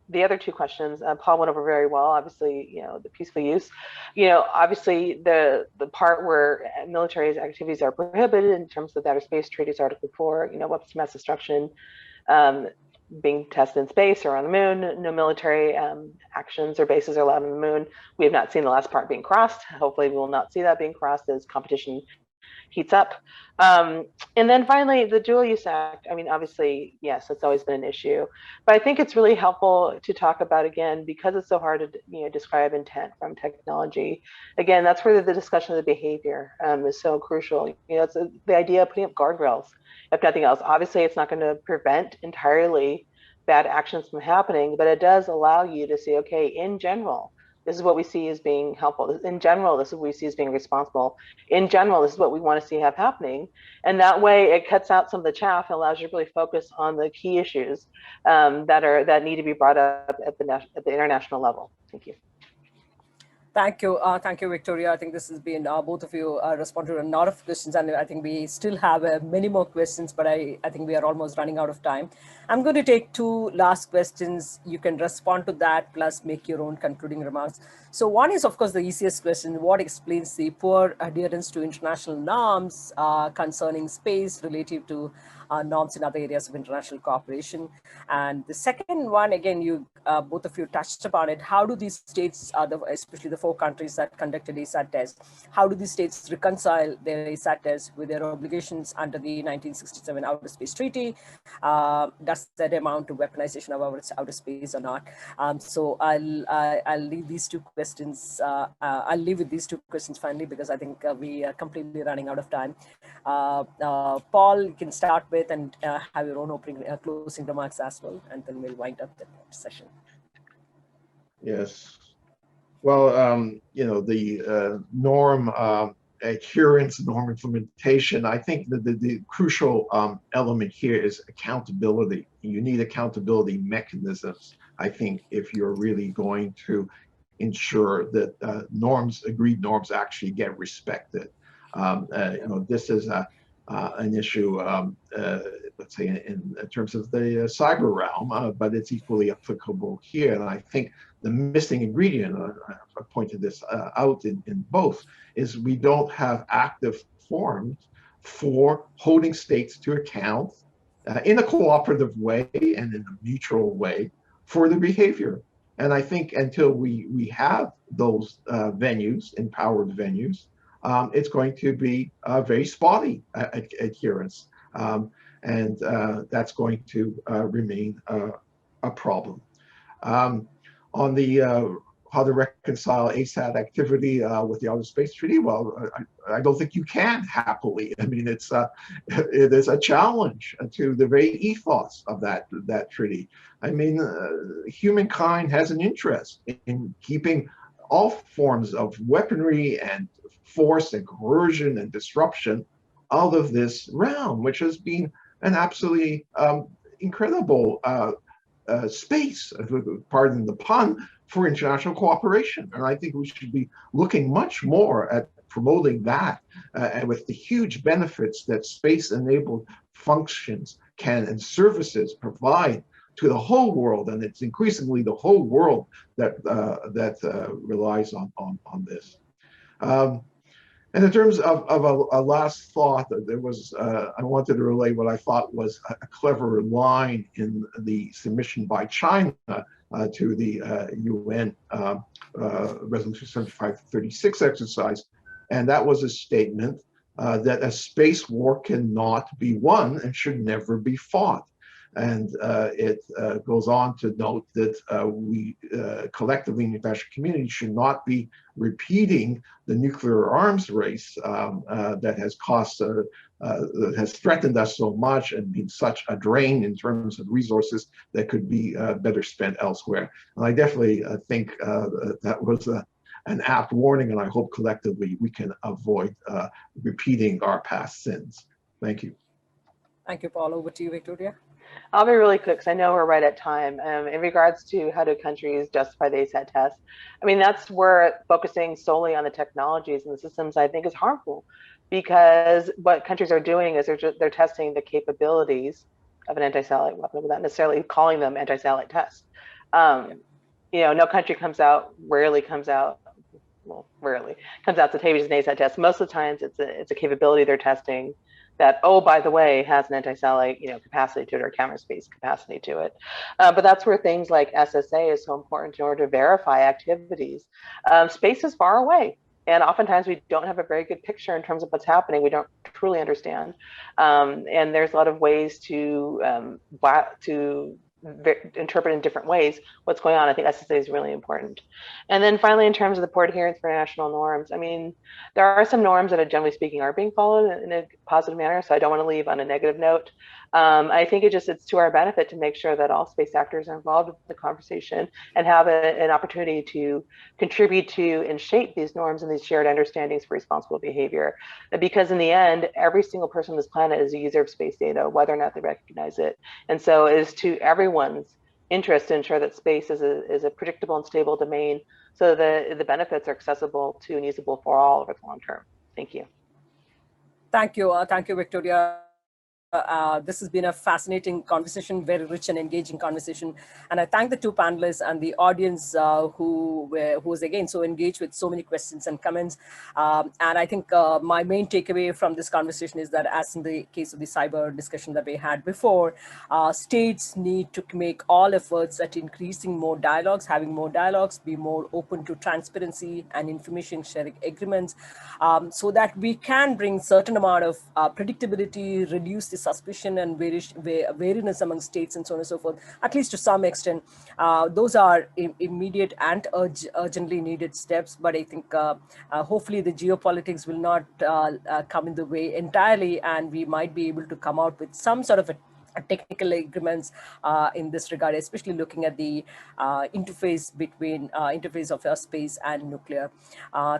the other two questions, Paul went over very well, obviously, the peaceful use, obviously the part where military activities are prohibited in terms of the Outer Space Treaty's Article 4, weapons of mass destruction being tested in space or on the moon, no military actions or bases are allowed on the moon. We have not seen the last part being crossed. Hopefully we will not see that being crossed as competition heats up. And then finally, the Dual Use Act. I mean, obviously, yes, it's always been an issue, but I think it's really helpful to talk about, again, because it's so hard to describe intent from technology. Again, that's where the discussion of the behavior is so crucial. It's the idea of putting up guardrails, if nothing else. Obviously, it's not going to prevent entirely bad actions from happening, but it does allow you to say, okay, in general, This is what we see as being helpful. In general, this is what we see as being responsible. In general, this is what we want to see have happening. And that way it cuts out some of the chaff and allows you to really focus on the key issues that need to be brought up at the international level. Thank you. Thank you, Victoria. I think this has been both of you respond to a lot of questions, and I think we still have many more questions, but I think we are almost running out of time. I'm going to take two last questions. You can respond to that, plus make your own concluding remarks. So one is, of course, the easiest question: what explains the poor adherence to international norms concerning space relative to norms in other areas of international cooperation? And the second one, again, you both of you touched upon it. How do these states, especially the 4 countries that conducted ASAT tests, how do these states reconcile their ASAT tests with their obligations under the 1967 Outer Space Treaty? Does that amount to weaponization of our outer space or not? So I'll leave these two questions. I'll leave with these two questions finally, because I think we are completely running out of time. Paul, you can start with and have your own opening closing remarks as well, and then we'll wind up the session. Yes. Well, you know, the norm adherence, norm implementation, I think that the crucial element here is accountability. You need accountability mechanisms, I think, if you're really going to ensure that agreed norms actually get respected. You know, this is an issue, let's say, in terms of the cyber realm, but it's equally applicable here. And I think the missing ingredient, I pointed this out in both, is we don't have active forms for holding states to account in a cooperative way and in a mutual way for their behavior. And I think until we have those venues, empowered venues, it's going to be very spotty adherence. And that's going to remain a problem. On the how to reconcile ASAT activity with the Outer Space Treaty, well, I don't think you can happily. I mean, it is a challenge to the very ethos of that treaty. I mean, humankind has an interest in keeping all forms of weaponry and force and coercion and disruption out of this realm, which has been an absolutely incredible space, pardon the pun, for international cooperation. And I think we should be looking much more at promoting that and with the huge benefits that space-enabled functions and services provide to the whole world. And it's increasingly the whole world that relies on this. And in terms of a last thought, there was I wanted to relay what I thought was a clever line in the submission by China to the UN Resolution 7536 exercise, and that was a statement that a space war cannot be won and should never be fought. And it goes on to note that we collectively in the international community should not be repeating the nuclear arms race that has cost, has threatened us so much and been such a drain in terms of resources that could be better spent elsewhere. And I definitely think that was an apt warning, and I hope collectively we can avoid repeating our past sins. Thank you. Thank you, Paul. Over to you, Victoria. I'll be really quick because I know we're right at time. In regards to how do countries justify the ASAT test, I mean, that's where focusing solely on the technologies and the systems I think is harmful, because what countries are doing is they're testing the capabilities of an anti-satellite weapon without necessarily calling them anti-satellite tests. You know, no country rarely comes out to tell you it's an ASAT test. Most of the times it's a capability they're testing that, oh, by the way, has an anti-satellite, capacity to it or counter space capacity to it. But that's where things like SSA is so important in order to verify activities. Space is far away, and oftentimes we don't have a very good picture in terms of what's happening. We don't truly understand, and there's a lot of ways to interpret in different ways what's going on. I think SSA is really important. And then finally, in terms of the poor adherence for national norms, I mean, there are some norms that are generally speaking are being followed in a positive manner, so I don't want to leave on a negative note. I think it's to our benefit to make sure that all space actors are involved in the conversation and have an opportunity to contribute to and shape these norms and these shared understandings for responsible behavior. Because in the end, every single person on this planet is a user of space data, whether or not they recognize it. And so it is to everyone's interest to ensure that space is a predictable and stable domain, so the benefits are accessible to and usable for all over the long term. Thank you. Thank you, Victoria. This has been a fascinating conversation, very rich and engaging conversation. And I thank the two panelists and the audience who was again so engaged with so many questions and comments. And I think my main takeaway from this conversation is that, as in the case of the cyber discussion that we had before, states need to make all efforts at increasing more dialogues, having more dialogues, be more open to transparency and information sharing agreements, so that we can bring certain amount of predictability, reduce the suspicion and wariness among states and so on and so forth, at least to some extent. Those are immediate and urgently needed steps, but I think hopefully the geopolitics will not come in the way entirely, and we might be able to come out with some sort of a technical agreements in this regard, especially looking at the interface of space and nuclear.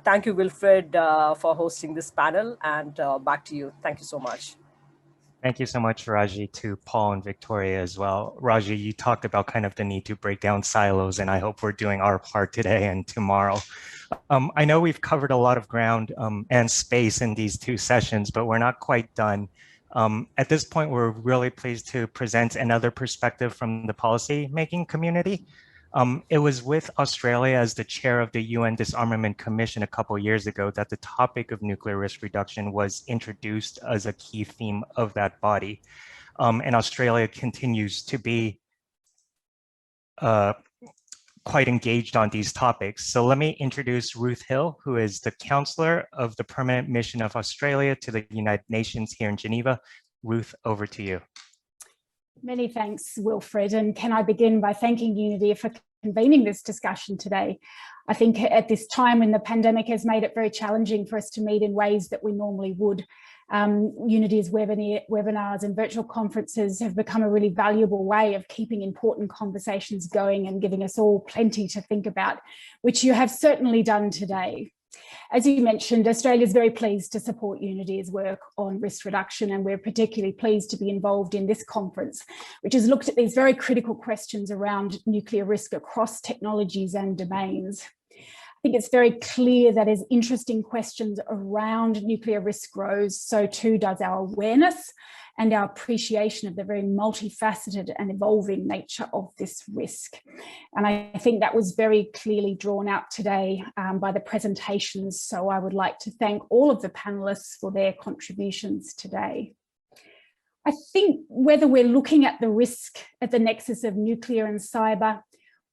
Thank you, Wilfred, for hosting this panel, and back to you. Thank you so much. Thank you so much, Raji, to Paul and Victoria as well. Raji, you talked about kind of the need to break down silos, and I hope we're doing our part today and tomorrow. I know we've covered a lot of ground and space in these two sessions, but we're not quite done. At this point, we're really pleased to present another perspective from the policy-making community. It was with Australia as the chair of the UN Disarmament Commission a couple years ago that the topic of nuclear risk reduction was introduced as a key theme of that body. And Australia continues to be quite engaged on these topics. So let me introduce Ruth Hill, who is the counselor of the Permanent Mission of Australia to the United Nations here in Geneva. Ruth, over to you. Many thanks, Wilfred. And can I begin by thanking Unity for convening this discussion today? I think at this time when the pandemic has made it very challenging for us to meet in ways that we normally would, Unity's webinars and virtual conferences have become a really valuable way of keeping important conversations going and giving us all plenty to think about, which you have certainly done today. As you mentioned, Australia is very pleased to support Unity's work on risk reduction, and we're particularly pleased to be involved in this conference, which has looked at these very critical questions around nuclear risk across technologies and domains. I think it's very clear that as interesting questions around nuclear risk grows, so too does our awareness and our appreciation of the very multifaceted and evolving nature of this risk. And I think that was very clearly drawn out today by the presentations. So I would like to thank all of the panelists for their contributions today. I think whether we're looking at the risk at the nexus of nuclear and cyber,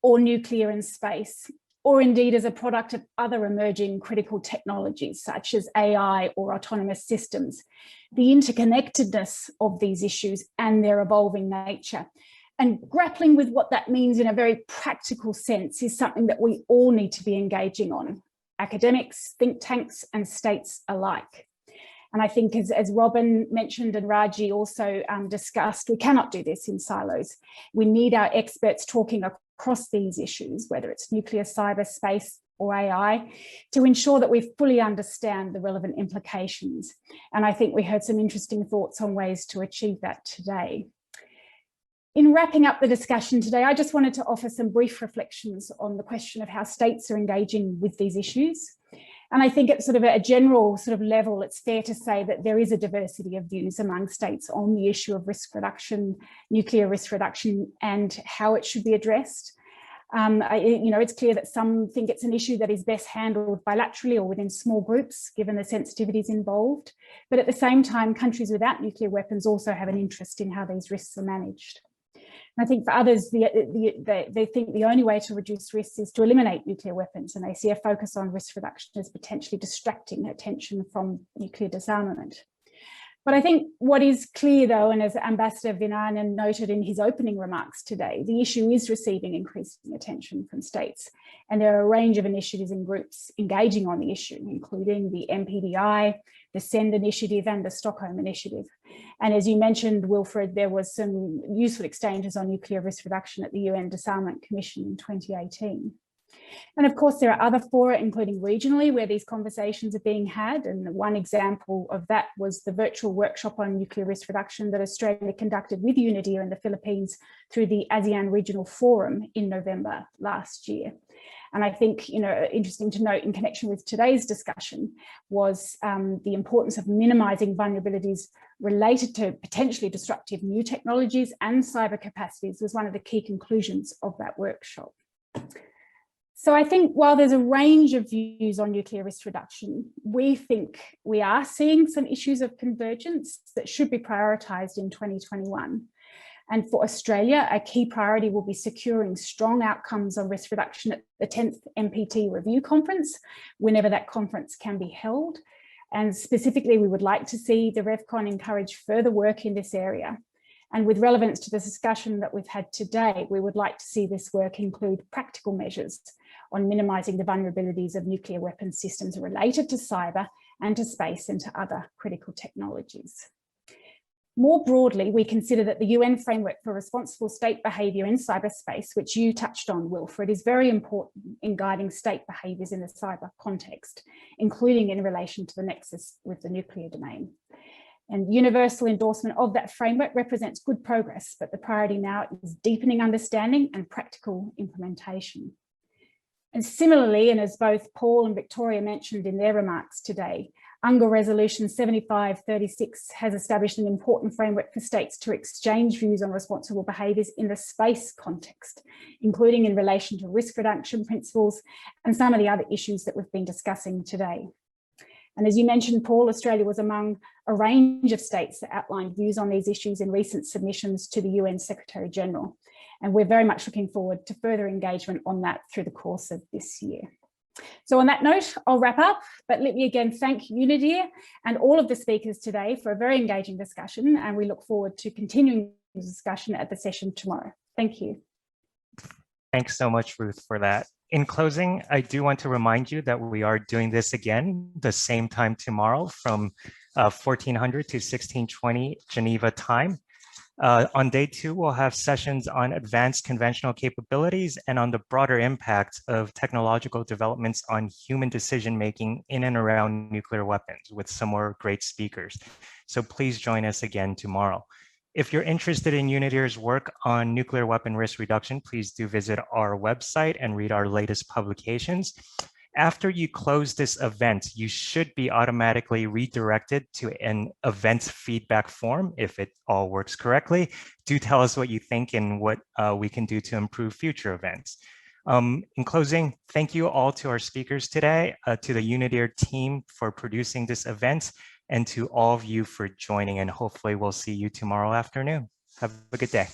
or nuclear and space, or indeed as a product of other emerging critical technologies such as AI or autonomous systems, the interconnectedness of these issues and their evolving nature, and grappling with what that means in a very practical sense, is something that we all need to be engaging on, academics, think tanks, and states alike. And I think as Robin mentioned and Raji also discussed, we cannot do this in silos. We need our experts talking across these issues, whether it's nuclear, cyber, space, or AI, to ensure that we fully understand the relevant implications. And I think we heard some interesting thoughts on ways to achieve that today. In wrapping up the discussion today, I just wanted to offer some brief reflections on the question of how states are engaging with these issues. And I think at sort of a general sort of level, it's fair to say that there is a diversity of views among states on the issue of risk reduction, nuclear risk reduction, and how it should be addressed. It's clear that some think it's an issue that is best handled bilaterally or within small groups, given the sensitivities involved. But at the same time, countries without nuclear weapons also have an interest in how these risks are managed. And I think for others, they think the only way to reduce risks is to eliminate nuclear weapons, and they see a focus on risk reduction as potentially distracting attention from nuclear disarmament. But I think what is clear, though, and as Ambassador Vinayanan noted in his opening remarks today, the issue is receiving increasing attention from states. And there are a range of initiatives and groups engaging on the issue, including the MPDI, the SEND initiative, and the Stockholm initiative. And as you mentioned, Wilfred, there was some useful exchanges on nuclear risk reduction at the UN Disarmament Commission in 2018. And of course, there are other fora, including regionally, where these conversations are being had. And one example of that was the virtual workshop on nuclear risk reduction that Australia conducted with UNIDIR in the Philippines through the ASEAN Regional Forum in November last year. And I think, interesting to note in connection with today's discussion was the importance of minimizing vulnerabilities related to potentially disruptive new technologies and cyber capacities was one of the key conclusions of that workshop. So I think while there's a range of views on nuclear risk reduction, we think we are seeing some issues of convergence that should be prioritised in 2021. And for Australia, a key priority will be securing strong outcomes on risk reduction at the 10th NPT Review Conference, whenever that conference can be held. And specifically, we would like to see the RevCon encourage further work in this area. And with relevance to the discussion that we've had today, we would like to see this work include practical measures on minimising the vulnerabilities of nuclear weapons systems related to cyber and to space and to other critical technologies. More broadly, we consider that the UN framework for responsible state behaviour in cyberspace, which you touched on, Wilfred, is very important in guiding state behaviours in the cyber context, including in relation to the nexus with the nuclear domain. And universal endorsement of that framework represents good progress, but the priority now is deepening understanding and practical implementation. And similarly, and as both Paul and Victoria mentioned in their remarks today, UNGA Resolution 7536 has established an important framework for states to exchange views on responsible behaviours in the space context, including in relation to risk reduction principles and some of the other issues that we've been discussing today. And as you mentioned, Paul, Australia was among a range of states that outlined views on these issues in recent submissions to the UN Secretary General. And we're very much looking forward to further engagement on that through the course of this year. So on that note, I'll wrap up, but let me again thank UNIDIR and all of the speakers today for a very engaging discussion, and we look forward to continuing the discussion at the session tomorrow. Thank you. Thanks so much, Ruth, for that. In closing, I do want to remind you that we are doing this again the same time tomorrow from 1400 to 1620 Geneva time. On day 2, we'll have sessions on advanced conventional capabilities and on the broader impact of technological developments on human decision-making in and around nuclear weapons with some more great speakers. So please join us again tomorrow. If you're interested in UNIDIR's work on nuclear weapon risk reduction, please do visit our website and read our latest publications. After you close this event, you should be automatically redirected to an event feedback form if it all works correctly. Do tell us what you think and what we can do to improve future events. In closing, thank you all to our speakers today, to the UNIDIR team for producing this event, and to all of you for joining, and hopefully we'll see you tomorrow afternoon. Have a good day.